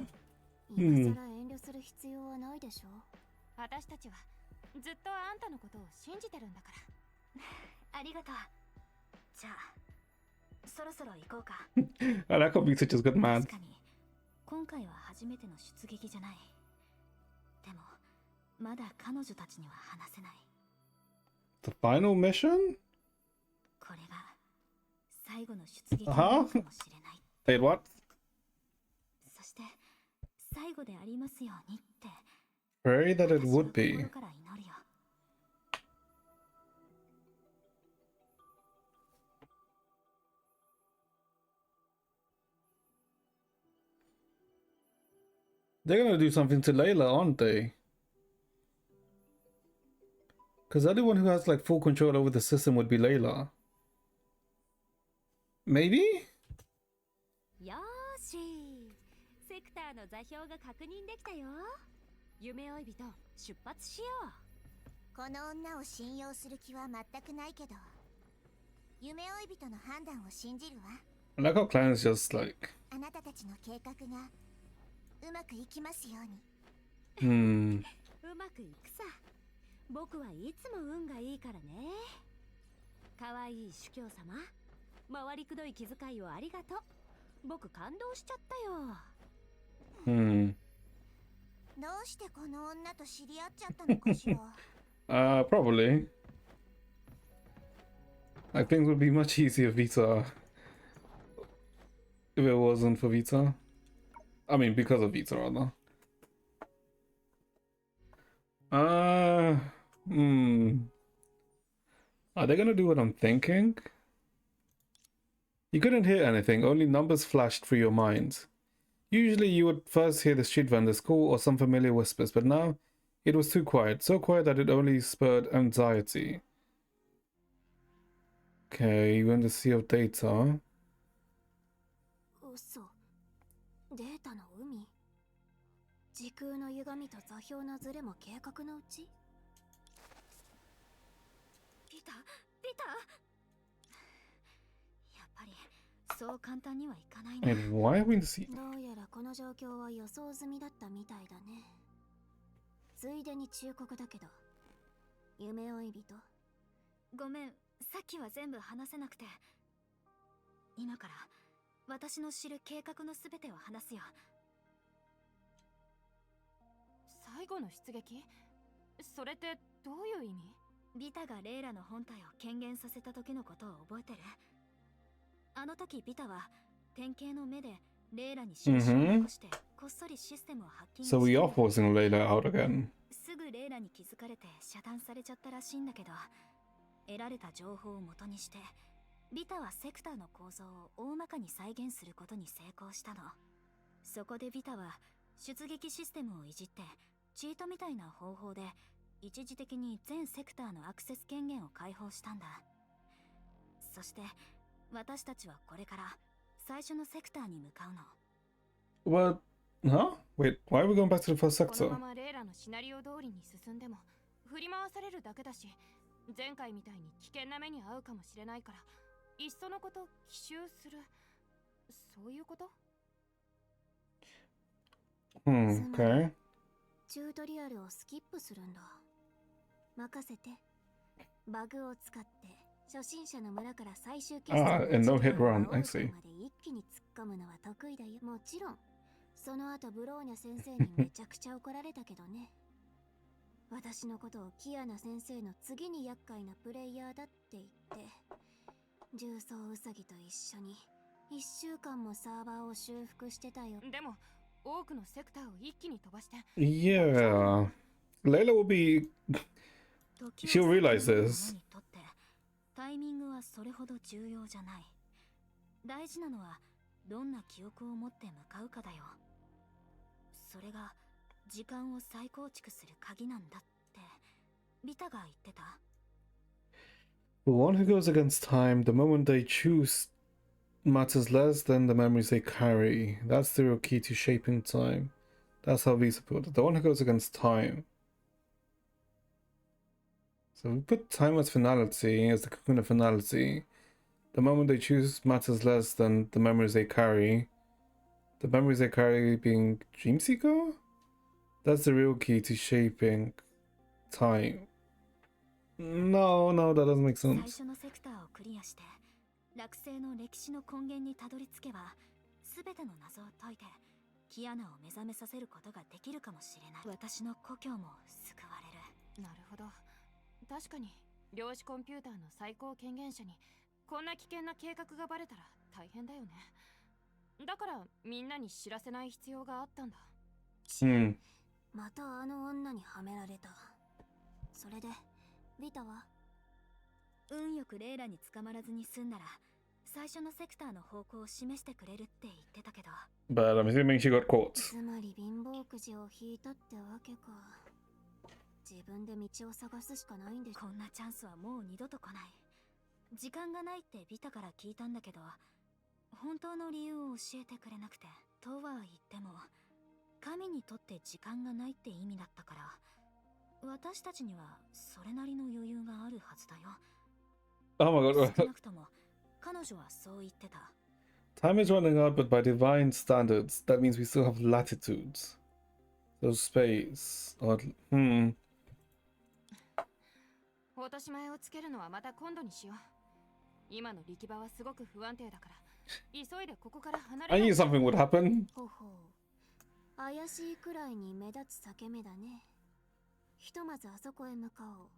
今更遠慮する必要はないでしょ。
私たちはずっとあんたのことを信じてるんだから。
ありがとう。じゃあそろそろ行こうか。
I like how Vita's just good man.
確かに今回は初めての出撃じゃない。でもまだ彼女たちには話せない。
The final mission?
これが最後の出撃に
は
なるかもしれない。
Wait, what?
そして最後でありますようにって
Pray that it
私は
would be.
心から祈るよ。
They're gonna do something to Layla, aren't they? Because the only one who has like full control over the system would be Layla. Maybe?
よーし、セクターの座標が確認できたよ。夢追い人出発しよう。
この女を信用する気は全くないけど、夢追い人の判断を信じるわ。
I like how Clan's just like,
あなたたちの計画がうまくいきますように。
うまくいくさ。僕はいつも運がいいからね。可愛い主教様、回りくどい気遣いをありがとう。僕感動しちゃったよ。
どうしてこの女と知り合っちゃったのかしら。
Probably. Like things would be much easier Vita if it wasn't for Vita. I mean, because of Vita, rather. Are they gonna do what I'm thinking? You couldn't hear anything, only numbers flashed through your mind. Usually you would first hear the street vendors call or some familiar whispers, but now it was too quiet, so quiet that it only spurred anxiety. Okay, you in the sea of data.
嘘。データの海。時空の歪みと座標のズレも計画のうち。
ピタやっぱりそう簡単にはいかないな。
Wait, why are we in the sea?
どうやらこの状況は予想済みだったみたいだね。ついでに忠告だけど、夢追い人。
ごめん、さっきは全部話せなくて。今から私の知る計画のすべてを話すよ。
最後の出撃？それってどういう意味？
ビタがレイラの本体を権限させた時のことを覚えてる？あの時ビタは典型の目でレイラに印を残してこっそりシステムをハッキングして
So we are forcing Layla out again.
すぐレイラに気づかれて遮断されちゃったらしいんだけど、得られた情報を元にしてビタはセクターの構造を大まかに再現することに成功したの。そこでビタは出撃システムをいじってチートみたいな方法で一時的に全セクターのアクセス権限を解放したんだ。そして私たちはこれから最初のセクターに向かうの。
What? Huh? Wait, why are we going back to the first
この
sector?
ままレイラのシナリオ通りに進んでも振り回されるだけだし、前回みたいに危険な目に遭うかもしれないから、いっそのこと奇襲する、そういうこと？
Okay.
チュートリアルをスキップするんだ。任せて。バグを使って初心者の村から最終決戦
and no hit run,
の
I
王座
see.
まで一気に突っ込むのは得意だよ。もちろんその後ブローニャ先生にめちゃくちゃ怒られたけどね。私のことをキアナ先生の次に厄介なプレイヤーだって言って重装ウサギと一緒に1週間もサーバーを修復してたよ。
でも多くのセクターを一気に飛ばして。
Yeah. Layla will be. She'll realize this.
タイミングはそれほど重要じゃない。大事なのはどんな記憶を持って向かうかだよ。それが時間を再構築する鍵なんだってビタが言ってた。
The one who goes against time, the moment they choose matters less than the memories they carry. That's the real key to shaping time. That's how Visa put it. The one who goes against time. So we put time as finality, as the cocoon of finality. The moment they choose matters less than the memories they carry. The memories they carry being dream seeker? That's the real key to shaping time. No, that doesn't make
最
sense.
初のセクターをクリアして落星の歴史の根源にたどり着けば全ての謎を解いてキアナを目覚めさせることができるかもしれない。私の故郷も救われる。
なるほど。確かに量子コンピューターの最高権限者にこんな危険な計画がバレたら大変だよね。だからみんなに知らせない必要があったんだ。
Hmm.
またあの女にはめられた。それでビタは運よくレイラに捕まらずに済んだら最初のセクターの方向を示してくれるって言ってたけど、
But I'm assuming she got caught.
つまり貧乏くじを引いたってわけか。自分で道を探すしかないんで。こんなチャンスはもう二度と来ない。時間がないってビタから聞いたんだけど、本当の理由を教えてくれなくて。とは言っても神にとって時間がないって意味だったから、私たちにはそれなりの余裕があるはずだよ。
Oh my
少
god.
なくとも彼女はそう言ってた。
Time is running out, but by divine standards, that means we still have latitudes. So space. Hmm.
落とし前をつけるのはまた今度にしよう。今の力場はすごく不安定だから急いでここから離れ
I
ない
knew something would happen.
ほほう、怪しいくらいに目立つ裂け目だね。ひとまずあそこへ向かおう。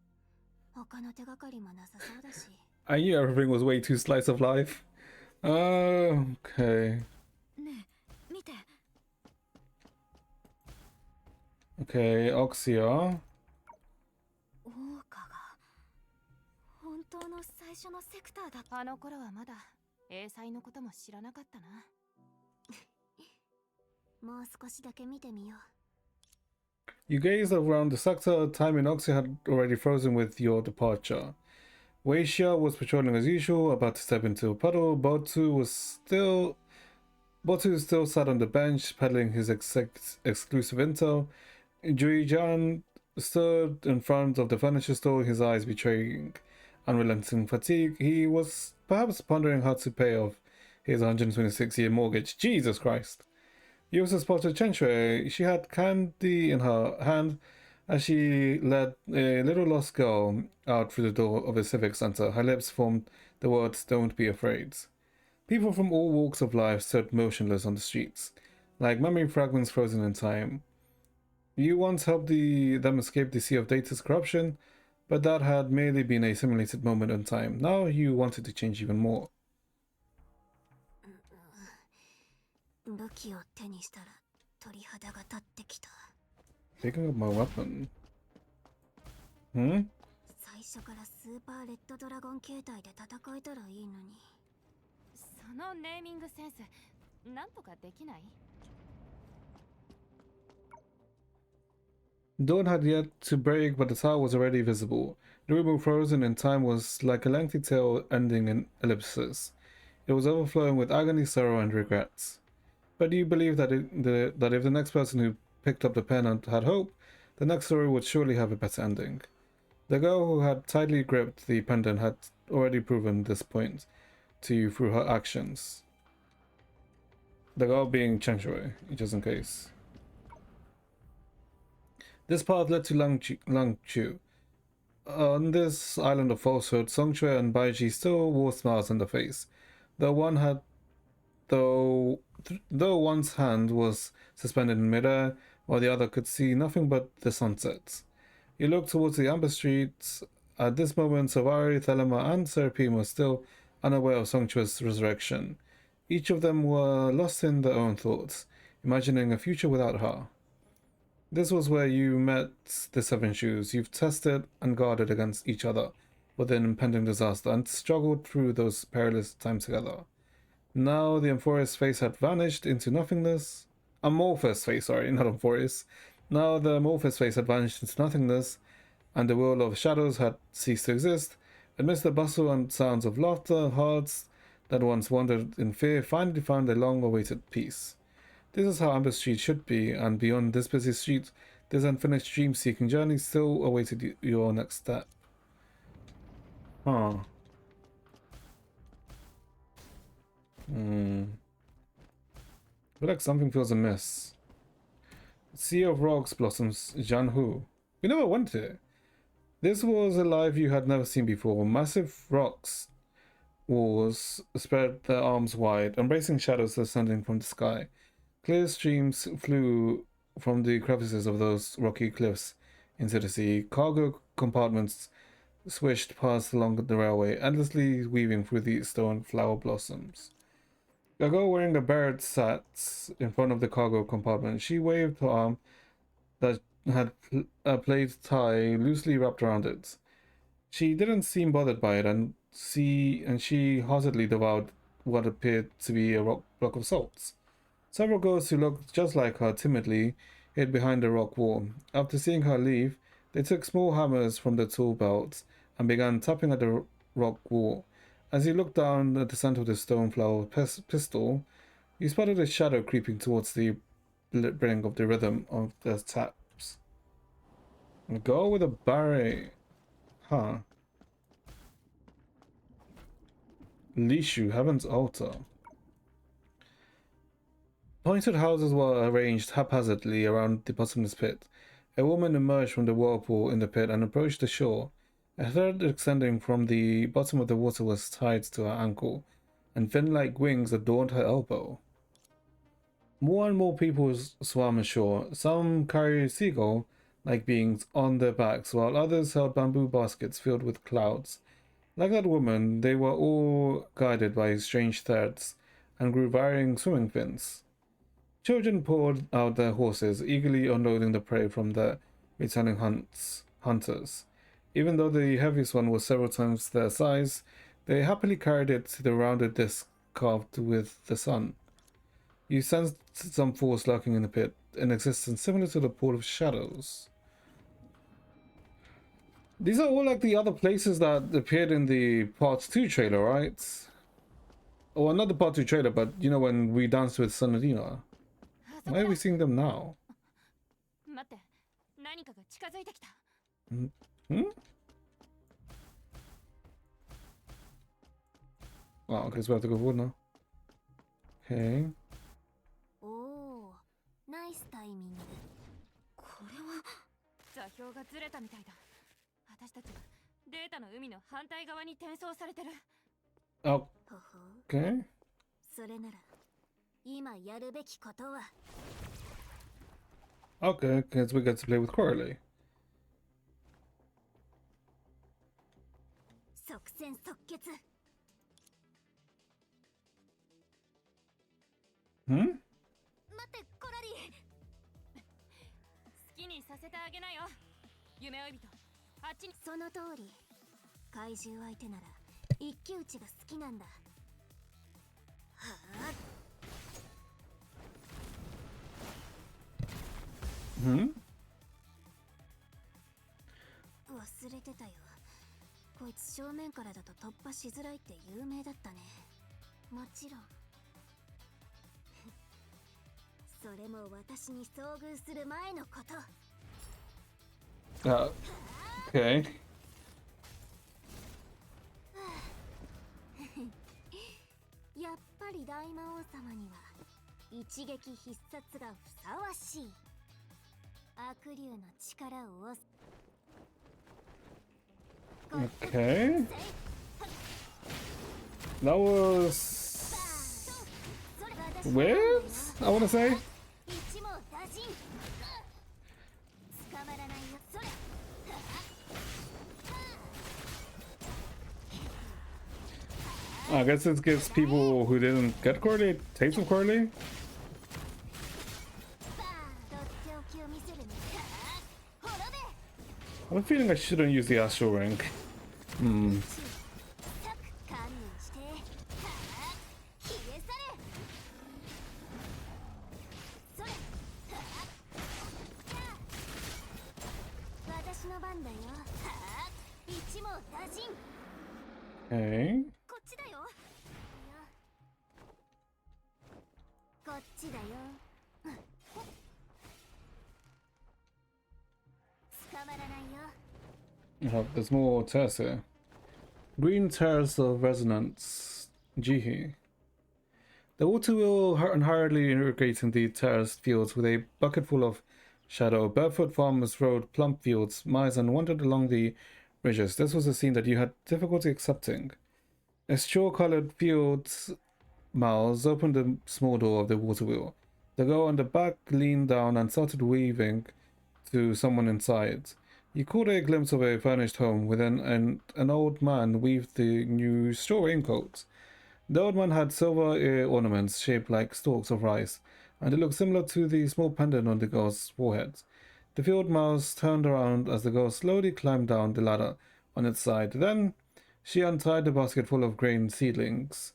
他の手がかりもなさそうだし。
I knew everything was way too slice of life. Okay.
ねえ、見て。
Okay, Oxia.
オオカが本当の最初のセクターだった。
あの頃はまだ英才のことも知らなかったな。
もう少しだけ見てみよう。
You gazed around the sector. Time in Oxia had already frozen with your departure. Weishia was patrolling as usual, about to step into a puddle. Botu still sat on the bench, peddling his exclusive intel. Juijan stood in front of the furniture store, his eyes betraying unrelenting fatigue. He was perhaps pondering how to pay off his 126-year mortgage. Jesus Christ. You also spotted Chenchue. She had candy in her hand as she led a little lost girl out through the door of a civic center. Her lips formed the words, "Don't be afraid." People from all walks of life stood motionless on the streets, like memory fragments frozen in time. You once helped them escape the sea of data's corruption, but that had merely been a simulated moment in time. Now you wanted to change even more.
武器を手にしたら鳥肌が立ってきた。
Picking up my weapon. Hmm?
最初からスーパーレッドドラゴン形態で戦えたらいいのに。
そのネーミングセンスなんとかできない？
Dawn had yet to break, but the tower was already visible. The ribbon frozen in time was like a lengthy tale ending in ellipses. It was overflowing with agony, sorrow, and regrets. But you believe that that if the next person who picked up the pen and had hope, the next story would surely have a better ending. The girl who had tightly gripped the pendant had already proven this point to you through her actions. The girl being Chenchue, just in case. This path led to Langchu. On this island of falsehood, Songchue and Baiji still wore smiles on their face, though one's hand was suspended in midair, while the other could see nothing but the sunsets. You looked towards the amber streets. At this moment, Savari, Thelema, and Serapim were still unaware of Songchue's resurrection. Each of them were lost in their own thoughts, imagining a future without her. This was where you met the Seven Shoes. You've tested and guarded against each other with an impending disaster and struggled through those perilous times together. Now the Amphorous face had vanished into nothingness. Amorphous face, sorry, not Amphorous. Now the amorphous face had vanished into nothingness, and the world of shadows had ceased to exist. Amidst the bustle and sounds of laughter, hearts that once wandered in fear finally found a long-awaited peace. This is how Amber Street should be, and beyond this busy street, this unfinished dream-seeking journey still awaited your next step. Huh. feel like something feels amiss. Sea of Rocks blossoms, Janhu. We never went here. This was a life you had never seen before. Massive rocks walls spread their arms wide, embracing shadows descending from the sky. Clear streams flew from the crevices of those rocky cliffs into the sea. Cargo compartments swished past along the railway, endlessly weaving through the stone flower blossoms. A girl wearing a beret sat in front of the cargo compartment. She waved her arm that had a plaid tie loosely wrapped around it. She didn't seem bothered by it, and she haughtily devoured what appeared to be a block of salts. Several girls who looked just like her timidly hid behind the rock wall. After seeing her leave, they took small hammers from their tool belts and began tapping at the rock wall. As he looked down at the center of the stone flower pistol, he spotted a shadow creeping towards the brink of the rhythm of the taps. A girl with a beret. Huh. Lishu, Heaven's Altar. Pointed houses were arranged haphazardly around the bottomless pit. A woman emerged from the whirlpool in the pit and approached the shore. A thread extending from the bottom of the water was tied to her ankle, and fin-like wings adorned her elbow. More and more people swam ashore. Some carried seagull-like beings on their backs, while others held bamboo baskets filled with clouds. Like that woman, they were all guided by strange threads and grew varying swimming fins. Children poured out their horses, eagerly unloading the prey from their returning hunters. Even though the heaviest one was several times their size, they happily carried it to the rounded disc carved with the sun. You sensed some force lurking in the pit, an existence similar to the Pool of Shadows. These are all like the other places that appeared in the Part 2 trailer, right? Or not the Part 2 trailer, but you know when we danced with Sanadina. Why are we seeing them now? Hmm? Oh, okay, so we have to go forward now. Okay.
Oh, nice timing.
これは座標がずれたみたいだ。私たちはデータの海の反対側に転送されてる。
Oh. Okay.
それなら今やるべきことは
Okay, because we get to play with Coralie.
即戦即決
Hmm?
待ってコラリー。好きにさせてあげなよ。夢追い人。あっちに。
その通り怪獣相手なら一騎打ちが好きなんだ。はあ
Hmm?
忘れてたよ。こいつ正面からだと突破しづらいって有名だったね。もちろん。それも私に遭遇する前のこと。
Okay.
やっぱり大魔王様には一撃必殺がふさわしい。悪竜の力を押す。
Okay. That was weird, I want to say.
一網打尽。捕まらないよ。それ。
I guess it gives people who didn't get Coralie a taste of Coralie.
とっておきを見せるね。滅べ。
I have a feeling I shouldn't use the astral ring. Hmm.
観念して。消え去れ。それ。私の番だよ。一網打尽。
Okay.
こっちだよ。こっちだよ。捕まらないよ。
Oh, there's more tears here. Green tears of resonance. Jihi. The water wheel hurriedly irrigating the terraced fields with a bucket full of shadow. Barefoot farmers rode plump fields, miles, and wandered along the ridges. This was a scene that you had difficulty accepting. A straw-colored field's mouths opened the small door of the water wheel. The girl on the back leaned down and started waving to someone inside. You caught a glimpse of a furnished home within, and an old man weaved the new straw raincoat. The old man had silver ear ornaments shaped like stalks of rice, and it looked similar to the small pendant on the girl's forehead. The field mouse turned around as the girl slowly climbed down the ladder on its side. Then she untied the basket full of grain seedlings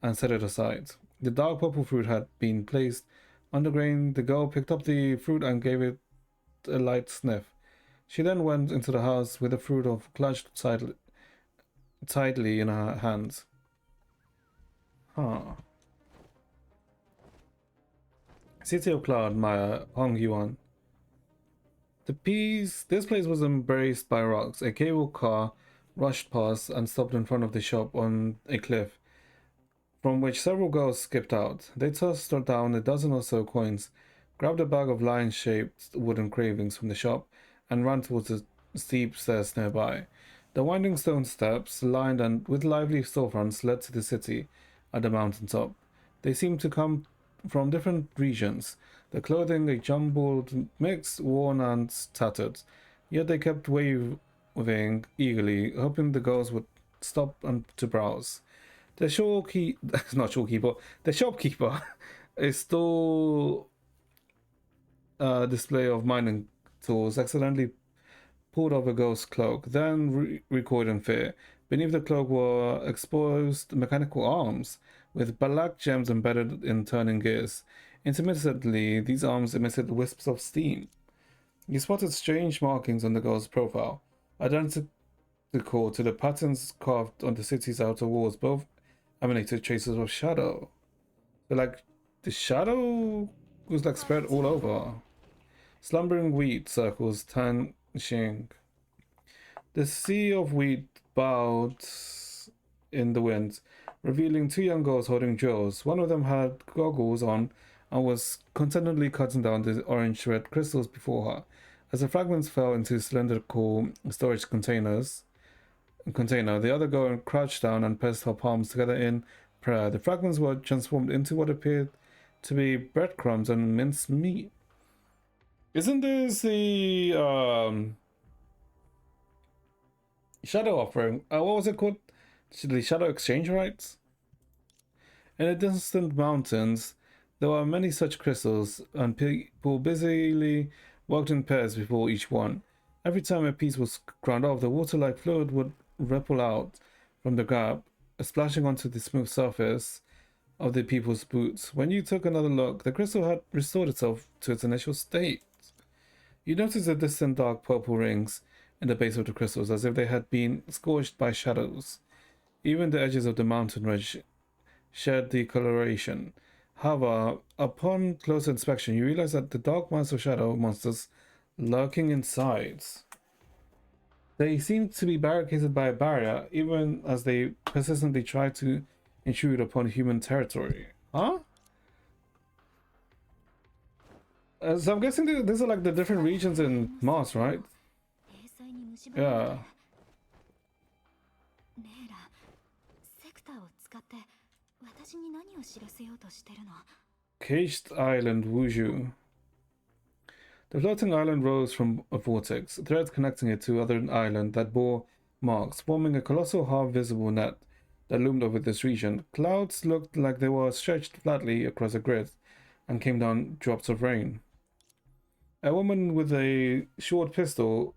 and set it aside. The dark purple fruit had been placed on the grain. The girl picked up the fruit and gave it a light sniff. She then went into the house with the fruit clutched tightly in her hands. Huh. City of Cloud, Maya, Hong Yuan. This place was embraced by rocks. A cable car rushed past and stopped in front of the shop on a cliff, from which several girls skipped out. They tossed down a dozen or so coins, grabbed a bag of lion-shaped wooden cravings from the shop, and ran towards the steep stairs nearby. The winding stone steps, lined and with lively storefronts, led to the city at the mountaintop. They seemed to come from different regions, the clothing a jumbled mix, worn and tattered. Yet they kept waving eagerly, hoping the girls would stop and to browse. The shopkeeper, a stall display of mining tools, accidentally pulled off a girl's cloak, then recoiled in fear. Beneath the cloak were exposed mechanical arms, with black gems embedded in turning gears. Intermittently, these arms emitted wisps of steam. You spotted strange markings on the girl's profile, identical to the patterns carved on the city's outer walls. Both emanated traces of shadow. So, like, the shadow was like spread all over. Slumbering wheat circles tanishing. The sea of wheat bowed in the wind, revealing two young girls holding drills. One of them had goggles on and was contentedly cutting down the orange-red crystals before her. As the fragments fell into cylindrical storage container, the other girl crouched down and pressed her palms together in prayer. The fragments were transformed into what appeared to be breadcrumbs and minced meat. Isn't this the Shadow offering? What was it called? The Shadow Exchange Rites? In the distant mountains, there were many such crystals, and people busily worked in pairs before each one. Every time a piece was ground off, the water-like fluid would ripple out from the gap, splashing onto the smooth surface of the people's boots. When you took another look, the crystal had restored itself to its initial state. You noticed the distant dark purple rings in the base of the crystals, as if they had been scorched by shadows. Even the edges of the mountain ridge shared the coloration. However, upon closer inspection, you realize that the dark mass of shadow monsters lurking inside. They seem to be barricaded by a barrier, even as they persistently try to intrude upon human territory. Huh? So I'm guessing these are like the different regions in Mars, right? Yeah. Caged Island, Wuju. The floating island rose from a vortex, threads connecting it to other island that bore marks, forming a colossal half-visible net that loomed over this region. Clouds looked like they were stretched flatly across a grid and came down drops of rain. A woman with a short pistol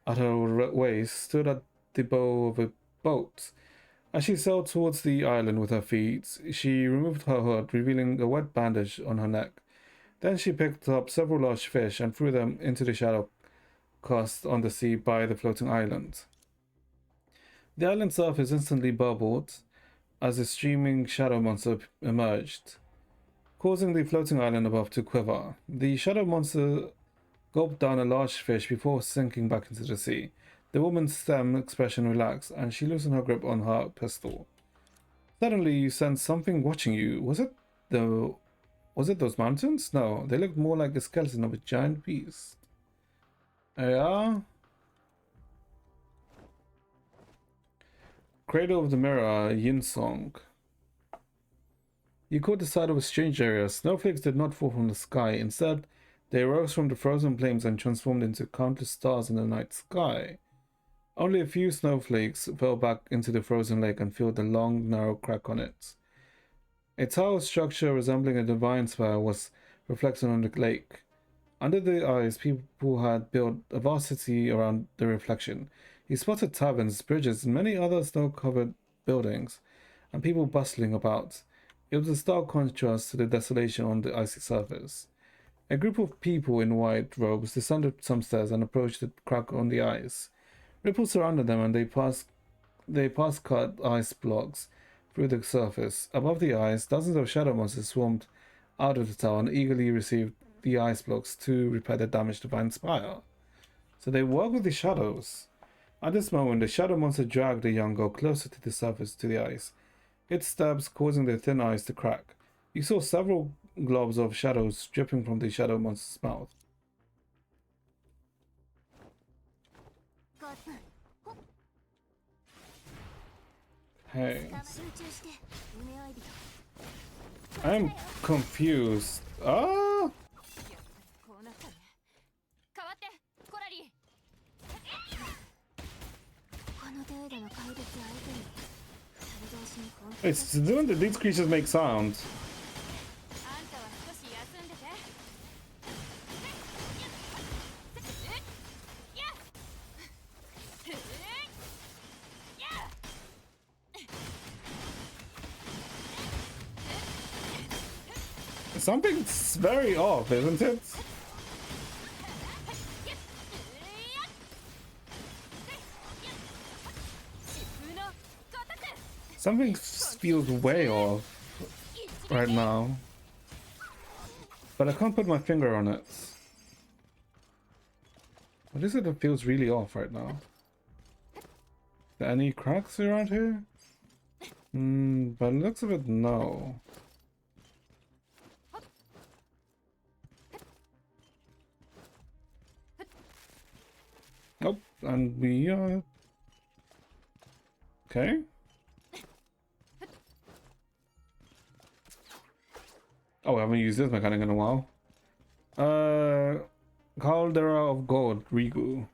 at her waist stood at the bow of a boat. As she sailed towards the island with her feet, she removed her hood, revealing a wet bandage on her neck. Then she picked up several large fish and threw them into the shadow cast on the sea by the floating island. The island surface instantly bubbled as a streaming shadow monster emerged, causing the floating island above to quiver. The shadow monster gulped down a large fish before sinking back into the sea. The woman's stem expression relaxed, and she loosened her grip on her pistol. Suddenly, you sensed something watching you. Was it the... Was it those mountains? No, they looked more like a skeleton of a giant beast. Yeah. Cradle of the Mirror, Yin Song. You caught the sight of a strange area. Snowflakes did not fall from the sky. Instead, they rose from the frozen plains and transformed into countless stars in the night sky. Only a few snowflakes fell back into the frozen lake and filled the long, narrow crack on it. A tile structure resembling a divine spire was reflected on the lake. Under the ice, people had built a vast city around the reflection. He spotted taverns, bridges, and many other snow-covered buildings, and people bustling about. It was a stark contrast to the desolation on the icy surface. A group of people in white robes descended some stairs and approached the crack on the ice. Ripples surrounded them, and they passed cut ice blocks through the surface. Above the ice, dozens of shadow monsters swarmed out of the tower and eagerly received the ice blocks to repair the damaged divine spire. So they work with the shadows. At this moment, the shadow monster dragged the young girl closer to the surface to the ice, its stabs causing the thin ice to crack. You saw several globs of shadows dripping from the shadow monster's mouth. Hey. I am confused. Ah!
こうなったね。代わってコラリー。
この程度の怪物相手に二人同士にコン
It's doing that these creatures make sound.
あんたは少し休んでて。
Something's very off, isn't it? Something feels way off right now, but I can't put my finger on it. What is it that feels really off right now? Are there any cracks around here? By the looks of it, no. Nope, and we are... Okay. Oh, I haven't used this mechanic in a while. Caldera of Gold, Rigu.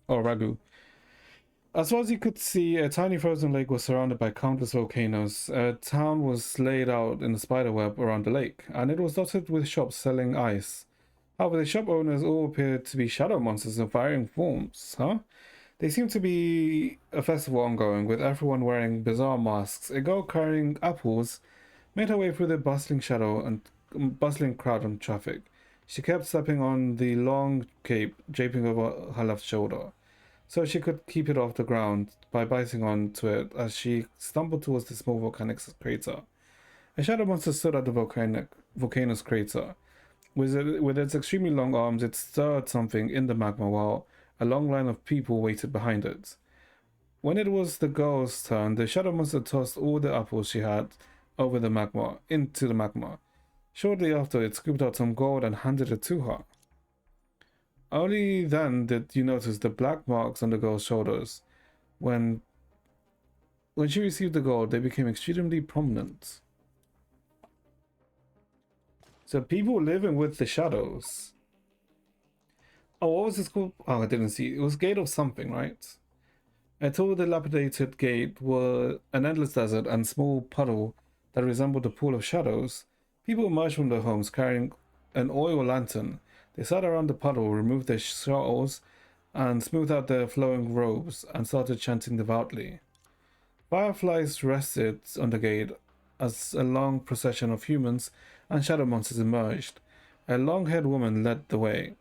Or Ragu. As far as you could see, a tiny frozen lake was surrounded by countless volcanoes. A town was laid out in a spiderweb around the lake, and it was dotted with shops selling ice. However, the shop owners all appeared to be shadow monsters of varying forms, huh? There seemed to be a festival ongoing, with everyone wearing bizarre masks. A girl carrying apples made her way through the bustling crowd and traffic. She kept stepping on the long cape draping over her left shoulder, so she could keep it off the ground by biting onto it as she stumbled towards the small volcanic crater. A shadow monster stood at the volcano's crater. With its extremely long arms, it stirred something in the magma while a long line of people waited behind it. When it was the girl's turn, the shadow monster tossed all the apples she had over the magma, into the magma. Shortly after, it scooped out some gold and handed it to her. Only then did you notice the black marks on the girl's shoulders. When she received the gold, they became extremely prominent. So people living with the shadows. Oh, what was this called? Oh, I didn't see. It was Gate of something, right? A tall, dilapidated gate were an endless desert and small puddle that resembled a pool of shadows. People emerged from their homes carrying an oil lantern. They sat around the puddle, removed their shawls, and smoothed out their flowing robes, and started chanting devoutly. Fireflies rested on the gate as a long procession of humans and shadow monsters emerged. A long-haired woman led the way,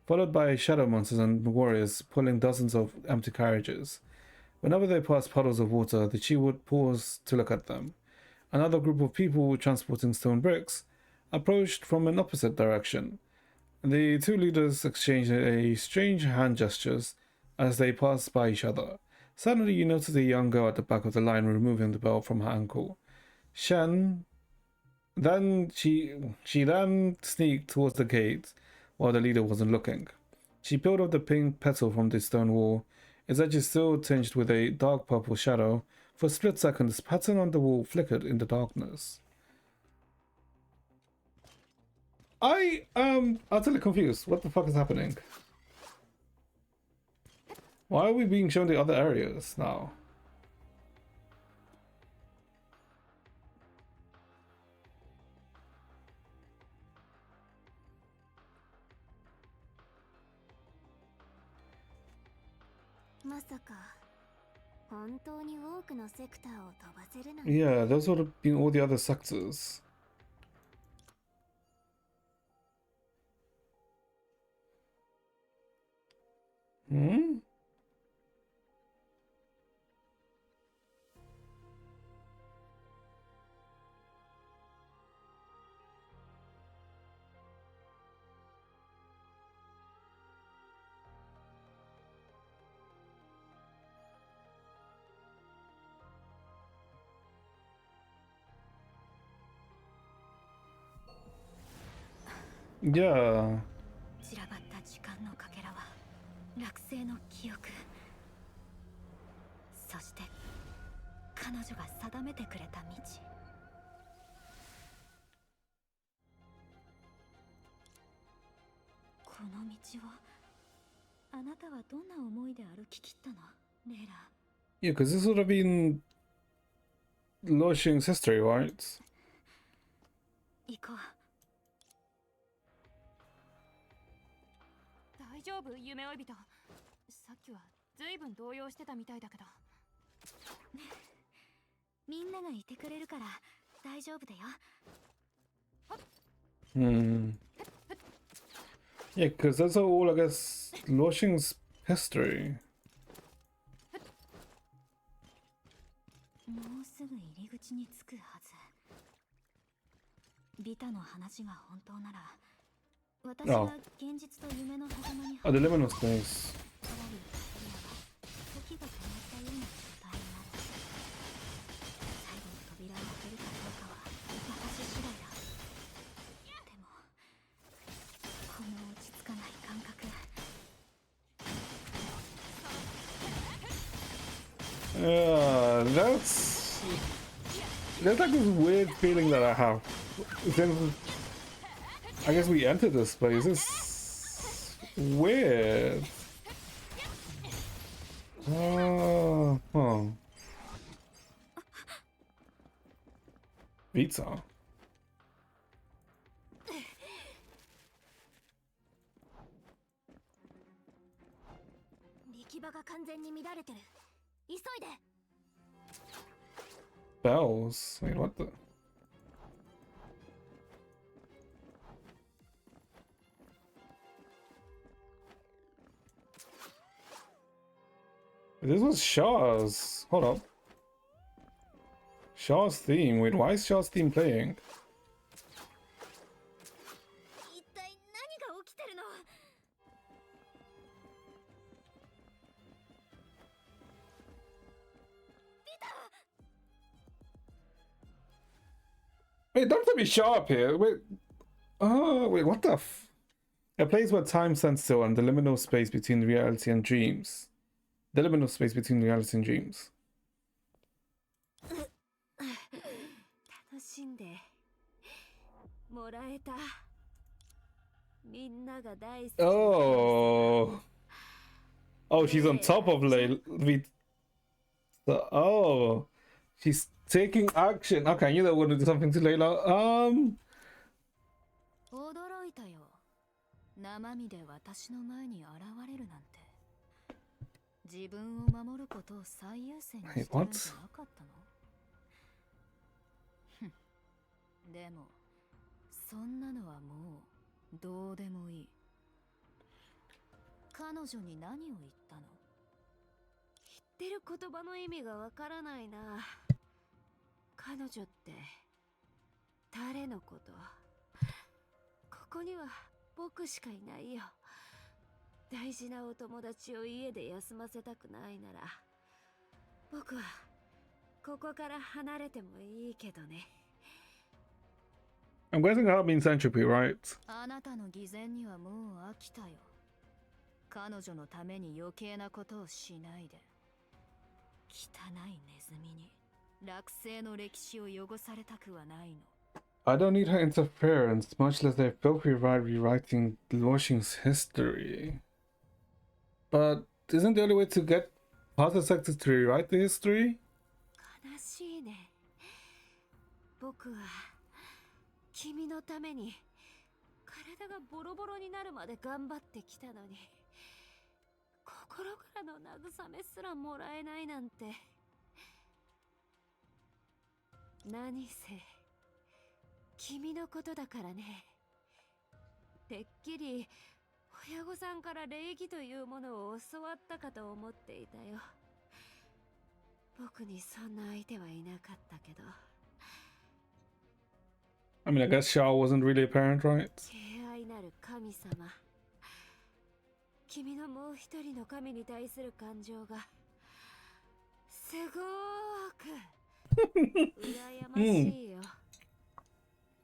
followed by shadow monsters and warriors pulling dozens of empty carriages. Whenever they passed puddles of water, the chi would pause to look at them. Another group of people transporting stone bricks approached from an opposite direction. The two leaders exchanged a strange hand gestures as they passed by each other. Suddenly you noticed a young girl at the back of the line removing the belt from her ankle. Shen Then she ran sneaked towards the gate while the leader wasn't looking. She peeled off the pink petal from the stone wall. Its edge is still tinged with a dark purple shadow. For a split second, this pattern on the wall flickered in the darkness. I am utterly confused. What the fuck is happening? Why are we being shown the other areas now? Yeah, those would have been all the other sectors. Hmm? Yeah.
散らばった時間のかけらは落星の記憶、そして彼女が定めてくれた道。この道をあなたはどんな思いで歩き切ったの、レイラ。
Yeah, because this would have been Luoxing's history, right?
行こう。
大丈夫、夢追い人。さっきは随分動揺してたみたいだけど。
みんながいてくれるから大丈夫だよ。
Hmm. Yeah, because that's all, I guess, Luoxing's history.
もうすぐ入り口に着くはず。ビタの話が本当なら、私は現実と夢の狭間に
Oh, the liminal space.
さらに時が止まったような状態になる。最後の扉を開けるかどうかは私次第だ。でもこの落ち着かない感覚。
Yeah, that's like this weird feeling that I have. Since I guess we entered this place. It's weird. Huh. Pizza.
力場が完全に乱れてる。急いで。
Bells. Wait, what the? This was Shaw's. Hold up. Shaw's theme. Wait, why is Shaw's theme playing?
一体何が起きてるの？
Wait, don't let me show up here. Wait. Oh, wait, what the f? A place where time stands still and the liminal space between reality and dreams. The liminal space between reality and dreams.
楽しんでもらえた。みんなが大好き。
Oh. Oh, she's on top of Oh. She's taking action. Okay, I knew they were going to do something to Layla.
驚いたよ。生身で私の前に現れるなんて。自分を守ることを最優先にしてるんじゃなかったの？でもそんなのはもうどうでもいい。彼女に何を言ったの？言ってる言葉の意味がわからないな。彼女って誰のこと？ここには僕しかいないよ。大事なお友達を家で休ませたくないなら、僕はここから離れてもいいけどね。
I'm guessing her means entropy, right?
あなたの偽善にはもう飽きたよ。彼女のために余計なことをしないで。汚いネズミに落星の歴史を汚されたくはないの。
I don't need her interference, much less their filthy right rewriting Washington's history. But isn't the only way to get past the sectors to rewrite the history?
悲しいね。僕は君のために体がボロボロになるまで頑張ってきたのに、心からの慰めすらもらえないなんて。何せ君のことだからね。てっきり親御さんから礼儀というものを教わったかと思っていたよ。僕にそんな相手はいなかったけど。
I mean, I guess Shao wasn't really a parent, right?
敬愛なる神様。君のもう一人の神に対する感情がすごーく羨ましいよ。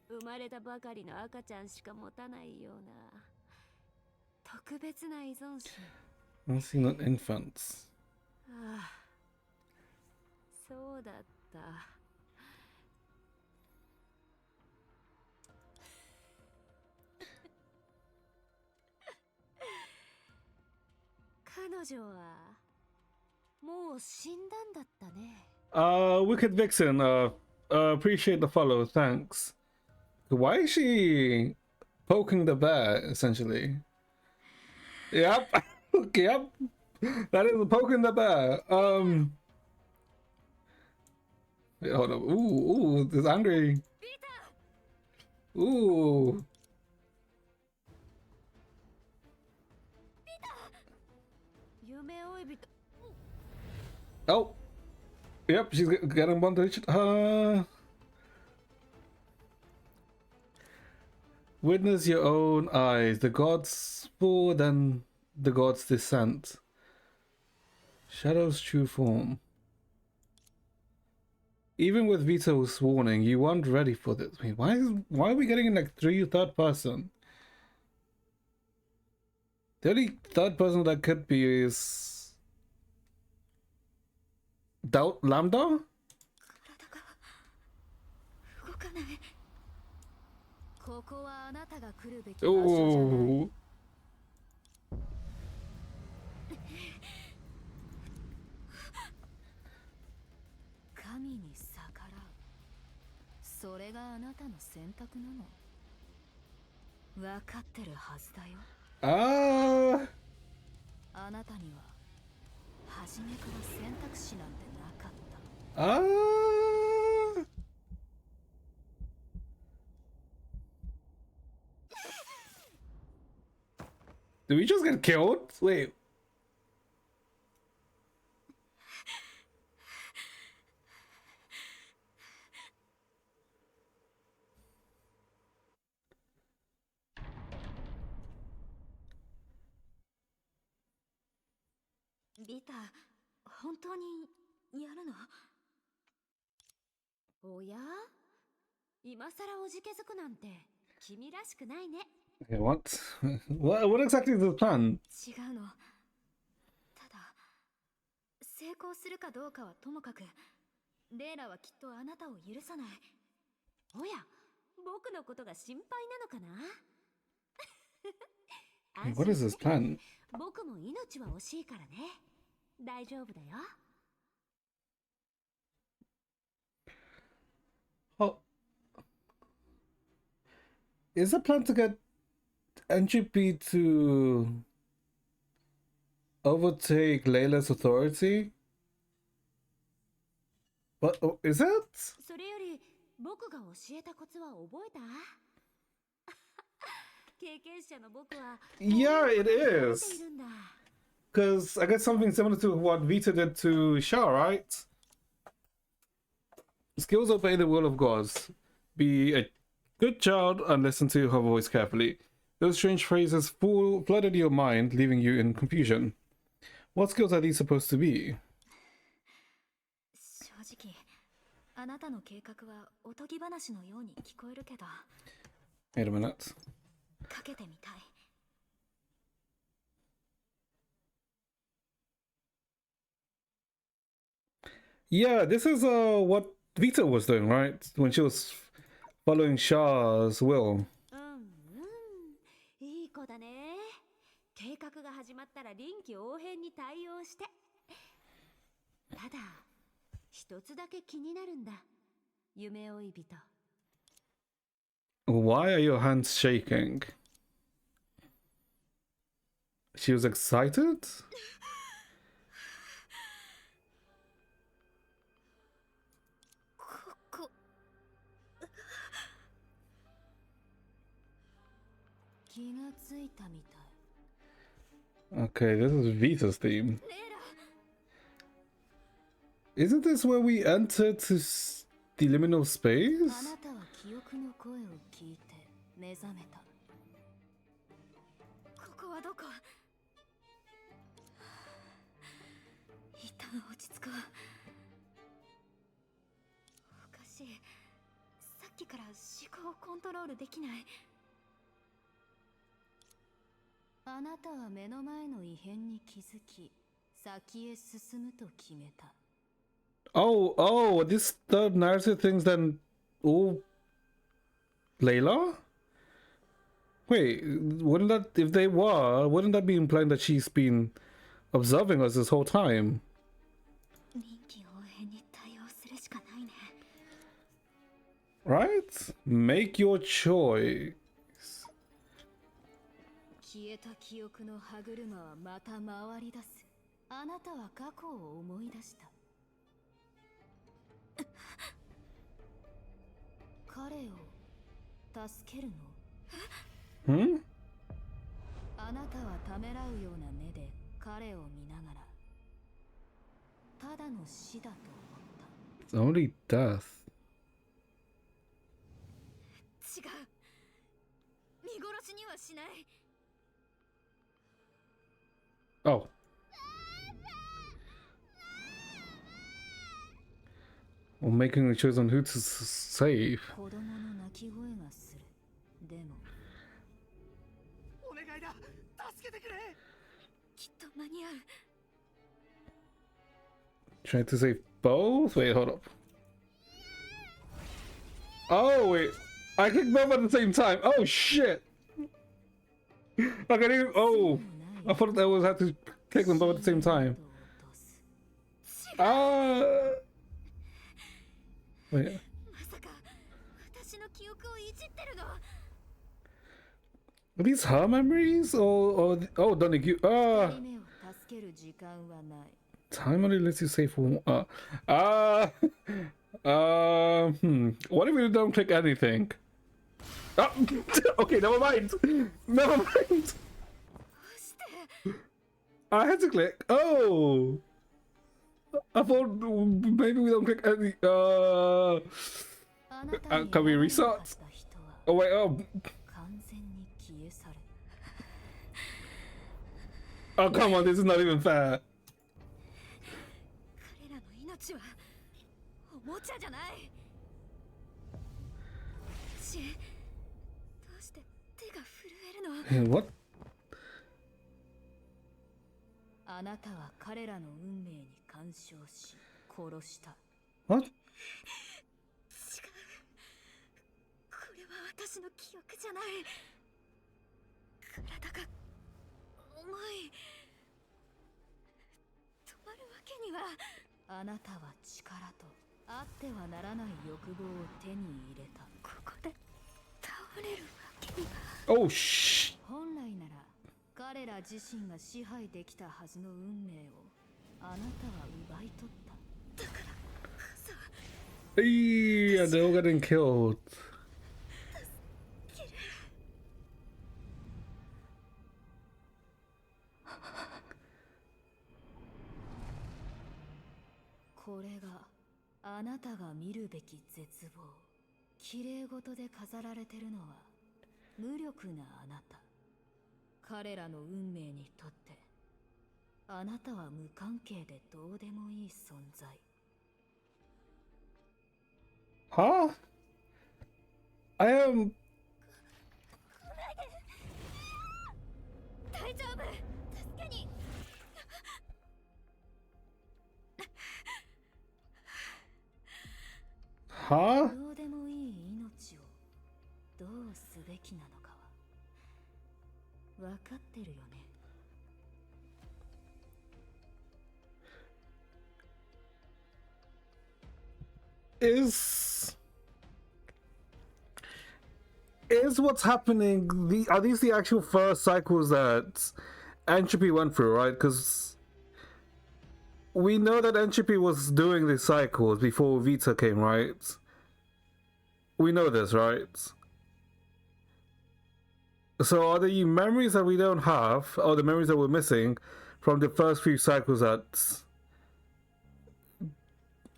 生まれたばかりの赤ちゃんしか持たないような特別な依存心。
Nothing not infants.
ああ、そうだった。彼女はもう死んだんだったね。
Wicked Vixen, appreciate the follow, thanks. Why is she poking the bear, essentially? Yep, yep, that is poking the bear. Wait, hold up, ooh, this is angry. Ooh. Oh, yep, she's getting bondage. Witness your own eyes. The gods more than the gods' descent. Shadow's true form. Even with Vito's warning, you weren't ready for this. Wait, why are we getting in like third person? The only third person that could be is Doubt Lambda?
ここはあなたが来るべき場所じゃない。
Oh.
神に逆らう。それがあなたの選択なの。分かってるはずだよ。あなたには初めから選択肢なんてなかった。
Did we just get killed? Wait.
ビタ、本当にやるの？おや？今さらおじけづくなんて君らしくないね。
Okay, what? What exactly is the plan?
違うの。ただ、成功するかどうかはともかく、レイラはきっとあなたを許さない。おや、僕のことが心配なのかな？
What is this plan?
僕も命は惜しいからね。大丈夫だよ。
Oh. Is the plan to get Entropy to overtake Layla's authority? What? Oh, is it?
それより僕が教えたコツは覚えた？経験者の僕は
Yeah, it is. Because I guess something similar to what Vita did to Shah, right? Skills obey the will of gods. Be a good child and listen to her voice carefully. Those strange phrases flooded your mind, leaving you in confusion. What skills are these supposed to be?
正直
あなたの計画はおとぎ話のように聞こえるけど、
Wait a minute.
かけてみたい。
Yeah, this is what Vita was doing, right? When she was following Shah's will.
いい子だね。計画が始まったら臨機応変に対応して。ただ一つだけ気になるんだ、夢追い人。
Why are your hands shaking? She was excited?
気がついたみたい。
Okay, this is Vita's theme. Isn't this where we enter to the liminal
あ
space?
なたは記憶の声を聞いて目覚めた。
ここはどこ？一旦落ち着こう。おかしい。さっきから思考をコントロールできない。
あなたは目の前の異変に気づき、先へ進むと決めた。
Oh, this the narrative things then all Layla? Wait, wouldn't that, if they were, wouldn't that be implying that she's been observing us this whole time?
臨機応変に対応するしかないね。
Right? Make your choice.
消えた記憶の歯車はまた回り出す。あなたは過去を思い出した。彼を助けるの？
Hmm?
あなたはためらうような目で彼を見ながら、ただの死だと思った。
It's only death.
違う。見殺しにはしない。
Oh. Or making a choice on who to save.
子供の泣き声がする。でも
お願いだ、助けてくれ。
きっと間に合う。
Trying to save both? Wait, hold up. Oh, wait. I clicked both at the same time. Oh, shit. Like, I didn't. Oh. I thought I was had to click them both at the same time. Wait.
まさか私の記憶をいじってるの？
Are these her memories? Oh, don't you?
二人目を助ける時間はない。
Time only lets you save for one. What if we don't click anything? Oh, okay, never mind. Never mind. I had to click. Oh, I thought maybe we don't click any. Can we restart? Oh wait. Oh.
完全に消え去る。
Oh come on, this is not even fair.
彼らの命はおもちゃじゃない。私、どうして手が震えるの？
What?
あなたは彼らの運命に干渉し殺した。
What?
違う。これは私の記憶じゃない。体が重い。止まるわけには。
あなたは力とあってはならない欲望を手に入れた。
ここで倒れるわけには。
Oh shh.
本来なら彼ら自身が支配できたはずの運命をあなたは奪い取った。
Yeah, they're all getting killed.
これがあなたが見るべき絶望。綺麗事で飾られてるのは無力なあなた。彼らの運命にとってあなたは無関係でどうでもいい存在。
Huh? I am.
大丈夫、助けに。
Huh?
どうでもいい命をどうすべきなのかは分かってるよね。
Is what's happening are these the actual first cycles that Entropy went through, right? Because we know that Entropy was doing these cycles before Vita came, right? We know this, right? So are the memories that we don't have, or the memories that we're missing from the first few cycles that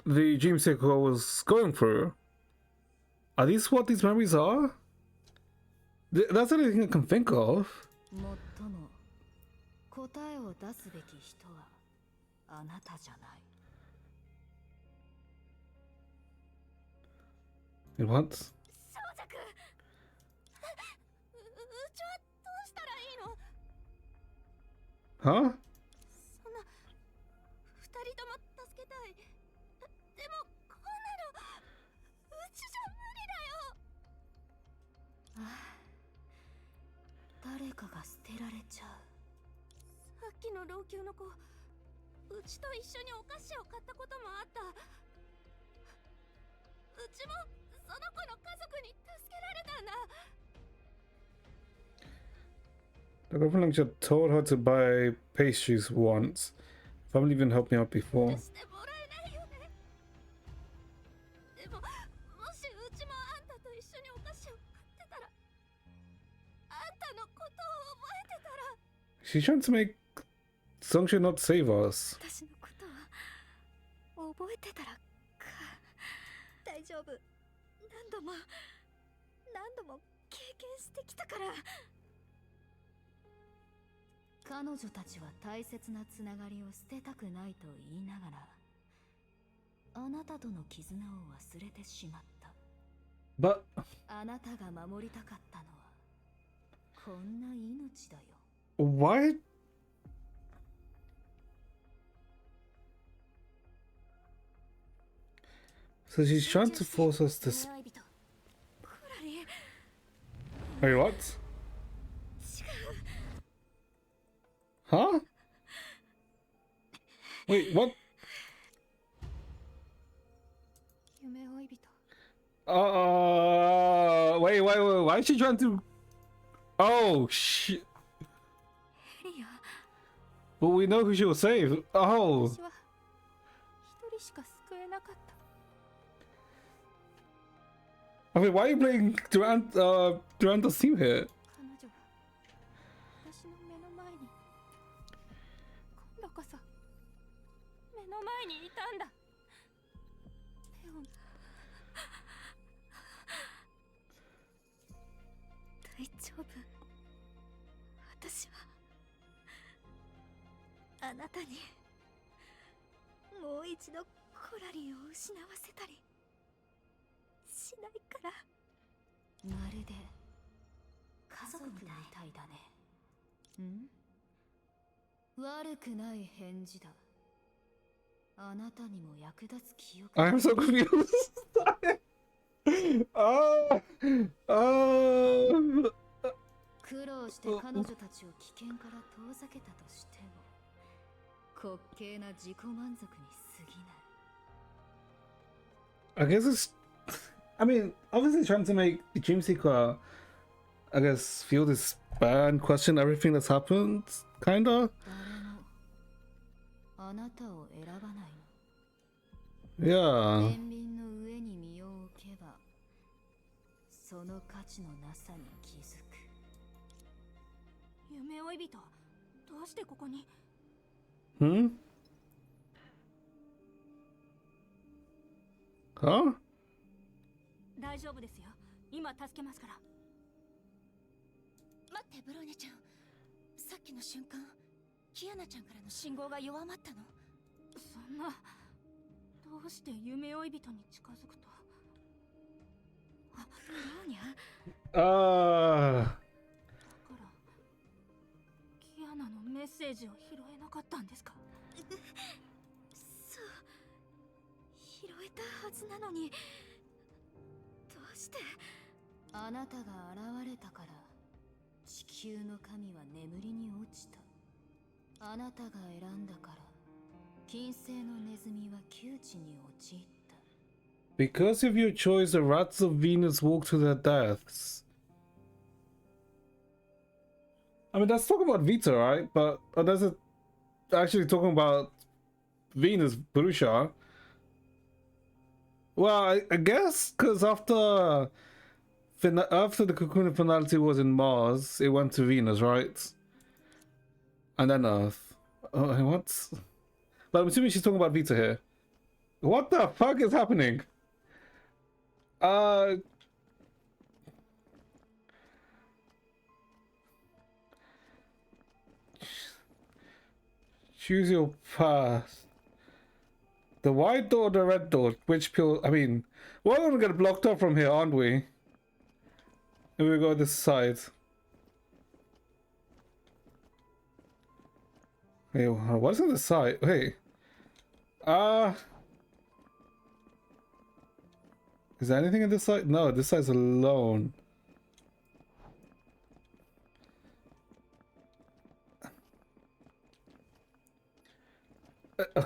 the Dream Cycle was going through, are these what these memories are? That's the only thing I can think of.
もっとも答えを出すべき人はあなたじゃない。
What?
小弱、うちはどうしたらいいの？
Huh?
そんな二人とも助けたい。でもこんなのうちじゃ無理だよ。
ああ、誰かが捨てられちゃう。
さっきの老朽の子、うちと一緒にお菓子を買ったこともあった。うちもその子の家族に助けられたんだ。
The girlfriend lecture told her to buy pastries once. Family even helped me out before.
してもらえないよね。でも、もしうちもあんたと一緒にお菓子を買ってたら、あんたのことを覚えてたら。
She's trying to make Sungshu not save us.
私のことは覚えてたらか。大丈夫。何度も経験してきたから。
彼女たちは大切なつながりを捨てたくないと言いながら、あなたとの絆を忘れてしまった。
But
あなたが守りたかったのはこんな命だよ。
why? So she's trying to force us to.
クラリ、
Wait, what? Huh? Wait, what?
夢追い人。
Wait, why is she trying to? Oh, shit.
エリア、
But we know who she will save. Oh.
私は一人しか救えなかった。
I mean, why are you playing Duranta's team here?
彼女は私の目の前に、今度こそ目の前にいたんだ。レオン、
大丈夫。私はあなたにもう一度コラリーを失わせたりしないから。
まるで家族みたいだね。ん？悪くない返事だ。あなたにも役立つ記憶。
I'm so confused. Oh.
苦労して彼女たちを危険から遠ざけたとしても滑稽な自己満足に過ぎない。
I guess it's. I mean, obviously trying to make the Dream Seeker, I guess, feel this bad and question everything that's happened, kinda.
誰もあなたを選ばないの。
Yeah.
天秤の上に身を置けばその価値のなさに気づく。
夢追い人、どうしてここに？
Hmm? Huh?
大丈夫ですよ。今助けますから。待って、ブローネちゃん。さっきの瞬間、キアナちゃんからの信号が弱まったの。そんな、どうして夢追い人に近づくと？
Ah.
からキアナのメッセージを拾えなかったんですか？
そう拾えたはずなのに、どうして。
あなたが現れたから地球の神は眠りに落ちた。あなたが選んだから金星のネズミは窮地に陥った。
Because of your choice, the rats of Venus walk to their deaths. I mean, that's talking about Vita, right? But that's actually talking about Venus, Purusha. Well, I guess because after the Cocoon finality was in Mars, it went to Venus, right? And then Earth. Oh, what? But I'm assuming she's talking about Vita here. What the fuck is happening? Choose your path. The white door or the red door? Which pill? I mean, we're gonna get blocked off from here, aren't we? Here we go this side. Hey, what's on the side? Wait. Is there anything in this side? No, this side's alone.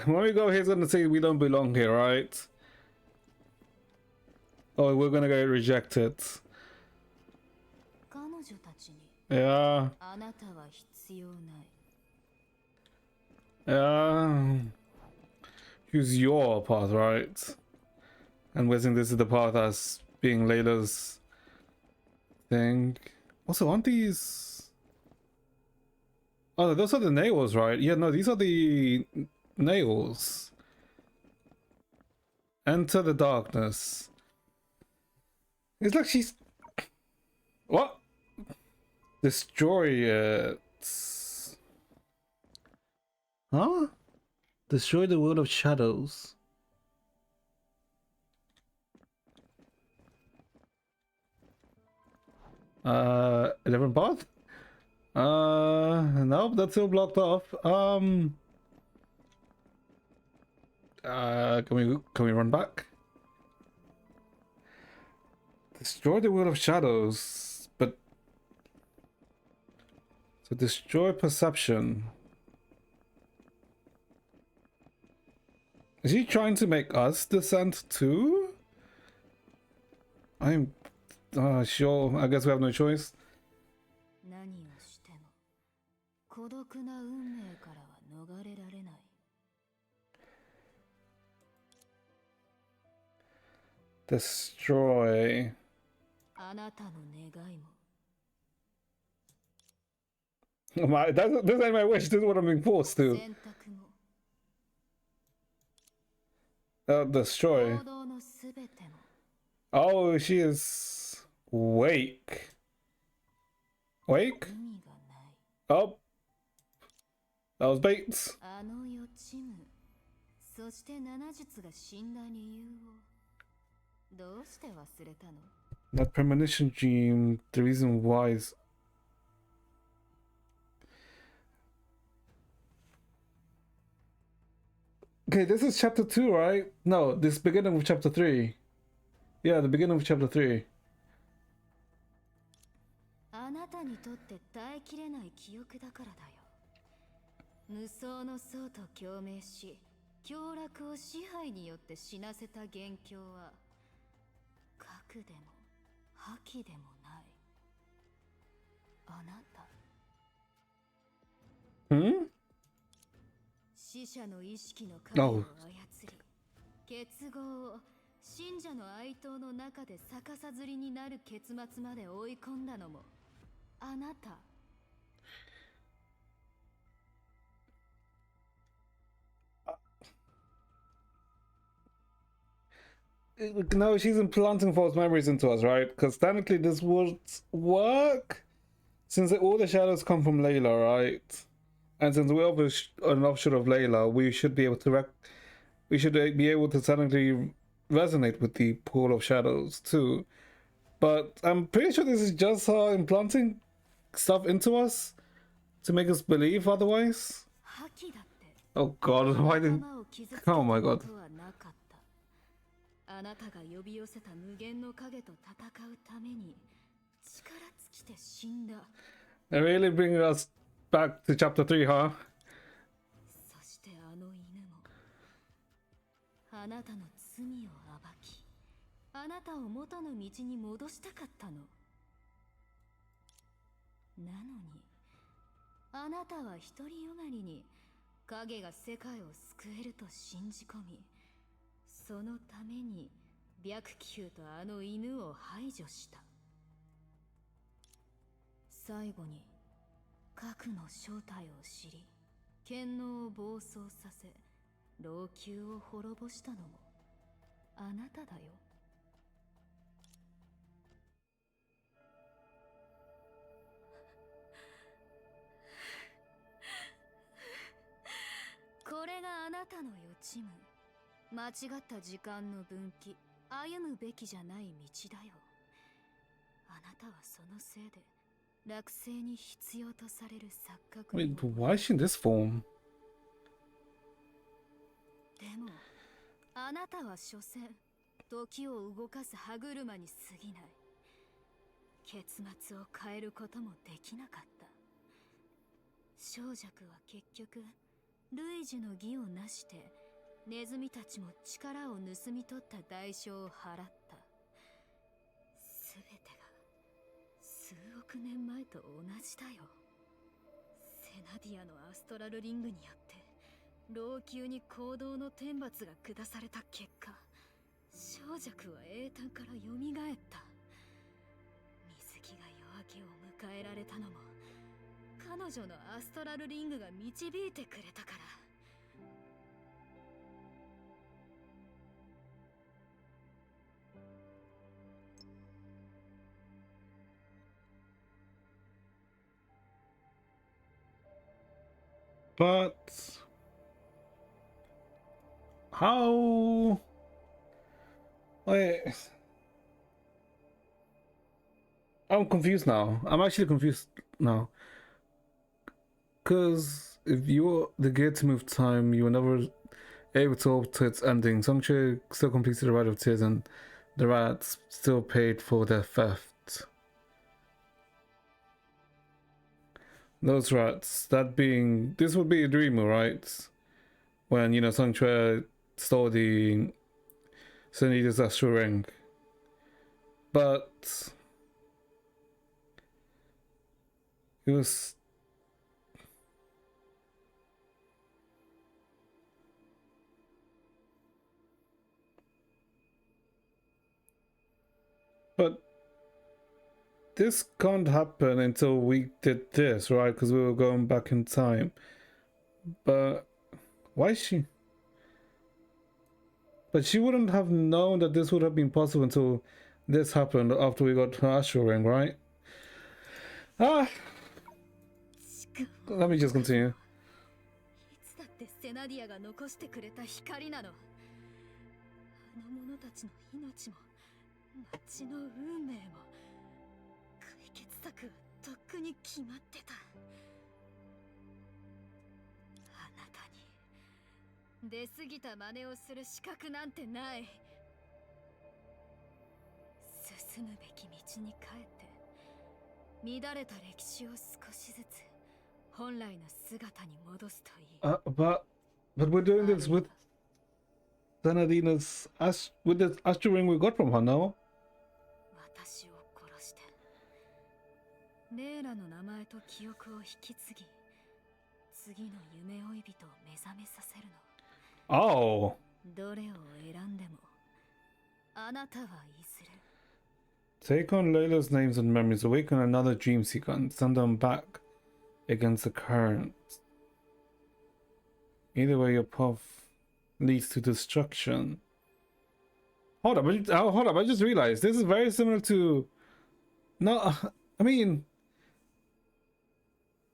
When we go, he's gonna say we don't belong here, right? Oh, we're gonna get rejected.
彼女たちに
Yeah.
あなたは必要ない。
Yeah. Choose your path, right? I'm guessing this is the path as being Layla's thing. Also, aren't these... Oh, those are the nails, right? Yeah, no, these are the nails. Enter the darkness. It's like she's... What? Destroy it. Huh? Destroy the world of shadows. A different path? Nope, that's still blocked off. Can we run back? Destroy the world of shadows, but so destroy perception. Is he trying to make us descend too? I'm sure. I guess we have no choice.
何をしても孤独な運命からは逃れられない。
Destroy.
あなたの願いも
This ain't my wish. This is what I'm being forced to.
選択も
Destroy.
行動のすべても
Oh, she is wake. Wake?
意味がない。
Oh. That was bait.
あの予知夢、そして七術が死んだ理由をどうして忘れたの？
That premonition dream, the reason why is... Okay, this is chapter 2, right? No, this beginning of chapter 3. Yeah, the beginning of chapter 3.
あなたにとって耐えきれない記憶だからだよ。無双の層と共鳴し、凶楽を支配によって死なせた元凶は核でも覇気でもない。あなた。
Hmm?
死者の意識の影を操り、結合を信者の哀悼の中で逆さづりになる結末まで追い込んだのもあなた。
No, she's implanting false memories into us, right? Because technically this would work since all the shadows come from Layla, right? And since we're an offshoot of Layla, we should be able to technically resonate with the pool of shadows too. but I'm pretty sure this is just her implanting stuff into us to make us believe otherwise.
覇気だって
Oh god, why did...
頭を傷つけた
Oh my
こ
god.
とはなかった。あなたが呼び寄せた無限の影と戦うために力尽きて死んだ。
They're really bringing us back to chapter 3, huh?
そしてあの犬もあなたの罪を暴き、あなたを元の道に戻したかったの。なのにあなたは独りよがりに影が世界を救えると信じ込み、そのために白球とあの犬を排除した。最後に核の正体を知り、権能を暴走させ老朽を滅ぼしたのもあなただよ。これがあなたの予知夢。間違った時間の分岐、歩むべきじゃない道だよ。あなたはそのせいで落星に必要とされる錯覚
Wait, why is she in this form?
でもあなたは所詮時を動かす歯車に過ぎない。結末を変えることもできなかった。小弱は結局類似の義をなしてネズミたちも力を盗み取った代償を払った。すべてが数億年前と同じだよ。セナディアのアストラルリングによって老朽に行動の天罰が下された結果、小弱は英単から蘇った。水木が夜明けを迎えられたのも彼女のアストラルリングが導いてくれたから。
But how? Wait, I'm confused now. I'm actually confused now. Because if you were the gear to move time, you were never able to alter its ending. Songche still completed the Rite of Tears, and the rats still paid for their theft. Those rats, that being, this would be a dreamer, right? When, you know, Songche stole the Senida's astral ring. But it was... But this can't happen until we did this, right? Because we were going back in time. But why is she? But she wouldn't have known that this would have been possible until this happened after we got her astral ring, right? Ah! Let me just continue.
いつだってセナディアが残してくれた光なの。あの者たちの命も町の運命も解決策はとっくに決まってた。あなたに出過ぎた真似をする資格なんてない。進むべき道に帰って乱れた歴史を少しずつ本来の姿に戻すといい。
But we're doing this with Zanadina's with the astral ring we got from her, no?
私を殺してレイラの名前と記憶を引き継ぎ、次の夢追い人を目覚めさせるの。
Oh.
どれを選んでもあなたはいずれ
Take on Layla's names and memories, awaken another dream seeker, and send them back against the current. Either way, your path leads to destruction. Hold up, I just realized this is very similar to... No, I mean...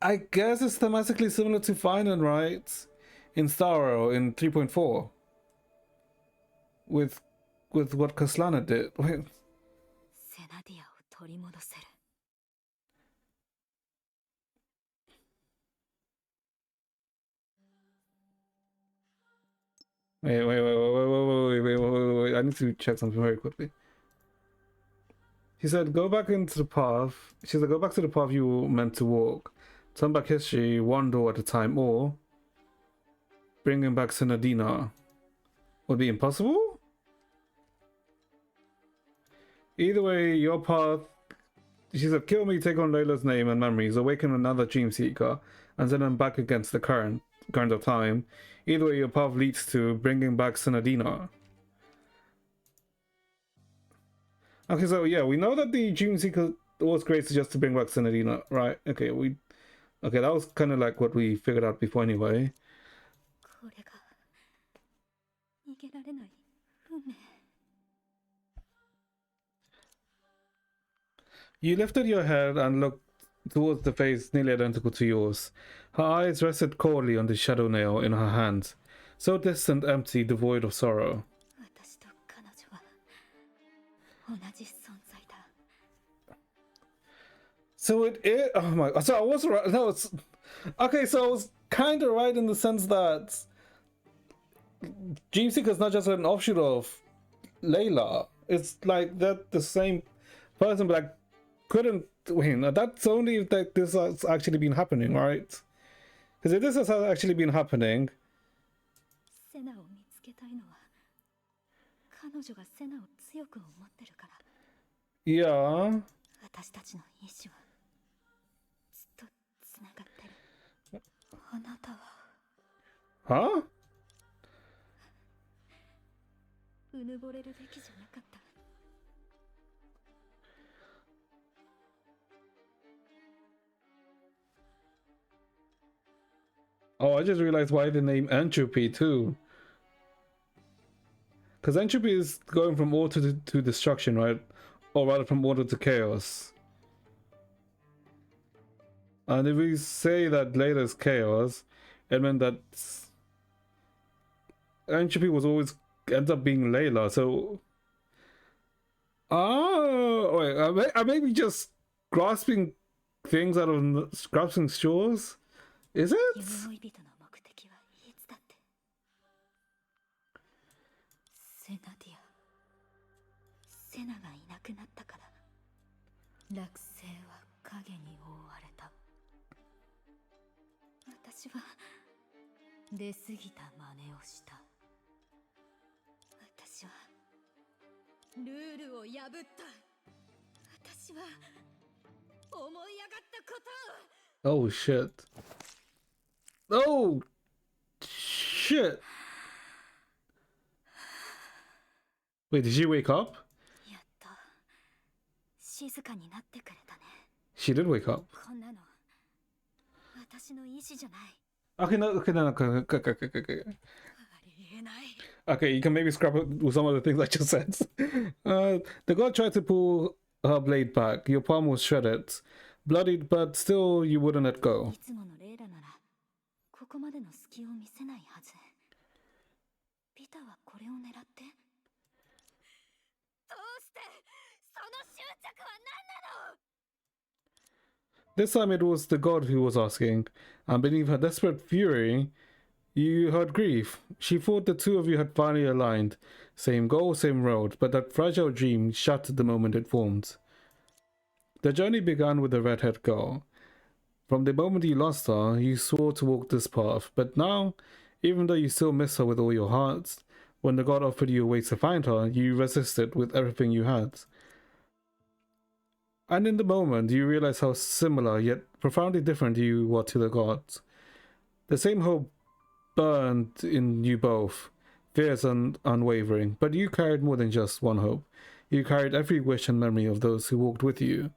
I guess it's thematically similar to Final, right? In Starro, in 3.4. With what Kaslana did. Wait.
セナディアを取り戻せる。
Wait. I need to check something very quickly. She said, go back into the path. She said, go back to the path you were meant to walk. Turn back history one door at a time, or bringing back Senadina would be impossible? Either way, your path. She said, kill me, take on Layla's name and memories, awaken another dream seeker, and send them back against the current of time. Either way, your path leads to bringing back Senadina. Okay, so yeah, we know that the dream seeker was created just to bring back Senadina, right? Okay, that was kind of like what we figured out before anyway.
これが逃げられない運命。
You lifted your head and looked towards the face nearly identical to yours. Her eyes rested coldly on the shadow nail in her hand, so distant, empty, devoid of sorrow.
私と彼女は同じ存在だ。
So oh my, so I was right. No, it's okay. So I was kind of right in the sense that Dream Seeker is not just an offshoot of Layla. It's like that the same person, but I couldn't win. That's only if that this has actually been happening, right? Because if this has actually been happening,
セナを見つけたいのは彼女がセナを強く思ってるから。
yeah.
私たちの意志はずっとつながってる。あなたは
Huh?
うぬぼれるべきじゃなかった。
Oh, I just realized why the name Entropy too. Because entropy is going from order to destruction, right? Or rather from order to chaos. And if we say that Layla is chaos, it meant that entropy was always ends up being Layla, so... Oh, wait, I may be just grasping things out of... grasping straws? Is it?
夢追い人の目的はいつだってセナディアセナがいなくなったから落星は影に覆われた。私は出過ぎた真似をした。私はルールを破った。私は思い上がったことを
Oh shit. Oh shit. Wait, did she wake up?
やっと静かになってくれたね。
She did wake up.
こんなの私の意志じゃない。
Okay, no, okay.
ありえない。
Okay, you can maybe scrap it with some of the things I just said. The god tried to pull her blade back. Your palm was shredded. Bloodied, but still you wouldn't let go.
いつものレイラならここまでの隙を見せないはず。ピタはこれを狙って。どうしてその執着は何なの？
This time it was the god who was asking, and beneath her desperate fury, you heard grief. She thought the two of you had finally aligned. Same goal, same road, but that fragile dream shattered the moment it formed. The journey began with the redhead girl. From the moment you lost her, you swore to walk this path, but now, even though you still miss her with all your heart, when the god offered you a way to find her, you resisted with everything you had. And in the moment, you realize how similar, yet profoundly different you were to the gods. The same hope burned in you both, fierce and unwavering, but you carried more than just one hope. You carried every wish and memory of those who walked with you.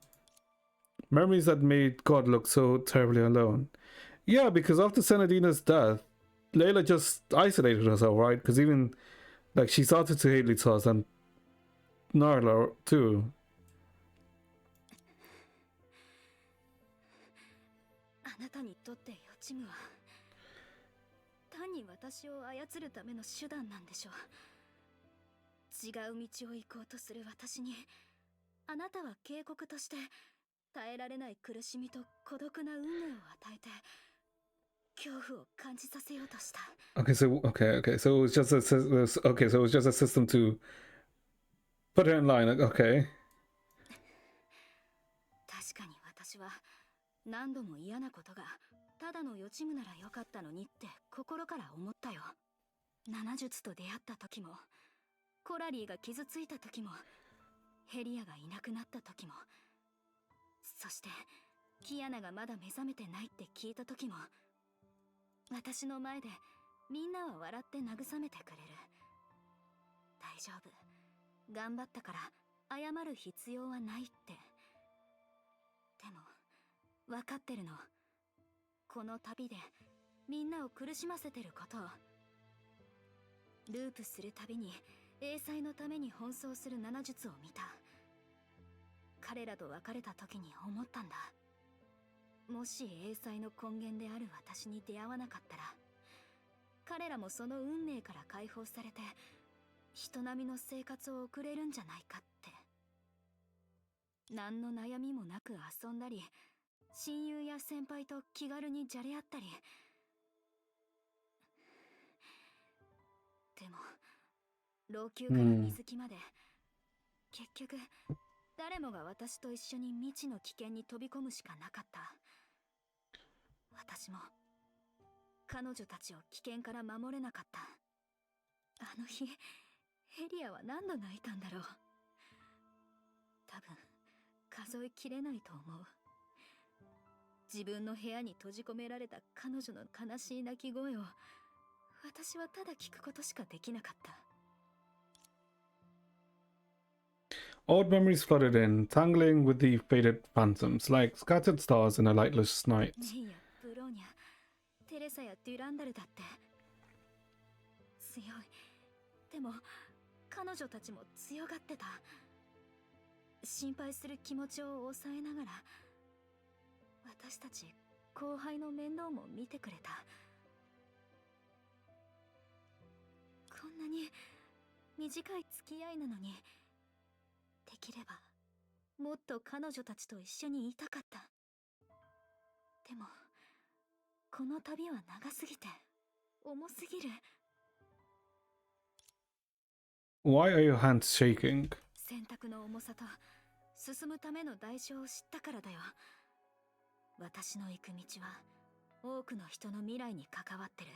Memories that made God look so terribly alone. Yeah, because after Senadina's death, Layla just isolated herself, right? Because even, like, she started to hate Litas and Narla too.
あなたにとって予知夢は単に私を操るための手段なんでしょう。違う道を行こうとする私に
あなたは警告として耐えられない苦しみと孤独な運命を与えて恐怖を感じさせようとした。
Okay, so so it was just okay, so it was just a system to put her in line. Like, okay.
確かに私は何度も嫌なことがただの予知夢ならよかったのにって心から思ったよ。七術と出会った時も、コラリーが傷ついた時も、ヘリアがいなくなった時も、そしてキアナがまだ目覚めてないって聞いた時も、私の前でみんなは笑って慰めてくれる。大丈夫、頑張ったから謝る必要はないって。でも分かってるの、この旅でみんなを苦しませてることを。ループするたびに英才のために奔走する七術を見た。彼らと別れた時に思ったんだ。もし英才の根源である私に出会わなかったら、彼らもその運命から解放されて人並みの生活を送れるんじゃないかって。何の悩みもなく遊んだり、親友や先輩と気軽にじゃれ合ったり。でも老朽から水木まで、結局誰もが私と一緒に未知の危険に飛び込むしかなかった。私も彼女たちを危険から守れなかった。あの日ヘリアは何度泣いたんだろう。多分数えきれないと思う。自分の部屋に閉じ込められた彼女の悲しい泣き声を私はただ聞くことしかできなかった。
Old memories flooded in, tangling with the faded phantoms, like scattered stars in a lightless night.
メイやブローニャ、テレサやデュランダルだって強い。でも彼女たちも強がってた。心配する気持ちを抑えながら、私たち後輩の面倒も見てくれた。こんなに短い付き合いなのに、できればもっと彼女たちと一緒にいたかった。でもこの旅は長すぎて重すぎる。
Why are your hands shaking?
選択の重さと進むための代償を知ったからだよ。私の行く道は多くの人の未来に関わってる。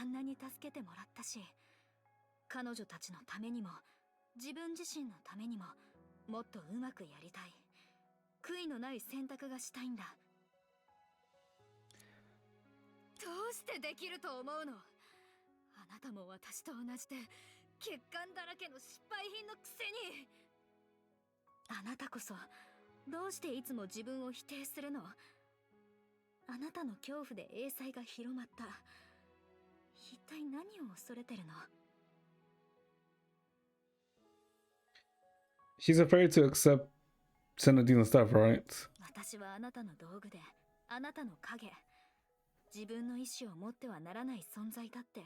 あんなに助けてもらったし、彼女たちのためにも自分自身のためにももっとうまくやりたい。悔いのない選択がしたいんだ。どうしてできると思うの？あなたも私と同じで欠陥だらけの失敗品のくせに。あなたこそどうしていつも自分を否定するの？あなたの恐怖で英才が広まった。一体何を恐れてるの？
She's afraid to accept Senadine's stuff, right?
私はあなたの道具で、あなたの影。自分の意志を持ってはならない存在だって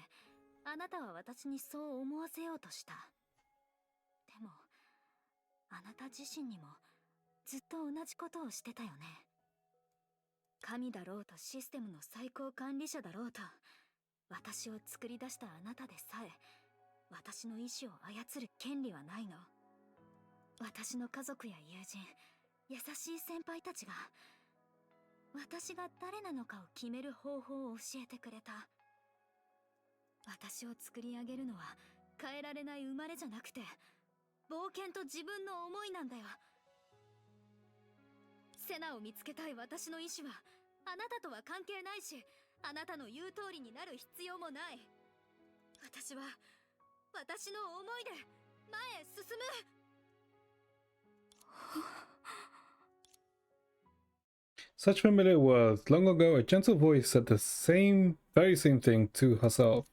あなたは私にそう思わせようとした。でもあなた自身にもずっと同じことをしてたよね。神だろうとシステムの最高管理者だろうと、私を作り出したあなたでさえ私の意志を操る権利はないの。私の家族や友人、優しい先輩たちが私が誰なのかを決める方法を教えてくれた。私を作り上げるのは変えられない生まれじゃなくて、冒険と自分の思いなんだよ。セナを見つけたい私の意志はあなたとは関係ないし、あなたの言う通りになる必要もない。私は私の思いで前へ進む。
Such familiar words. Long ago, a gentle voice said the very same thing to herself.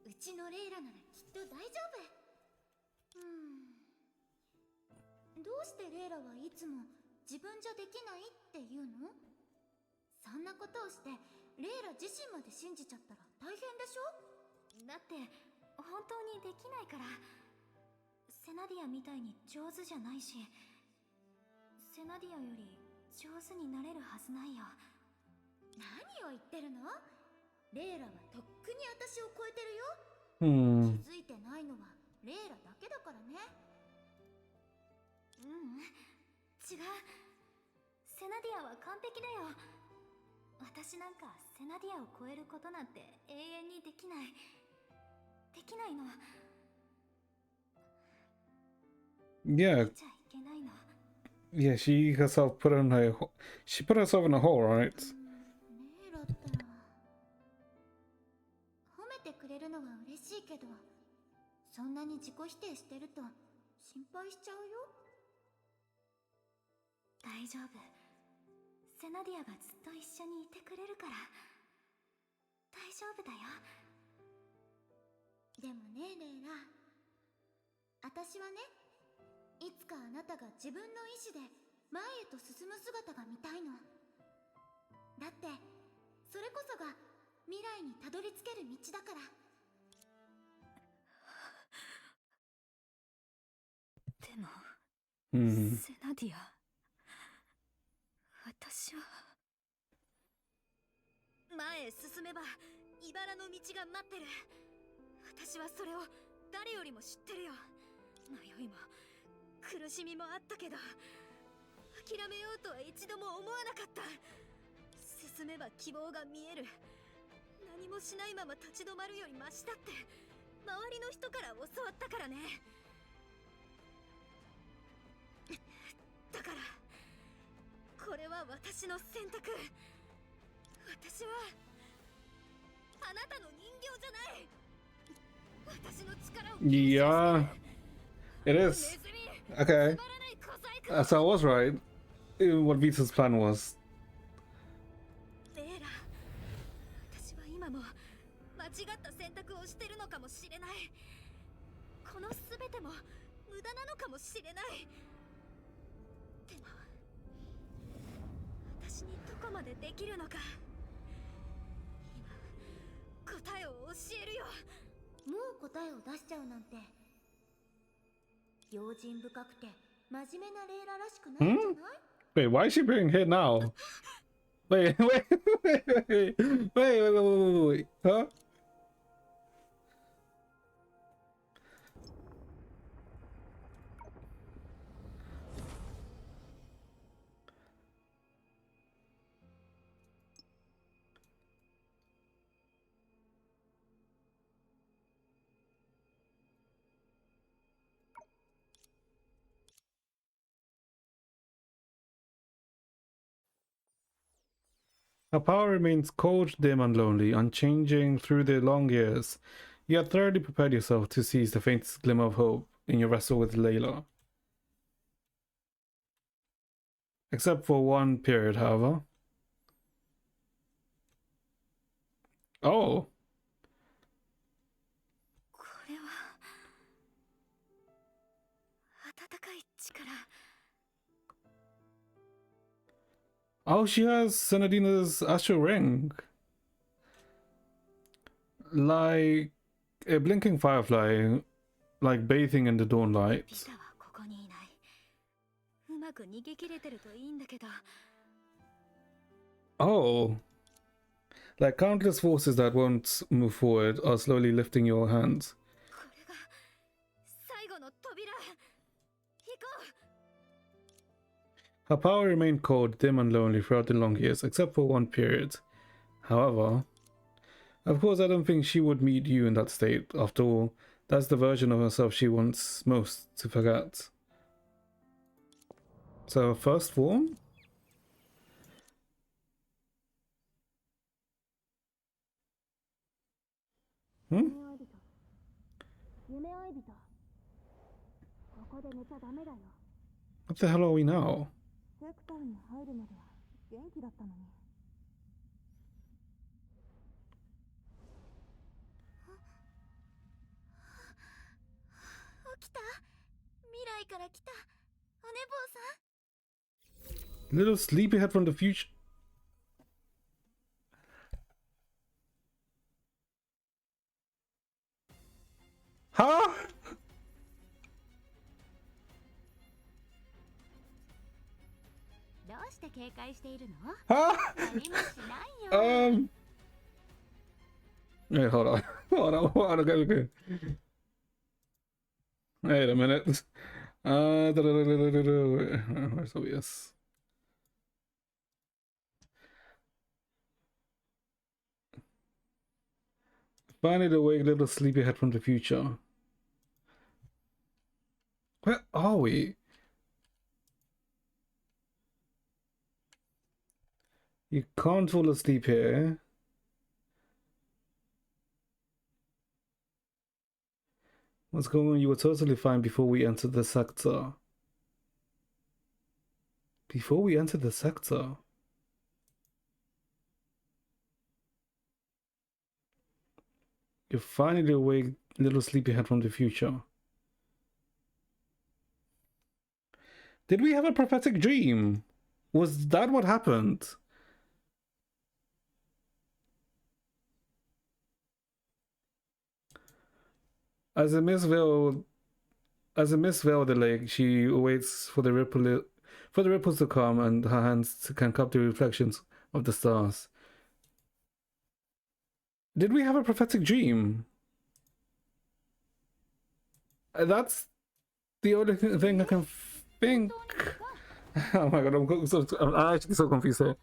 うちのレイラならきっと大丈夫。どうしてレイラはいつも自分じゃできないって言うの？そんなことをしてレイラ自身まで信じちゃったら大変でしょ？
だって本当にできないから。セナディアみたいに上手じゃないし、セナディアより上手になれるはずないよ。
何を言ってるの？レイラはとっくに私を超えてるよ。気づいてないのはレイラだけだからね。
違う。セナディアは完璧だよ。私なんかセナディアを超えることなんて永遠にできない。できないの。
Yeah,
じゃいけないの。
yeah, she herself put in her she put herself in a hole, right?
レイラったら褒めてくれるのは嬉しいけど、そんなに自己否定してると心配しちゃうよ。
大丈夫。セナディアがずっと一緒にいてくれるから。大丈夫だよ。
でもねレイラ、私はね、いつかあなたが自分の意志で前へと進む姿が見たいの。だってそれこそが未来にたどり着ける道だから。
でも、
Hmm.
セナディア、私は前へ進めば茨の道が待ってる。私はそれを誰よりも知ってるよ。迷いも苦しみもあったけど、諦めようとは一度も思わなかった。進めば希望が見える。何もしないまま立ち止まるよりマシだって周りの人から教わったからね。だからこれは私の選択。私はあなたの人形じゃない。私の力を
Yeah, it is. Okay. So I was right in what Vita's plan was.
レイラ、私は今も間違った選択をしてるのかもしれない。この全ても無駄なのかもしれない。でも私にどこまでできるのか、今答えを教えるよ。
もう答えを出しちゃうなんて用心深くて真面目なレイラらしくないんじゃない？
Wait, why is she being hit now? Wait, wait. Huh? Her power remains cold, dim, and lonely, unchanging through the long years. You had thoroughly prepared yourself to seize the faintest glimmer of hope in your wrestle with Layla. Except for one period, however. Oh.
これは温かい力。
Oh, she has Senadina's astral ring. Like a blinking firefly, like bathing in the dawn
ビ
light.
タはここにいない。うまく逃げ切れてるといいんだけど。
Oh. Like countless forces that won't move forward are slowly lifting your hands.
これが最後の扉。行こう。
Her power remained cold, dim, and lonely throughout the long years, except for one period. However, of course, I don't think she would meet you in that state. After all, that's the version of herself she wants most to forget. So, her first form? Hmm?
夢追い人。ここで寝ちゃダメだよ。
What the hell are we now?
セクターに入るまでは元気だったのに。
起きた？未来から来たお寝坊さん。
Little sleepyhead from the future. Huh?
警戒しているの？
Huh?
何もしないよ。
Wait, hold on. Hold on, okay. Wait a minute. Where's OBS? Finding the way, little sleepyhead from the future. Where are we? You can't fall asleep here. What's going on? You were totally fine before we entered the sector. Before we entered the sector? You're finally awake, little sleepyhead from the future. Did we have a prophetic dream? Was that what happened? As a Miss Veil the lake, she waits for the ripples to come, and her hands can cup the reflections of the stars. Did we have a prophetic dream? That's the only thing I can think. Oh my god, I'm actually so confused here.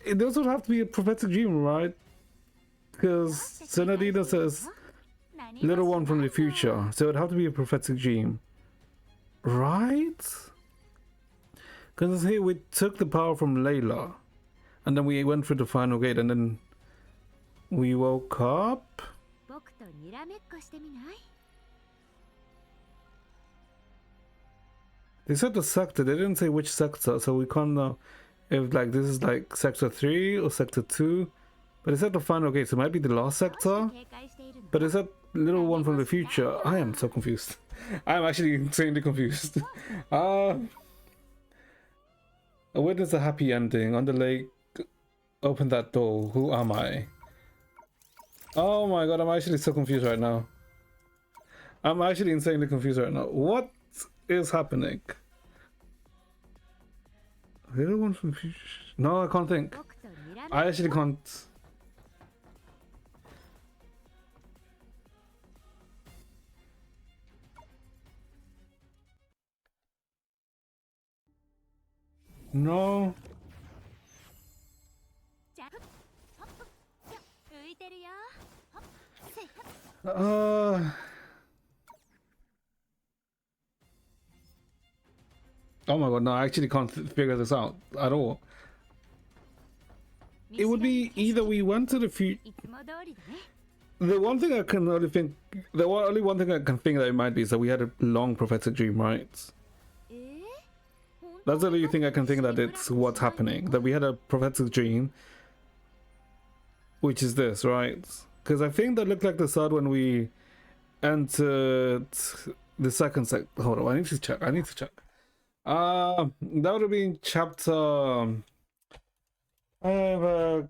It doesn't have to be a prophetic dream, right? Because Senadina says little one from the future, so it'd have to be a prophetic dream, right? Because here we took the power from Layla, and then we went through the final gate, and then we woke up. They said the sector, they didn't say which sector, so we can't know if like this is like sector 3 or sector 2. But it said the final gate, so it might be the last sector. But it said little one from the future. I am so confused. I am actually insanely confused. A witness a happy ending on the lake. Open that door. Who am I? Oh my god, I'm actually so confused right now. I'm actually insanely confused right now. What is happening? Little one from the future. No, I can't think. I actually can't. No. Oh my god, no, I actually can't figure this out at all. It would be either we went to the future. The one thing I can only think, the only one thing I can think that it might be is that we had a long prophetic dream, right? That's the only thing I can think that it's what's happening. That we had a prophetic dream, which is this, right? Because I think that looked like the start when we entered the second sec. Hold on, I need to check. That would have been chapter. Third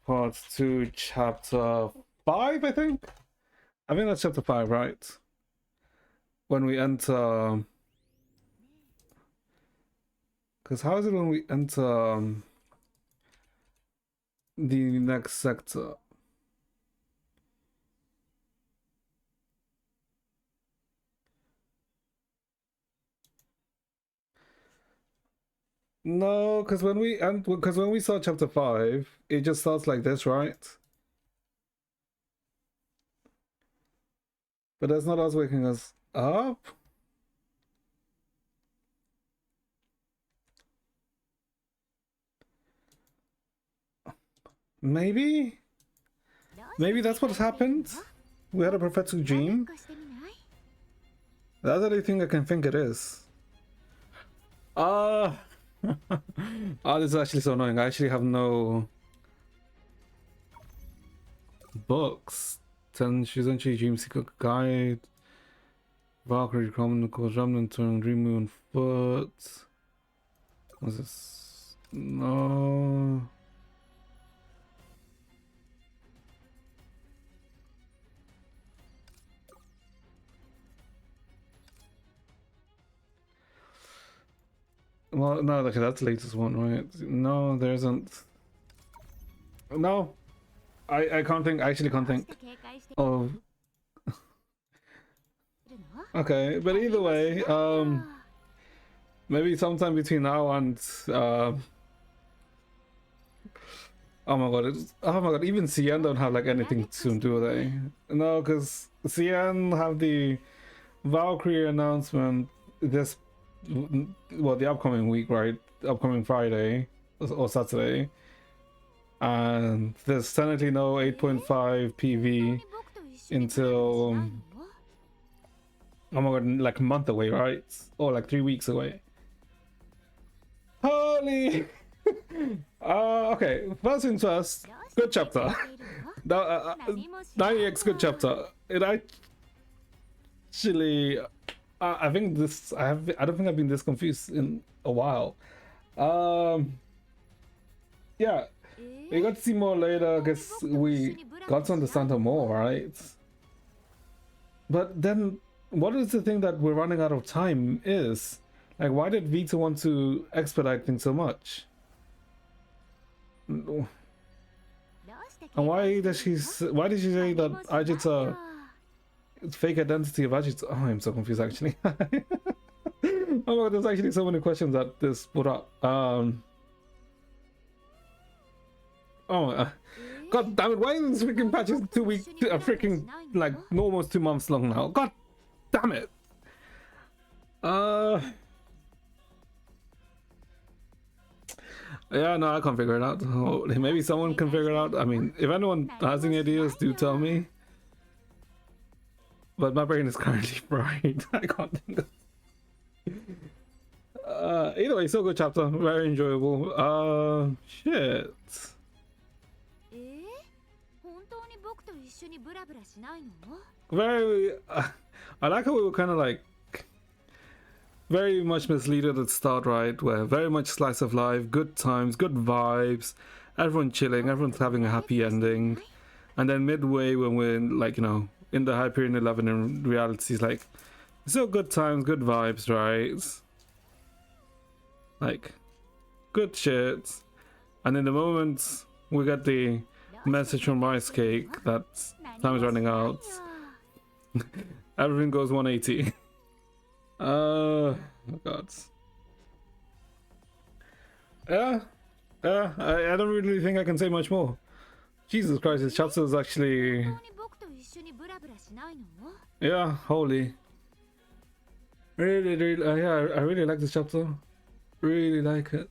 part to chapter 5, I think. I think that's chapter 5, right? When we enter. Because how is it when we enter the next sector? No, because when we saw chapter 5, it just starts like this, right? But that's not us waking us up. Maybe that's what happened. We had a prophetic dream. That's the only thing I can think it is. Oh, this is actually so annoying. I actually have no books. 10 Shizenchi Dream Seeker Guide. Valkyrie Chronicles, Remnant Turn, Dream Moon Foot. What's this? No. Well, no, okay, that's the latest one, right? No, there isn't. No, I can't think. I actually can't think of. Okay, but either way, maybe sometime between now and oh my god, oh my god, even CN don't have like anything soon, do they? No, because CN have the Valkyrie announcement this, well, the upcoming week, right? Upcoming Friday or Saturday. And there's technically no 8.5 PV until, oh my god, like a month away, right? Or like 3 weeks away. Holy! Okay, first things first, good chapter. 9 Ex, good chapter. It actually, I think this, I don't think I've been this confused in a while. Yeah, we got to see more later. I guess we got to understand her more, right? But then, what is the thing that we're running out of time is? Like, why did Vita want to expedite things so much? And why did she say that Ajita, fake identity of Ajita? Oh, I'm so confused actually. Oh my god, there's actually so many questions that this put up. Oh my god damn it, why is this freaking patch is 2 weeks, freaking like almost 2 months long now? God damn it. Yeah, no, I can't figure it out. Oh, maybe someone can figure it out. I mean, if anyone has any ideas, do tell me. But my brain is currently fried. I can't think of. Either way, so good chapter. Very enjoyable. Shit. Very. I like how we were kind of like very much misleaded at the start, right? Where very much slice of life, good times, good vibes, everyone chilling, everyone's having a happy ending. And then midway when we're in, like, you know, in the Hyperion 11 in reality, it's like, so good times, good vibes, right? Like, good shit. And in the moment we get the message from Rice Cake that time is running out, everything goes 180. Oh god. Yeah, I don't really think I can say much more. Jesus Christ, this chapter is actually, yeah, holy. Really, yeah, I really like this chapter. Really like it.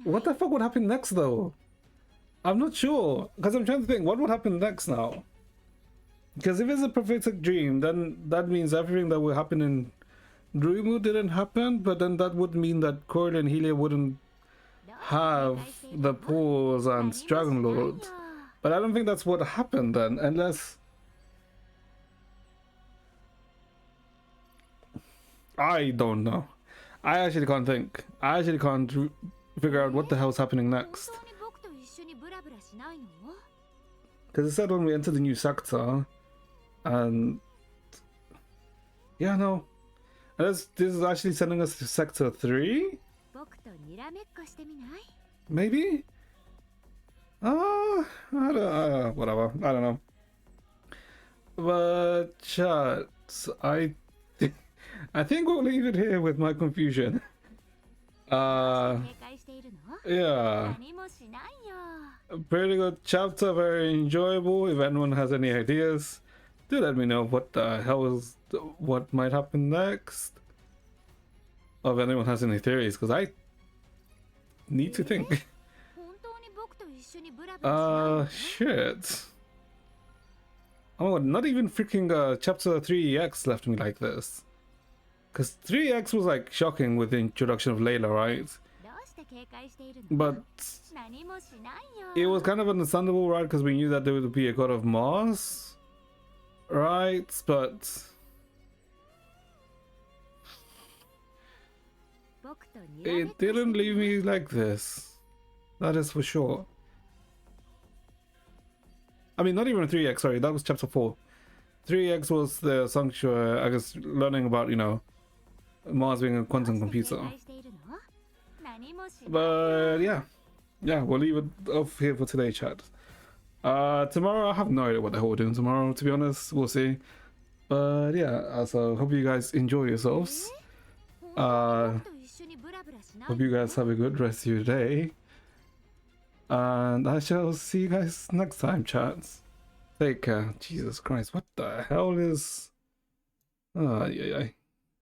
What the fuck would happen next though? I'm not sure, because I'm trying to think what would happen next now. Because if it's a prophetic dream, then that means everything that will happen in Dreamu didn't happen, but then that would mean that Coil and Helia wouldn't have the pause and Dragon Lord. But I don't think that's what happened then, unless... I don't know. I actually can't think. I actually can't figure out what the hell's happening next. Because it said when we enter the new sector, and yeah, no, and this is actually sending us to sector 3, maybe. I don't, whatever, I don't know. But chat, I think we'll leave it here with my confusion. Yeah, pretty good chapter, very enjoyable. If anyone has any ideas, do let me know what the hell is, what might happen next. Or if anyone has any theories, because I need to think. Shit. Oh, not even freaking chapter 3X left me like this. Because 3X was like shocking with the introduction of Layla, right? But it was kind of understandable, right? Because we knew that there would be a god of Mars, right? But it didn't leave me like this. That is for sure. I mean, not even 3X, sorry, that was chapter 4. 3X was the sanctuary, I guess, learning about, you know, Mars being a quantum computer. But yeah, we'll leave it off here for today, chat. Tomorrow I have no idea what the hell we're doing tomorrow, to be honest. We'll see. But yeah, so hope you guys enjoy yourselves. Hope you guys have a good rest of your day. And I shall see you guys next time, chats. Take care. Jesus Christ, what the hell is... Oh, yeah.